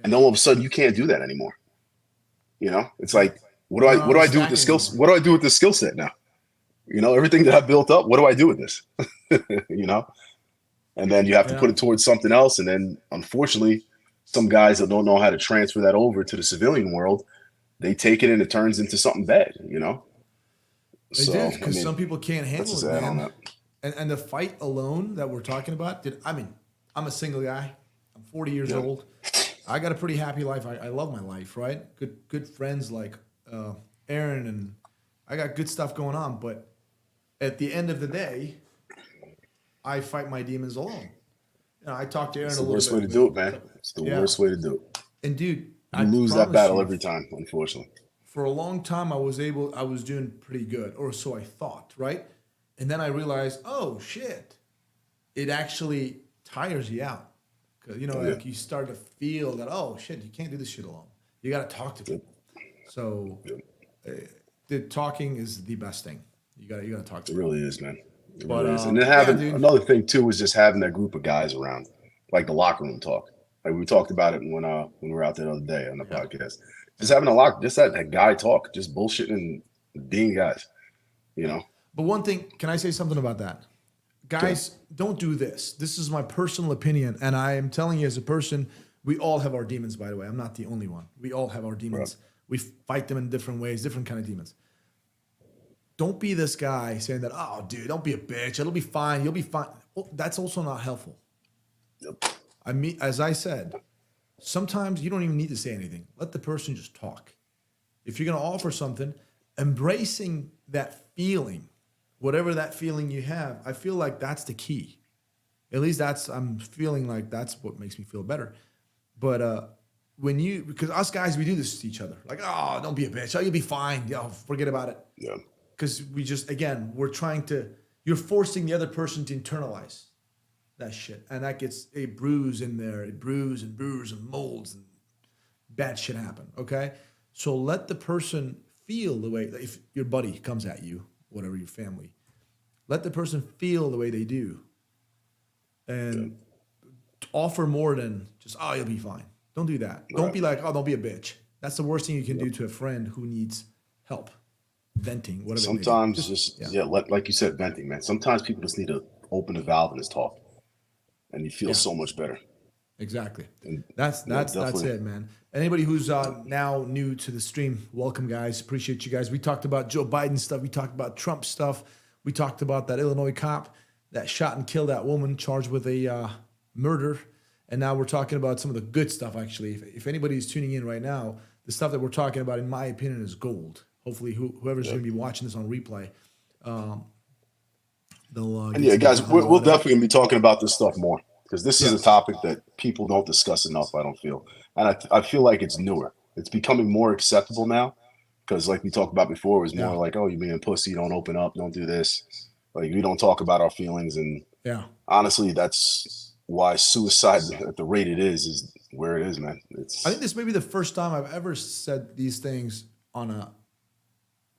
and then all of a sudden you can't do that anymore. You know, it's like, what do I do with the skills? What do I do with the skill set now? You know, everything that I built up, what do I do with this? You know, and then you have to put it towards something else. And then unfortunately, some guys that don't know how to transfer that over to the civilian world, they take it and it turns into something bad, you know? They do, because some people can't handle it, man. That. And the fight alone that we're talking about, I'm a single guy. I'm 40 years old. I got a pretty happy life. I love my life, right? Good friends like Aaron, and I got good stuff going on. But at the end of the day, I fight my demons alone. You know, I talked to Aaron a little bit. It's the worst way to do it, man. It's the worst way to do it. And dude, you lose that battle every time, unfortunately. For a long time, I was doing pretty good, or so I thought, right? And then I realized, oh shit, it actually tires you out. Because, you know, like you start to feel that, oh shit, you can't do this shit alone. You got to talk to people. So the talking is the best thing. You got to talk to people. It really is, man. It but, really is. And then another thing too is just having that group of guys around, like the locker room talk. Like we talked about it when we were out there the other day on the podcast. Just having that guy talk, just bullshitting and being guys, you know. But one thing, can I say something about that? Guys, don't do this. This is my personal opinion, and I am telling you as a person, we all have our demons, by the way. I'm not the only one. We all have our demons. Right. We fight them in different ways, different kind of demons. Don't be this guy saying that, oh, dude, don't be a bitch. It'll be fine. You'll be fine. Well, that's also not helpful. Yep. I mean, as I said, sometimes you don't even need to say anything. Let the person just talk. If you're going to offer something, embracing that feeling, whatever that feeling you have, I feel like that's the key. At least I'm feeling like that's what makes me feel better. But because us guys, we do this to each other. Like, oh, don't be a bitch. Oh, you'll be fine. Yo, forget about it. Yeah. Because you're forcing the other person to internalize that shit. And that gets a bruise in there. It bruise and molds and bad shit happen, okay? So let the person feel the way, if your buddy comes at you, whatever your family, let the person feel the way they do. And offer more than just, oh, you'll be fine. Don't do that. Right. Don't be like, oh, don't be a bitch. That's the worst thing you can do to a friend who needs help. Venting, whatever. Sometimes like you said, venting, man. Sometimes people just need to open the valve and just talk. And you feel so much better. Exactly. And that's it, man. Anybody who's now new to the stream, welcome, guys. Appreciate you guys. We talked about Joe Biden stuff. We talked about Trump stuff. We talked about that Illinois cop that shot and killed that woman charged with a murder. And now we're talking about some of the good stuff, actually. If anybody's tuning in right now, the stuff that we're talking about, in my opinion, is gold. Hopefully whoever's going to be watching this on replay, And yeah, guys, we'll definitely be talking about this stuff more because this is a topic that people don't discuss enough, I don't feel. And I feel like it's newer. It's becoming more acceptable now because, like we talked about before, it was more like, oh, you're being a pussy, don't open up, don't do this. Like, we don't talk about our feelings. And honestly, that's why suicide at the rate it is where it is, man. I think this may be the first time I've ever said these things on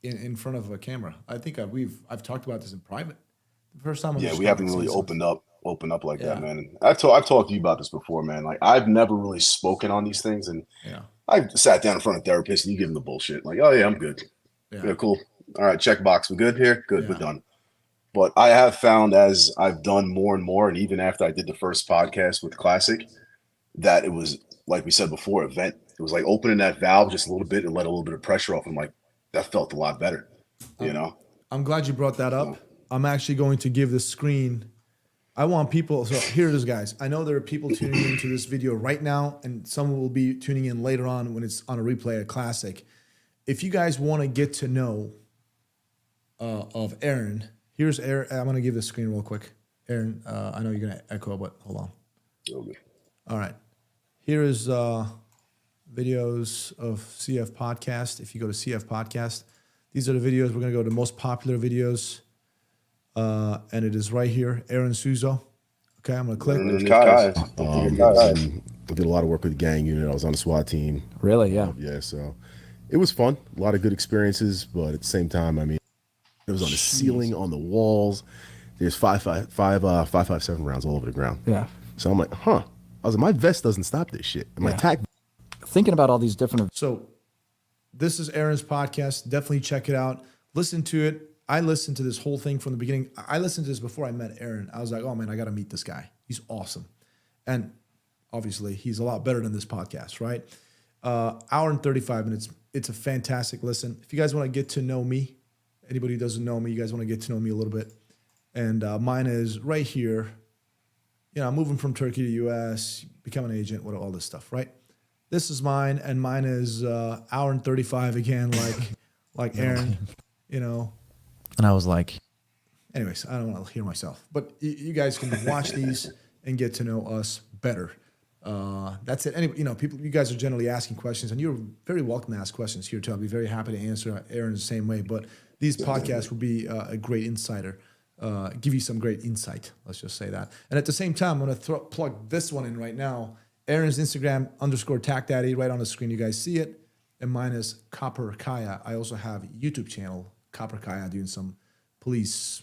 in front of a camera. I think I've talked about this in private. The first time. We haven't really opened up like that, man. And I've talked to you about this before, man. Like, I've never really spoken on these things, and I sat down in front of therapists, and you give them the bullshit, like, oh yeah, I'm good. Yeah, cool. All right, check box. We're good here. Good, we're done. But I have found as I've done more and more, and even after I did the first podcast with Classic, that it was, like we said before, a vent. It was like opening that valve just a little bit and let a little bit of pressure off. I'm like, that felt a lot better, you know? I'm glad you brought that up. I'm actually going to give the screen. I want people. So here it is, guys. I know there are people tuning into this video right now, and some will be tuning in later on when it's on a replay at Classic. If you guys want to get to know of Aaron, here's Aaron. I'm going to give the screen real quick. Aaron, I know you're going to echo, but hold on. Okay. All right. Here is videos of CF Podcast. If you go to CF Podcast, these are the videos. We're going to go to the most popular videos. And it is right here, Aaron Suzo. Okay, I'm gonna click. I did a lot of work with the gang unit. I was on the SWAT team. Really? Yeah. Yeah. So it was fun. A lot of good experiences, but at the same time, I mean, it was on the ceiling, on the walls. There's 5.57 rounds all over the ground. Yeah. So I'm like, I was like, my vest doesn't stop this shit. And my tack. Thinking about all these different. So this is Aaron's podcast. Definitely check it out. Listen to it. I listened to this whole thing from the beginning. I listened to this before I met Aaron. I was like, oh man, I got to meet this guy. He's awesome. And obviously he's a lot better than this podcast, right? Hour and 35 minutes. It's a fantastic listen. If you guys want to get to know me, anybody who doesn't know me, you guys want to get to know me a little bit. And mine is right here. You know, I'm moving from Turkey to US, become an agent, all this stuff, right? This is mine. And mine is hour and 35 again, like Aaron, you know. And I was like, anyways, I don't want to hear myself, but you guys can watch these and get to know us better. That's it. Anyway, you know, you guys are generally asking questions, and you're very welcome to ask questions here too. I'll be very happy to answer Aaron the same way. But these podcasts will be a great insider, give you some great insight. Let's just say that. And at the same time, I'm going to plug this one in right now. Aaron's Instagram _TacDaddy right on the screen. You guys see it, and mine is Copper Kaya. I also have a YouTube channel, Copper Kaya, doing some police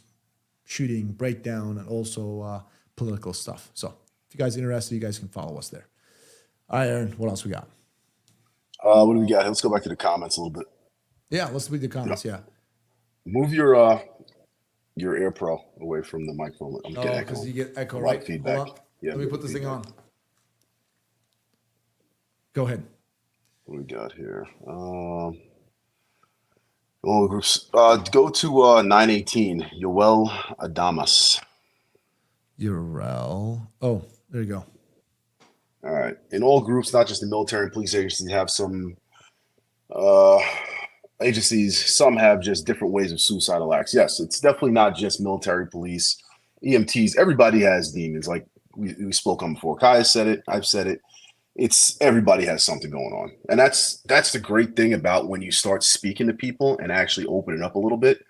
shooting, breakdown, and also political stuff. So if you guys are interested, you guys can follow us there. All right, Aaron, what else we got? What do we got? Let's go back to the comments a little bit. Yeah, let's read the comments, Move your Air Pro away from the microphone. I'm getting echo. Because you get echo, right? Feedback. Yeah, let me put this thing on. Go ahead. What do we got here? Go to 918, Yoel Adamas. Yoel. Oh, there you go. All right. In all groups, not just the military and police agencies, have some agencies, some have just different ways of suicidal acts. Yes, it's definitely not just military, police, EMTs. Everybody has demons. Like we spoke on before. Kaya said it. I've said it. It's everybody has something going on. And that's the great thing about when you start speaking to people and actually opening up a little bit,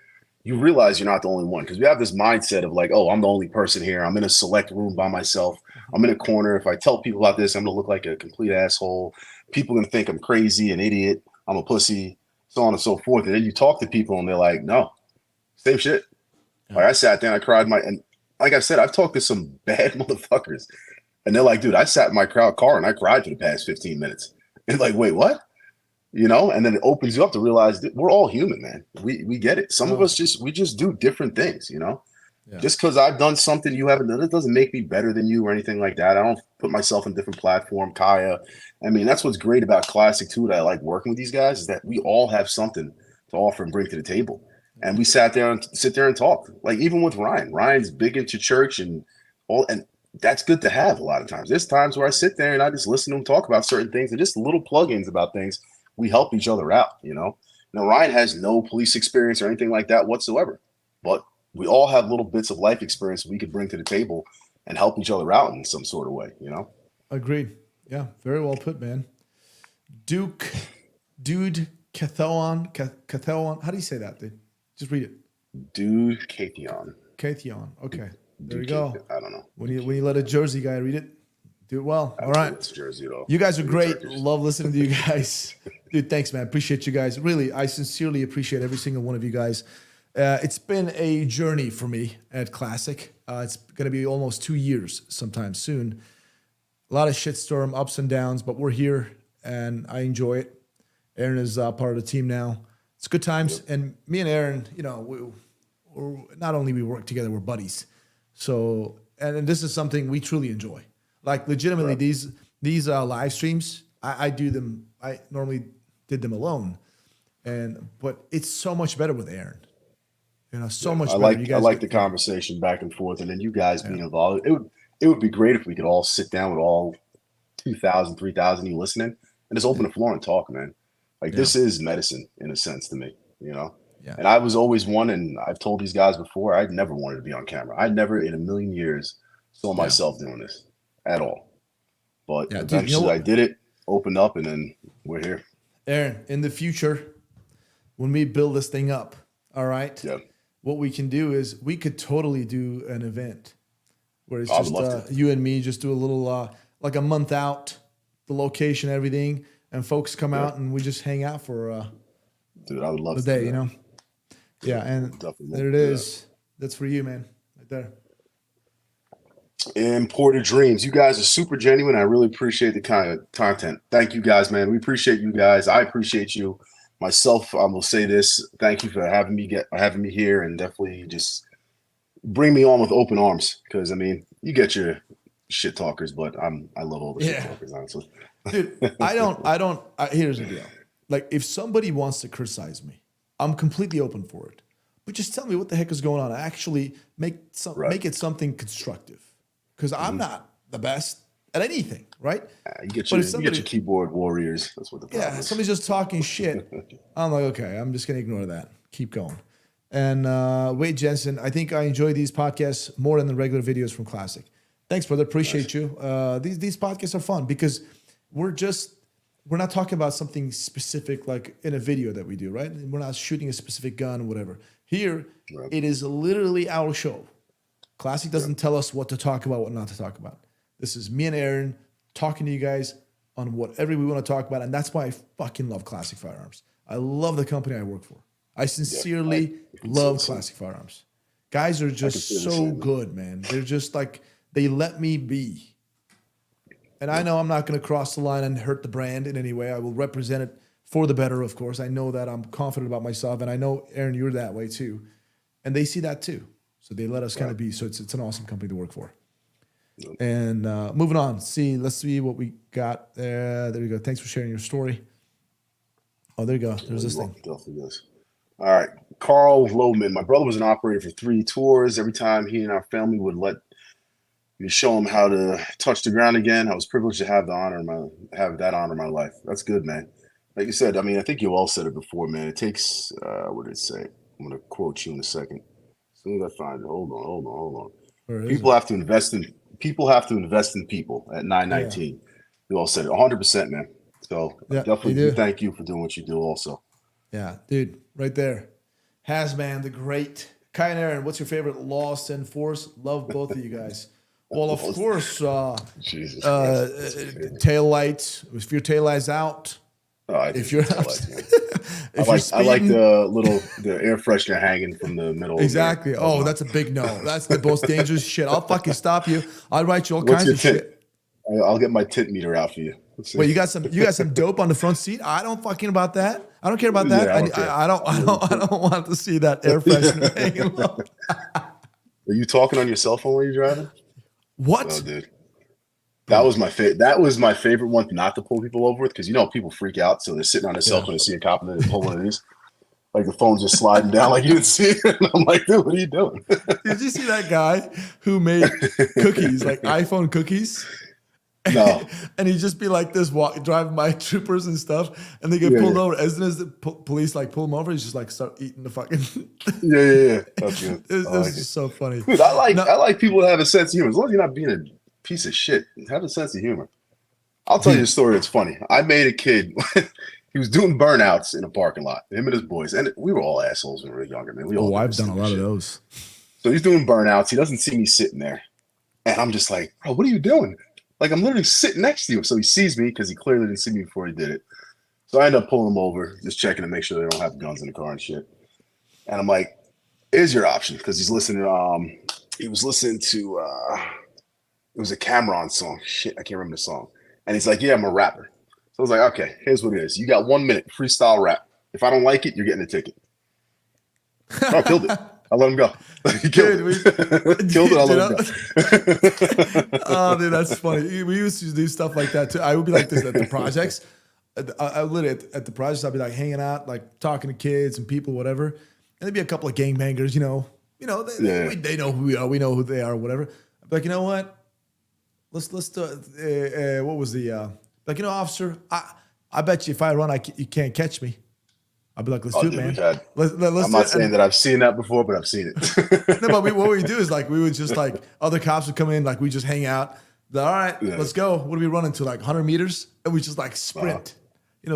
you realize you're not the only one. Because we have this mindset of like, oh, I'm the only person here. I'm in a select room by myself. I'm in a corner. If I tell people about this, I'm going to look like a complete asshole. People are going to think I'm crazy, an idiot, I'm a pussy, so on and so forth. And then you talk to people and they're like, no, same shit. Like I sat there and I cried and like I said, I've talked to some bad motherfuckers. And they're like, dude, I sat in my car and I cried for the past 15 minutes. And like, wait, what? You know? And then it opens you up to realize that we're all human, man. We get it. Some of us we just do different things, you know? Yeah. Just because I've done something you haven't done, it doesn't make me better than you or anything like that. I don't put myself in a different platform. Kaya. I mean, that's what's great about Classic too, that I like working with these guys, is that we all have something to offer and bring to the table. And we sit there and talk. Like even with Ryan. Ryan's big into church and all, and that's good to have a lot of times. There's times where I sit there and I just listen to him talk about certain things and just little plugins about things. We help each other out, you know. Now, Ryan has no police experience or anything like that whatsoever. But we all have little bits of life experience we could bring to the table and help each other out in some sort of way, you know? Agreed. Yeah, very well put, man. Dude, Cathon. How do you say that, dude? Just read it. Dude, Catheon. Cathon. Okay, there you Dude, go. I don't know. When you let a Jersey guy read it, do it well. All right. It's Jersey at all. You guys are Maybe great. Turkish. Love listening to you guys. Dude, thanks, man. Appreciate you guys. Really, I sincerely appreciate every single one of you guys. It's been a journey for me at Classic. It's going to be almost 2 years sometime soon. A lot of shitstorm, ups and downs, but we're here and I enjoy it. Aaron is part of the team now. It's good times. Yep. And me and Aaron, you know, we're not only we work together, we're buddies. So, and this is something we truly enjoy. Like legitimately, right. these live streams, I do them. I normally did them alone, but it's so much better with Aaron. You know, so much. I like the conversation back and forth, and then you guys being involved. It would be great if we could all sit down with all 2,000, 3,000 you listening and just open the floor and talk, man. Like this is medicine in a sense to me, you know. Yeah. And I was always one, and I've told these guys before, I never wanted to be on camera. I never in a million years saw myself doing this at all. But eventually, you know I did it, opened up, and then we're here. Aaron, in the future, when we build this thing up, all right, what we can do is we could totally do an event where it's just you and me just do a little, like a month out, the location, everything, and folks come out and we just hang out for dude, I would love the day, you know? Yeah, and there it is. That's for you, man, right there. Imported Dreams. You guys are super genuine. I really appreciate the kind of content. Thank you guys, man. We appreciate you guys. I appreciate you. Myself, I will say this. Thank you for having me here, and definitely just bring me on with open arms. Because I mean, you get your shit talkers, but I love all the shit talkers, honestly. Dude, here's the deal. Like, if somebody wants to criticize me, I'm completely open for it. But just tell me what the heck is going on. Actually make it something constructive. Because I'm not the best at anything, right? You get your keyboard warriors. That's what the problem is. Somebody's just talking shit. I'm like, okay, I'm just going to ignore that. Keep going. And Wade Jensen, I think I enjoy these podcasts more than the regular videos from Classic. Thanks, brother. Appreciate you. These podcasts are fun because we're not talking about something specific like in a video that we do, right? We're not shooting a specific gun or whatever. Here, it is literally our show. Classic doesn't tell us what to talk about, what not to talk about. This is me and Aaron talking to you guys on whatever we want to talk about, and that's why I fucking love Classic Firearms. I love the company I work for. I sincerely love Classic Firearms. Guys are just so good, man. They're just like, they let me be. And I know I'm not going to cross the line and hurt the brand in any way. I will represent it for the better, of course. I know that I'm confident about myself, and I know, Aaron, you're that way too. And they see that too. So they let us kind of be. So it's an awesome company to work for. And moving on. Let's see what we got there. There we go. Thanks for sharing your story. Oh, there you go. There's this thing. All right. Carl Lowman. My brother was an operator for 3 tours. Every time he and our family would let me show him how to touch the ground again, I was privileged to have that honor in my life. That's good, man. Like you said, I mean, I think you all said it before, man. It takes, what did it say? I'm going to quote you in a second. As soon as I find it, hold on. People have to invest in people at 919. Yeah. You all said it 100%, man. So definitely do thank you for doing what you do also. Yeah, dude, right there. Hasman, the great. Kai and Aaron, what's your favorite Lost in Force? Love both of you guys. Well, of course, tail lights. If your tail light's out, if you're out, I like the air freshener hanging from the middle. Exactly. Oh, that's a big no. That's the most dangerous shit. I'll fucking stop you. I'll write you all kinds of shit. I'll get my tint meter out for you. Wait, you got some dope on the front seat? I don't fucking about that. I don't care about that. I don't want to see that air freshener hanging low. Are you talking on your cell phone when you're driving? What? No, dude. That was my favorite one not to pull people over with, because people freak out, so they're sitting on their cell phone and see a cop and then they pull one of these. Like the phone's just sliding down like you didn't see it. And I'm like, dude, what are you doing? Did you see that guy who made cookies, like iPhone cookies? No. And he'd just be like this, driving by troopers and stuff, and they get pulled over. As soon as the police like pull him over, he's just like start eating the fucking. Yeah. That's good. This is so funny, dude. I like people that have a sense of humor. As long as you're not being a piece of shit, have a sense of humor. I'll tell you a story that's funny. I made a kid. He was doing burnouts in a parking lot. Him and his boys, and we were all assholes when we were younger, man. I've done a lot of those. So he's doing burnouts. He doesn't see me sitting there, and I'm just like, bro, what are you doing? Like, I'm literally sitting next to you. So he sees me because he clearly didn't see me before he did it. So I end up pulling him over, just checking to make sure they don't have guns in the car and shit. And I'm like, here's your option, because he's listening. He was listening to it was a Cameron song. Shit, I can't remember the song. And he's like, yeah, I'm a rapper. So I was like, okay, here's what it is. You got 1 minute, freestyle rap. If I don't like it, you're getting a ticket. I killed it. I let him go. He killed it. Killed it. I let him go. Oh, dude, that's funny. We used to do stuff like that too. I would be like this at the projects. I literally at the projects, I'd be like hanging out, like talking to kids and people, whatever. And there'd be a couple of gangbangers, they know who we are. We know who they are, whatever. I'd be like, you know what? Let's do what was the like, officer, I bet you if I run, you can't catch me. I'll be like, let's do it, man. I'm not saying that I've seen that before, but I've seen it. No, but what we do is like, we would just like, other cops would come in, like we just hang out. All right, let's go. What are we running to, like 100 meters? And we just like sprint.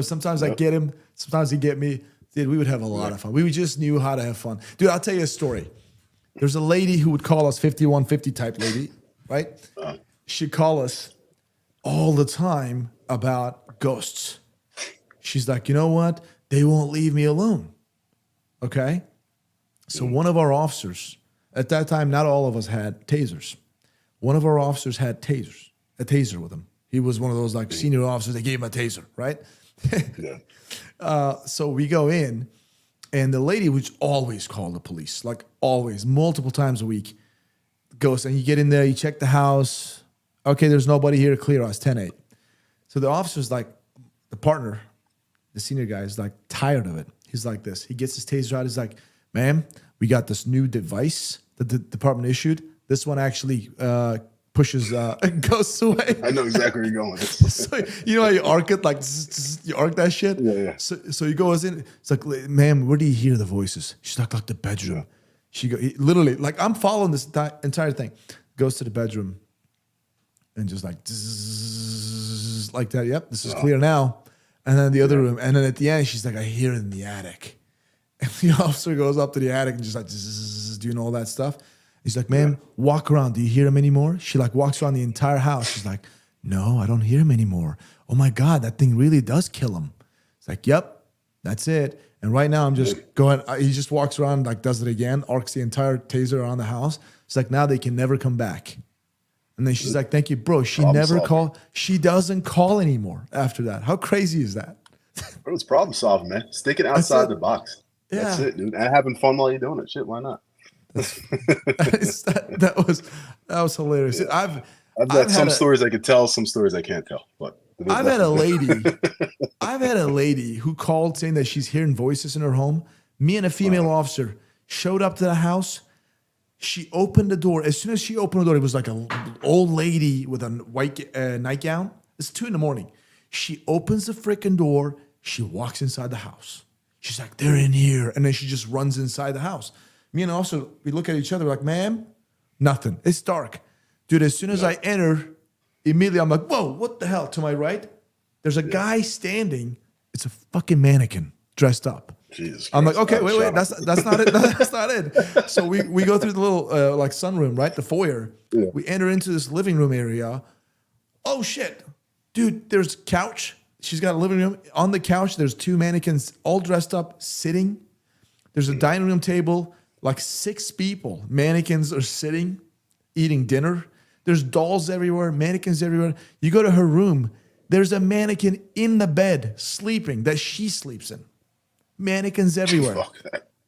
Sometimes I get him, sometimes he get me. Dude, we would have a lot of fun. We just knew how to have fun. Dude, I'll tell you a story. There's a lady who would call us 5150 type lady, right? She'd call us all the time about ghosts. She's like, you know what? They won't leave me alone. Okay? So one of our officers, at that time, not all of us had tasers. One of our officers had a taser with him. He was one of those like senior officers. They gave him a taser, right? So we go in, and the lady would always call the police, like always, multiple times a week. Goes, and you get in there, you check the house. Okay, there's nobody here to clear us, 10-8. So the officer's like, the partner, the senior guy is like tired of it. He's like this. He gets his taser out. He's like, ma'am, we got this new device that the department issued. This one actually pushes ghosts away. I know exactly where you're going. So, how you arc it? Like, you arc that shit? Yeah. So he goes in. It's like, ma'am, where do you hear the voices? She's like the bedroom. Yeah. She literally, like, I'm following this entire thing. Goes to the bedroom and just like, like that. Yep, this is clear now. And then the other room. And then at the end, she's like, I hear it in the attic. And the officer goes up to the attic and just like, doing all that stuff. He's like, ma'am, walk around. Do you hear him anymore? She like walks around the entire house. She's like, no, I don't hear him anymore. Oh my God, that thing really does kill him. It's like, yep, that's it. And right now I'm just going, he just walks around, like does it again, arcs the entire taser around the house. It's like, now they can never come back. And then she's like, thank you, bro. She never called. She doesn't call anymore after that. How crazy is that? Bro, it's problem solving, man. Sticking outside the box. Yeah. That's it, dude. And having fun while you're doing it. Shit, why not? that was hilarious. Yeah. I've got some stories I could tell, some stories I can't tell. But I've had a lady who called saying that she's hearing voices in her home. Me and a female officer showed up to the house. She opened the door. As soon as she opened the door, it was like an old lady with a white nightgown. It's 2 a.m. She opens the freaking door. She walks inside the house. She's like, they're in here. And then she just runs inside the house. Me and the officer, we look at each other. We're like, ma'am, nothing. It's dark. Dude, as soon as I enter, immediately I'm like, whoa, what the hell? To my right, there's a guy standing. It's a fucking mannequin dressed up. Jesus Christ. I'm like, okay, wait, that's not it. That's not it. So we go through the little like sunroom, right? The foyer. Yeah. We enter into this living room area. Oh shit, dude! There's a couch. She's got a living room. On the couch, there's 2 mannequins all dressed up, sitting. There's a dining room table, like 6 people. Mannequins are sitting, eating dinner. There's dolls everywhere, mannequins everywhere. You go to her room. There's a mannequin in the bed sleeping that she sleeps in. Mannequins everywhere.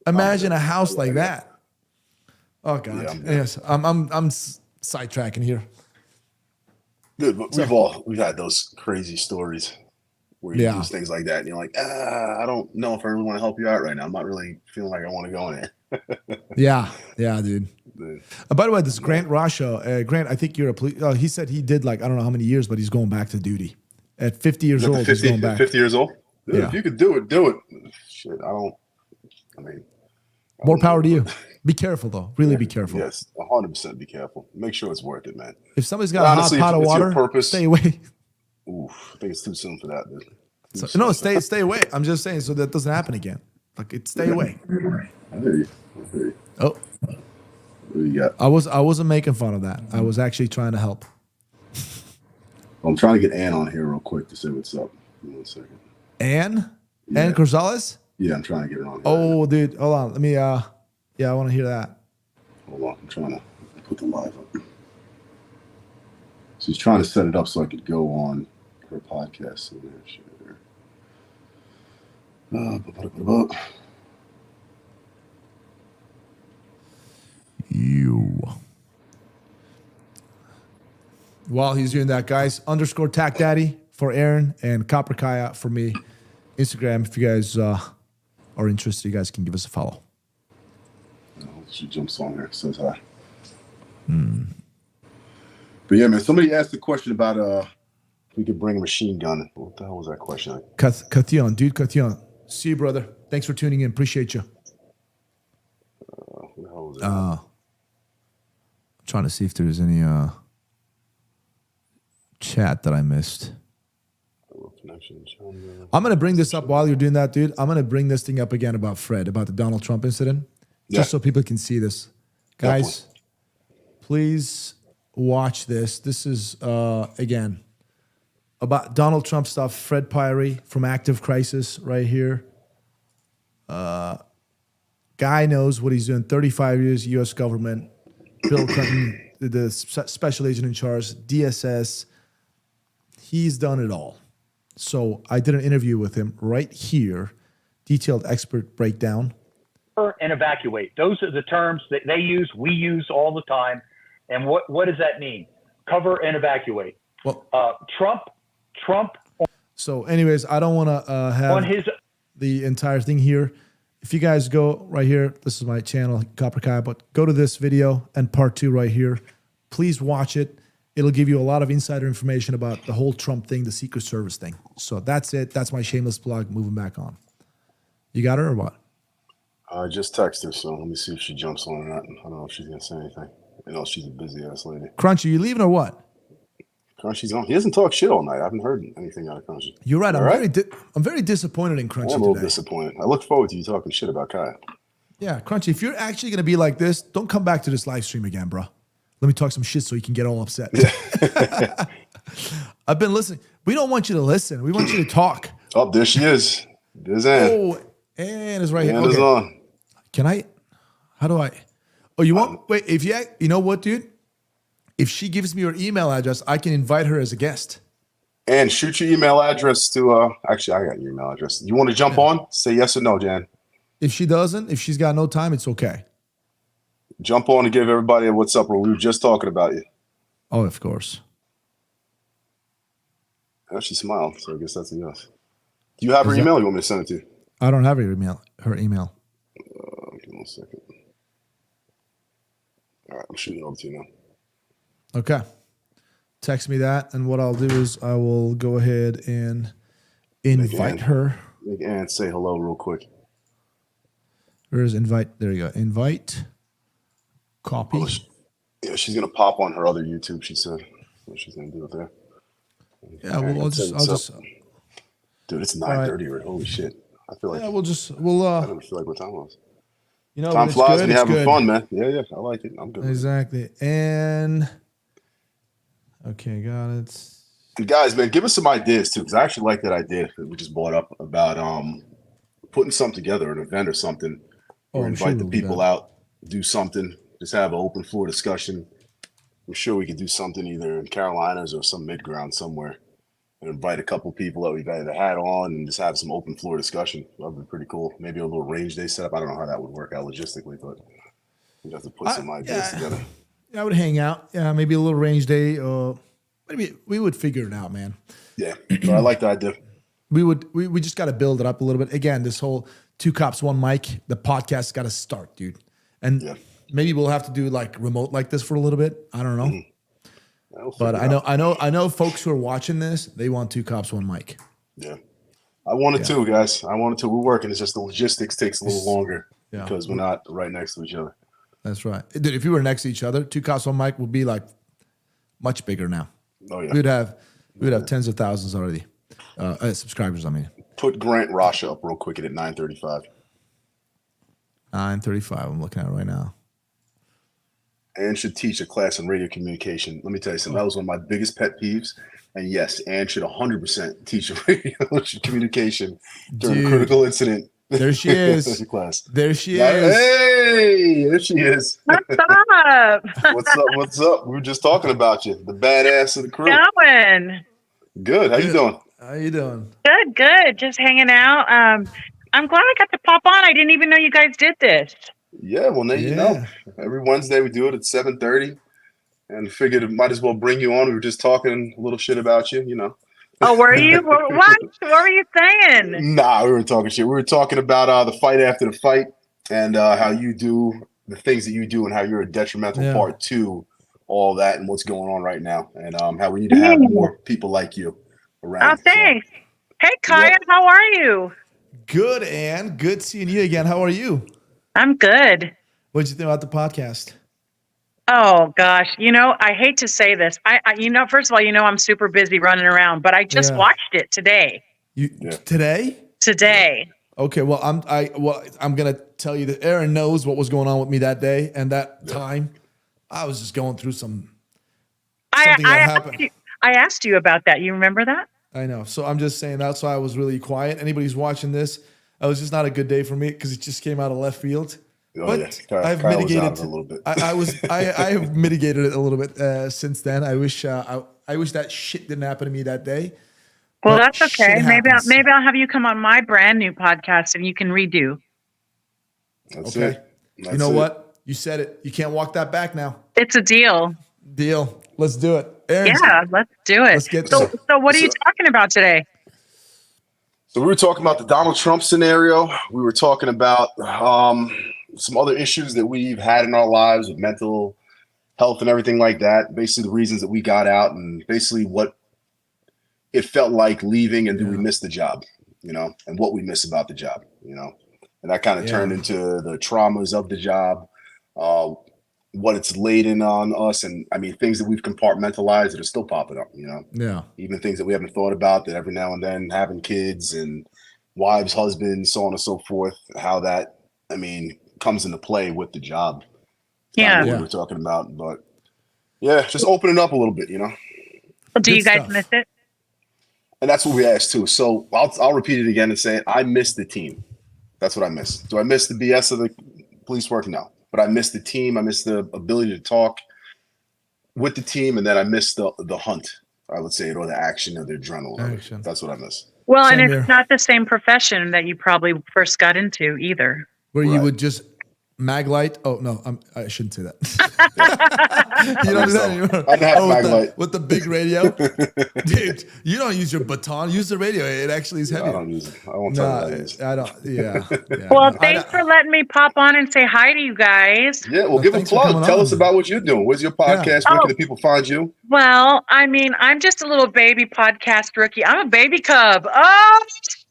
Imagine a house like that. Oh God. Yeah, yes, I'm sidetracking here. Dude, but we've had those crazy stories where you do things like that, and you're like, I don't know if I really want to help you out right now. I'm not really feeling like I want to go in there. yeah, dude. By the way, this Grant Rasha, Grant, I think you're a police. He said he did like I don't know how many years, but he's going back to duty at 50 years old. 50, he's going back. 50 years old. Dude, Yeah. If you could do it, do it. Shit, I mean, More power to you. Be careful though. Really be careful. Yes, 100% be careful. Make sure it's worth it, man. If somebody's got Honestly, a hot pot of if it's your water, purpose- stay away. Oof, I think it's too soon for that, dude. No, stay away. I'm just saying so that doesn't happen again. Like stay away. I hear you. I hear you. Oh, What do you got? I wasn't making fun of that. I was actually trying to help. I'm trying to get Ann on here real quick to say what's up. Give me 1 second. Ann Yeah. Gonzalez. Yeah, I'm trying to get her on here. Oh, dude, hold on. Let me. Yeah, I want to hear that. Hold on. I'm trying to put the live up. She's trying to set it up so I could go on her podcast. So there, share there. You. While he's doing that, guys, _Tac Daddy for Aaron and Copper Kaya for me. Instagram, if you guys are interested, you guys can give us a follow. She jumps on there, says hi. But yeah, man, somebody asked a question about if we could bring a machine gun. What the hell was that question? Kathion, dude, Kathion. See you, brother. Thanks for tuning in. Appreciate you. What the hell was that? Trying to see if there's any chat that I missed. I'm gonna bring this up while you're doing that, dude. I'm gonna bring this thing up again about Fred, about the Donald Trump incident, just so people can see this. Guys, please watch this. This is again about Donald Trump stuff. Fred Pyrie from Active Crisis right here. Guy knows what he's doing. 35 years, U.S. government. Bill Clinton, the special agent in charge, DSS. He's done it all. So I did an interview with him right here, detailed expert breakdown. And evacuate. Those are the terms that they use, we use all the time. And what does that mean? Cover and evacuate. Well, Trump. So anyways, I don't want to have the entire thing here. If you guys go right here, this is my channel, Copper Kai, but go to this video and part 2 right here. Please watch it. It'll give you a lot of insider information about the whole Trump thing, the Secret Service thing. So that's it. That's my shameless plug. Moving back on. You got her or what? I just texted her, so let me see if she jumps on or not. I don't know if she's going to say anything. You know, she's a busy-ass lady. Crunchy, you leaving or what? Crunchy's on. He doesn't talk shit all night. I haven't heard anything out of Crunchy. You're right. I'm very disappointed in Crunchy I'm a little today. disappointed. I look forward to you talking shit about Kaya. Yeah, Crunchy, if you're actually going to be like this, don't come back to this live stream again, bro. Let me talk some shit so you can get all upset. I've been listening. We don't want you to listen. We want you to talk. Oh, there she is. There's Ann. Oh, Ann is right here. Ann is on. Can I? How do I? Oh, you want? Wait, if you know what, dude? If she gives me her email address, I can invite her as a guest. And shoot your email address to, actually, I got your email address. You want to jump on? Say yes or no, Jan. If she doesn't, if she's got no time, it's okay. Jump on and give everybody a what's up, bro. We were just talking about you. Oh, of course. Oh, she smiled, so I guess that's a yes. Do you have her email? You want me to send it to you? I don't have her email. Her email. Give me 1 second. All right, I'm shooting it over to you now. Okay. Text me that, and what I'll do is I will go ahead and invite her. Make Ann say hello real quick. Where's invite? There you go. Invite. Copy. Oh, yeah, she's gonna pop on her other YouTube. She said what she's gonna do it there. Yeah, well, I'll just. Dude, it's 9:30 already. Holy shit! I feel like. Yeah, we'll. I don't feel like what time it was. You know, time flies when you're having good. fun, man. Yeah, I like it. I'm good. Exactly. And okay, got it. And guys, man, give us some ideas too, because I actually like that idea that we just brought up about putting something together, an event or something, or invite the people out, do something, just have an open floor discussion. I'm sure we could do something either in Carolinas or some mid ground somewhere, and invite a couple people that we've either had on and just have some open floor discussion. That'd be pretty cool. Maybe a little range day setup. I don't know how that would work out logistically, but we'd have to put some ideas together. Yeah, I would hang out. Yeah, maybe a little range day. Maybe we would figure it out, man. Yeah, but I like the idea. We just got to build it up a little bit. Again, this whole 2 cops, 1 mic, the podcast got to start, dude. and maybe we'll have to do like remote like this for a little bit. I don't know. But I know folks who are watching this, they want 2 cops, 1 mic. Yeah. I wanted to, guys. I wanted to. We're working. It's just the logistics takes a little longer because we're not right next to each other. That's right. Dude, if you were next to each other, 2 cops, 1 mic would be like much bigger now. Oh yeah. We would have tens of thousands already. Subscribers, I mean. Put Grant Rasha up real quick at 9:35. 9:35. I'm looking at it right now. Ann should teach a class on radio communication. Let me tell you something. That was one of my biggest pet peeves. And yes, Ann should 100% teach radio communication during a critical incident. There she is. Class. There she is. is. Hey, there she is. What's up? What's up? We were just talking about you, the badass of the crew. Going. Good. How you doing? How you doing? Good. Just hanging out. I'm glad I got to pop on. I didn't even know you guys did this. Yeah, well, now you know. Every Wednesday we do it at 7:30, and figured it might as well bring you on. We were just talking a little shit about you, you know. Oh, were you? What? What were you saying? Nah, we were talking shit. We were talking about the fight after the fight and how you do the things that you do and how you're a detrimental part to all that and what's going on right now, and how we need to have more people like you around. Oh, thanks. So. Hey, Kaya, how are you? Good, Ann. Good seeing you again. How are you? I'm good. What did you think about the podcast? Oh gosh, I hate to say this. I first of all, I'm super busy running around, but I just watched it today. Today? Today. Okay, well, I'm gonna tell you that Aaron knows what was going on with me that day and that time. I was just going through something that happened. I asked you about that. You remember that? I know. So I'm just saying that's why I was really quiet. Anybody who's watching this, it was just not a good day for me because it just came out of left field. Oh, but yeah. I've mitigated it a little bit. I have mitigated it a little bit since then. I wish that shit didn't happen to me that day. Well, that's okay. Maybe I'll have you come on my brand new podcast and you can redo. That's okay. It. You know what? You said it. You can't walk that back now. It's a deal. Deal. Let's do it. Aaron's let's do it. Let's get so what are you talking about today? So we were talking about the Donald Trump scenario. We were talking about some other issues that we've had in our lives with mental health and everything like that. Basically, the reasons that we got out and basically what it felt like leaving and do we miss the job, and what we miss about the job, and that kind of turned into the traumas of the job, what it's laden on us. And I mean, things that we've compartmentalized that are still popping up, even things that we haven't thought about that every now and then, having kids and wives, husbands, so on and so forth, how that, comes into play with the job. What we were talking about, but just opening up a little bit, Well, do you guys miss it? And that's what we asked too. So I'll repeat it again and say it. I miss the team. That's what I miss. Do I miss the BS of the police work? No. But I miss the team. I miss the ability to talk with the team. And then I miss the hunt, I would say, or the action or the adrenaline. That's what I miss. Well, and it's not the same profession that you probably first got into either. Where you would just Maglite. Oh no, I shouldn't say that. You don't do that anymore. I have Maglite with the big radio, dude. You don't use your baton. Use the radio. It actually is heavy. I don't use it. I won't tell you that. I don't. Yeah. Well, thanks for letting me pop on and say hi to you guys. Yeah, well, give a plug. Tell us about what you're doing. Where's your podcast? Where can the people find you? Well, I'm just a little baby podcast rookie. I'm a baby cub. Oh,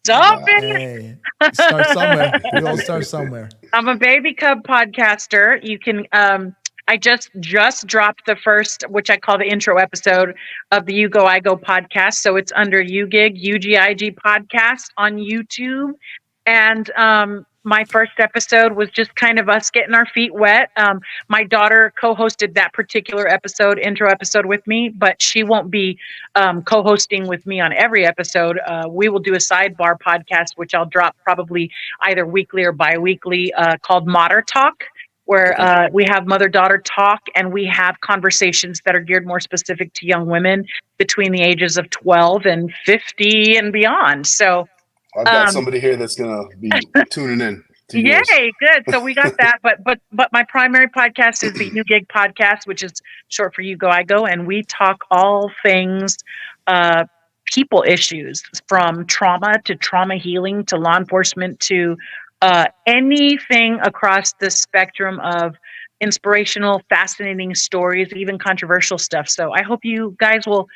stop it. Hey, start somewhere. We all start somewhere. I'm a baby cub podcaster. You can I just dropped the first, which I call the intro episode of the You Go I Go podcast. So it's under UGIG podcast on YouTube. And my first episode was just kind of us getting our feet wet. My daughter co-hosted that particular intro episode with me, but she won't be co-hosting with me on every episode. We will do a sidebar podcast, which I'll drop probably either weekly or bi-weekly, called Mother Talk, where we have mother-daughter talk, and we have conversations that are geared more specific to young women between the ages of 12 and 50 and beyond. So I've got somebody here that's gonna be tuning in. Yay, good. So we got that, but my primary podcast is the New Gig podcast, which is short for You Go I Go, and we talk all things people issues, from trauma to trauma healing to law enforcement to anything across the spectrum of inspirational, fascinating stories, even controversial stuff. So I hope you guys will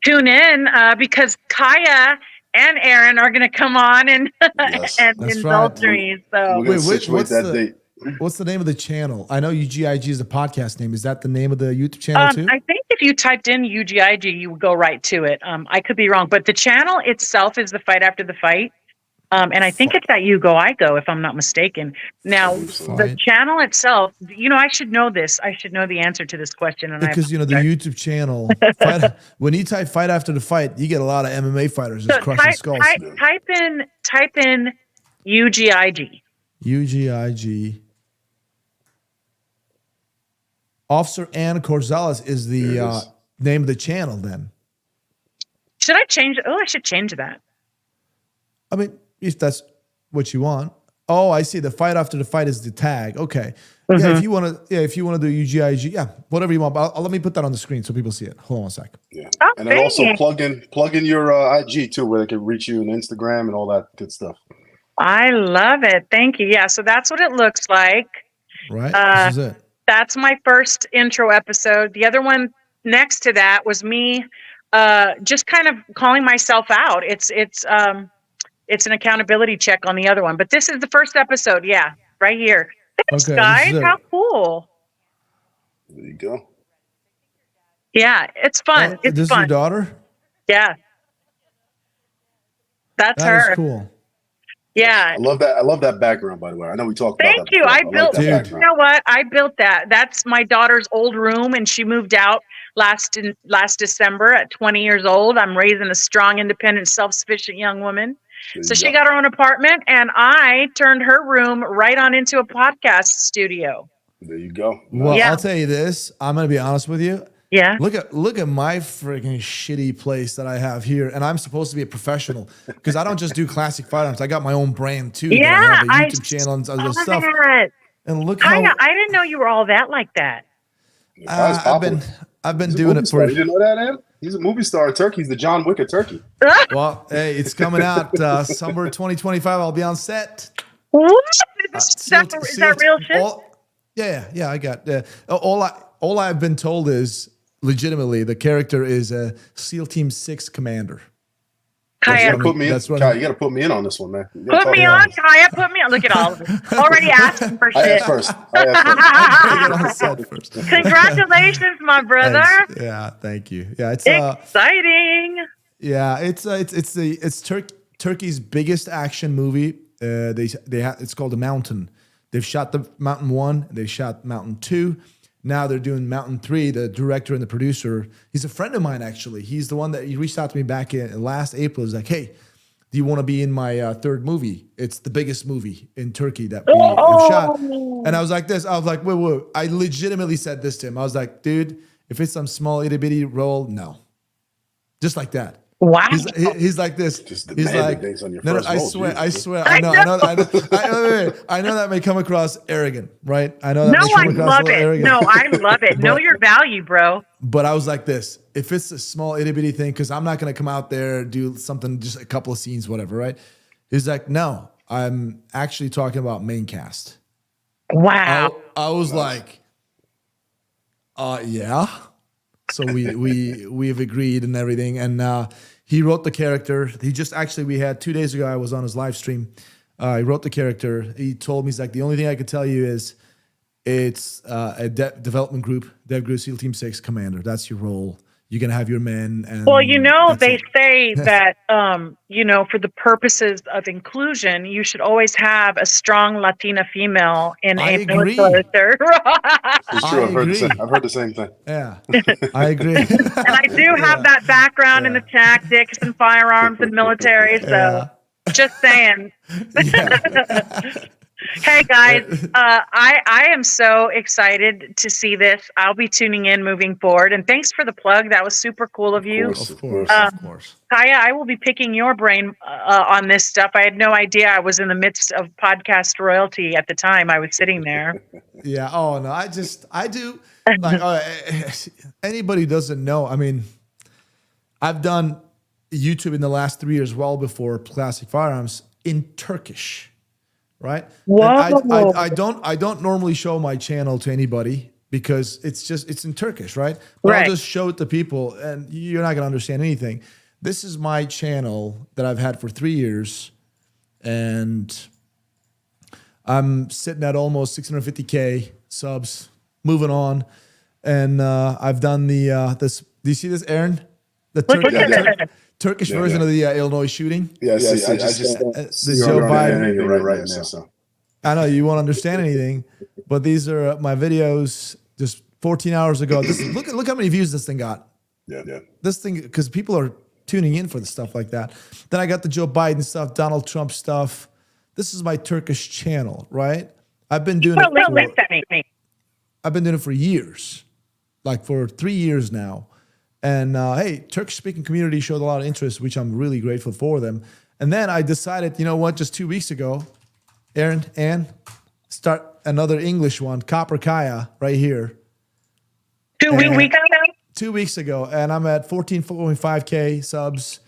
tune in because Kaya and Aaron are going to come on and Yes. and That's indulge right. me. So We're gonna situate that date. What's the name of the channel? I know UGIG is the podcast name. Is that the name of the YouTube channel too? I think if you typed in UGIG, you would go right to it. I could be wrong, but the channel itself is the Fight After the Fight. And I think it's that You Go, I Go, if I'm not mistaken. Now, the channel itself, I should know this. I should know the answer to this question. And Because, the YouTube channel, when you type Fight After the Fight, you get a lot of MMA fighters just crushing skulls. Type in UGIG. UGIG. Officer Ann Corzales is the name of the channel then. Should I change it? Oh, I should change that. I mean, if that's what you want. Oh, I see. The Fight After the Fight is the tag. Okay. Mm-hmm. Yeah, if you want to do UGIG, whatever you want. But Let me put that on the screen so people see it. Hold on a sec. Yeah. And then also plug in your IG too, where they can reach you on Instagram and all that good stuff. I love it. Thank you. Yeah, so that's what it looks like. Right. This is it. That's my first intro episode. The other one next to that was me just kind of calling myself out. It's an accountability check on the other one. But this is the first episode. Yeah, right here. Thanks, guys. How cool. There you go. Yeah, it's fun. It's this fun. Is your daughter? Yeah. That's her. That is cool. Yeah. I love that background, by the way. I know we talked about that. Thank you. I built that. You know what? I built that. That's my daughter's old room, and she moved out last December at 20 years old. I'm raising a strong, independent, self-sufficient young woman. So she got her own apartment, and I turned her room right on into a podcast studio. There you go. Well, I'll tell you this. I'm going to be honest with you. Yeah. Look at my freaking shitty place that I have here, and I'm supposed to be a professional because I don't just do classic firearms. I got my own brand too. Yeah, I have a YouTube channel and other stuff. And look how I didn't know you were all that like that. I've been doing it for. You didn't know that, Ed? He's a movie star in Turkey. He's the John Wick of Turkey. Well, hey, it's coming out summer 2025. I'll be on set. What? Is that real shit? Yeah. I got all I've been told is legitimately the character is a SEAL Team 6 commander. Kaya, you got to put me in on this one, man. Put me on, Kaya. Put me on. Look at all of it. Already asking for shit. I asked first. Congratulations, my brother. Thanks. Yeah, thank you. Yeah, it's exciting. Yeah, it's Turkey's biggest action movie. It's called The Mountain. They've shot the Mountain 1. They shot Mountain 2. Now they're doing Mountain 3. The director and the producer, he's a friend of mine, actually. He's the one that he reached out to me back in last April. He's like, hey, do you want to be in my third movie? It's the biggest movie in Turkey that we have shot. And I was like this. I was like, wait. I legitimately said this to him. I was like, dude, if it's some small itty bitty role, no. Just like that. Wow. He's like this. He's like, no, I swear. I know that may come across arrogant, right? I know that may come across a little arrogant. No, I love it. Know your value, bro. But I was like this. If it's a small itty bitty thing, because I'm not going to come out there, do something, just a couple of scenes, whatever, right? He's like, no, I'm actually talking about main cast. Wow. I was like, yeah. So we have agreed and everything. And he wrote the character. We had 2 days ago, I was on his live stream. He wrote the character. He told me, he's like, the only thing I could tell you is it's a development group, Dev Group SEAL Team 6 commander. That's your role. You're going to have your men. And they say that, for the purposes of inclusion, you should always have a strong Latina female in a military. It's true. I've heard the same thing. Yeah, I agree. And I do have that background in the tactics and firearms and military. So just saying. Hey guys, I am so excited to see this. I'll be tuning in moving forward. And thanks for the plug. That was super cool of you. Of course. Kaya, I will be picking your brain on this stuff. I had no idea I was in the midst of podcast royalty at the time I was sitting there. Yeah. Oh, no. I do. Like, anybody doesn't know. I mean, I've done YouTube in the last 3 years, well before Classic Firearms, in Turkish. right? Whoa. And I don't normally show my channel to anybody because it's in Turkish, right? But I'll Right. just show it to people, and you're not gonna understand anything. This is my channel that I've had for 3 years, and I'm sitting at almost 650K subs, moving on, and I've done the this. Do you see this, Aaron? The Turkish version of the Illinois shooting. Yeah, see, I just the Joe Biden. right now. So. I know you won't understand anything, but these are my videos just 14 hours ago. Look how many views this thing got. Yeah. This thing, because people are tuning in for the stuff like that. Then I got the Joe Biden stuff, Donald Trump stuff. This is my Turkish channel, right? I've been doing it for years, like for 3 years now. And hey, Turkish-speaking community showed a lot of interest, which I'm really grateful for them. And then I decided, you know what, just 2 weeks ago, Aaron, and start another English one, Copper Kaya, right here. 2 weeks ago? 2 weeks ago, and I'm at 14.5K subs,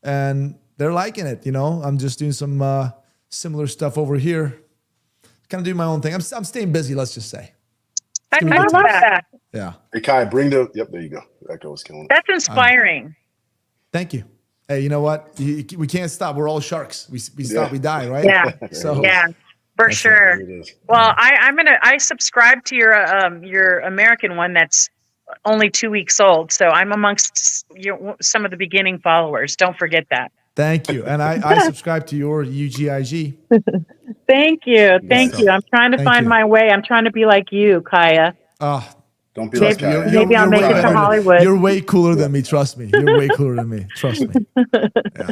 and they're liking it. You know, I'm just doing some similar stuff over here, kind of doing my own thing. I'm staying busy. Let's just say. I love that. Yeah. Hey, Kai, bring the. Yep, there you go. That goes killing. That's inspiring. Thank you. Hey, you know what? We can't stop. We're all sharks. We stop, we die, right? Yeah. So yeah, for sure. Well, I subscribe to your American one that's only 2 weeks old, so I'm amongst some of the beginning followers. Don't forget that. Thank you. And I subscribe to your UGIG. Thank you. Thank you. I'm trying to find my way. I'm trying to be like you, Kaya. Don't be like Kaya. Maybe I'll make it to Hollywood. You're way cooler than me. Trust me. You're way cooler than me. Trust me. Yeah.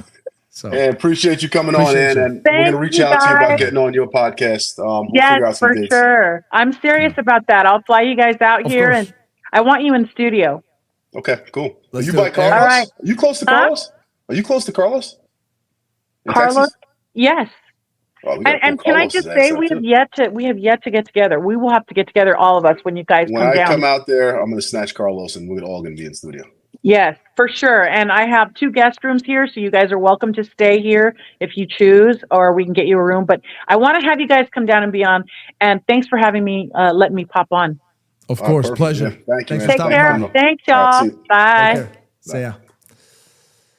So. And appreciate you coming on, and we're going to reach out to you about getting on your podcast. We'll figure out some dates. Sure. I'm serious about that. I'll fly you guys out here, and I want you in studio. Okay, cool. Are you do by it. Carlos? All right. Are you close to Carlos? Are you close to Carlos? In Carlos? Texas? Yes. Oh, we gotta And pull can I Carlos's just say ass out, we too. have yet to get together. We will have to get together, all of us, when you guys When come I down. come out there, I'm going to snatch Carlos, and we're all going to be in studio. Yes, for sure. And I have 2 guest rooms here, so you guys are welcome to stay here if you choose, or we can get you a room. But I want to have you guys come down and be on. And thanks for having me, letting me pop on. Of course, perfect. pleasure. Yeah, thank you, Thanks man. for Take stopping care. by. Thanks, All right, y'all. see you. Bye. Take care. See ya.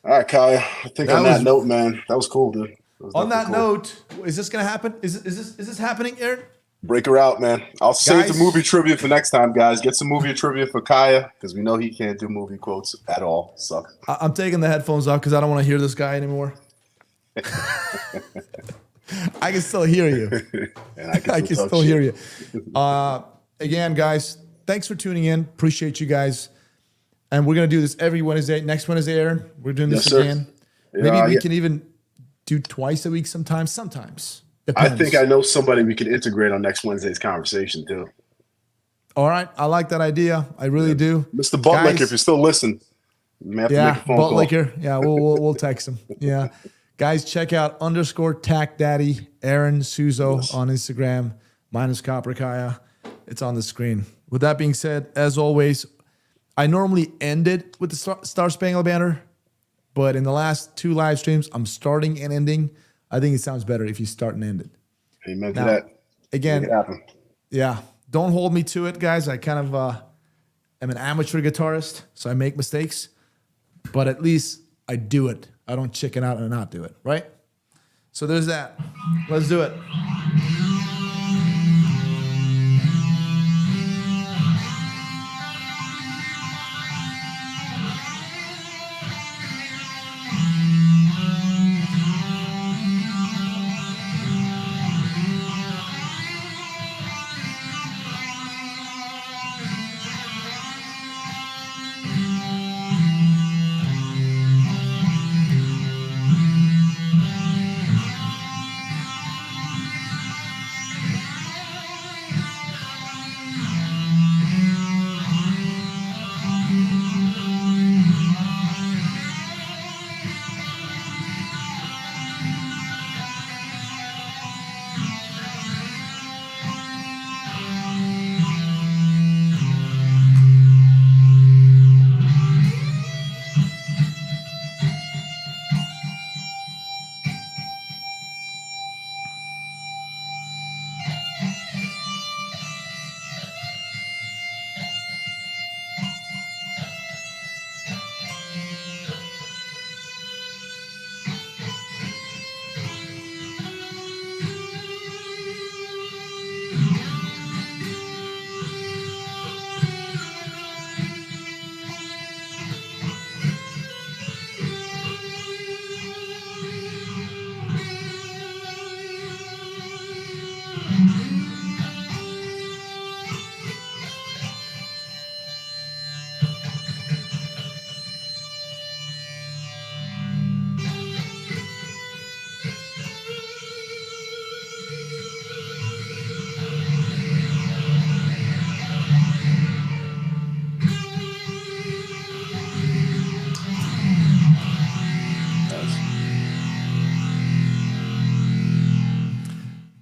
All right, Kaya. I think That on was- that note, man, that was cool, dude. On that note, is this gonna happen? Is this happening, Aaron? break her out, man. I'll save the Guys. movie trivia for next time, guys. Get some movie trivia for Kaya because we know he can't do movie quotes at all. Suck. I'm taking the headphones off because I don't want to hear this guy anymore. I can still hear you. And I can still hear you. Again, guys, thanks for tuning in. Appreciate you guys. And we're going to do this every Wednesday. Next Wednesday, Aaron, we're doing this Yes, sir. again. Maybe we can even do twice a week sometimes. Sometimes. I Depends. think I know somebody we can integrate on next Wednesday's conversation, too. All right. I like that idea. I really do. Mr. Buttlicker, Guys- if you're still listening, you may have to make a phone call. Buttlicker. Yeah, we'll text him. Yeah. Guys, check out _TacDaddy, Aaron Suzo on Instagram, minus Copper Kaya. It's on the screen. With that being said, as always, I normally end it with the Star Spangled Banner, but in the last 2 live streams, I'm starting and ending. I think it sounds better if you start and end it. Amen to Now, that. Again, Make it happen. yeah, don't hold me to it, guys. I kind of am an amateur guitarist, so I make mistakes, but at least I do it. I don't chicken out and not do it, right? So there's that. Let's do it.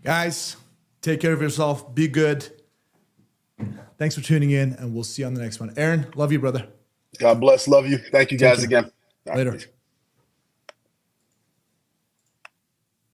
Guys, take care of yourself. Be good. Thanks for tuning in, and we'll see you on the next one. Aaron, love you, brother. God bless. Love you. Thank you guys again. All right, Later. peace.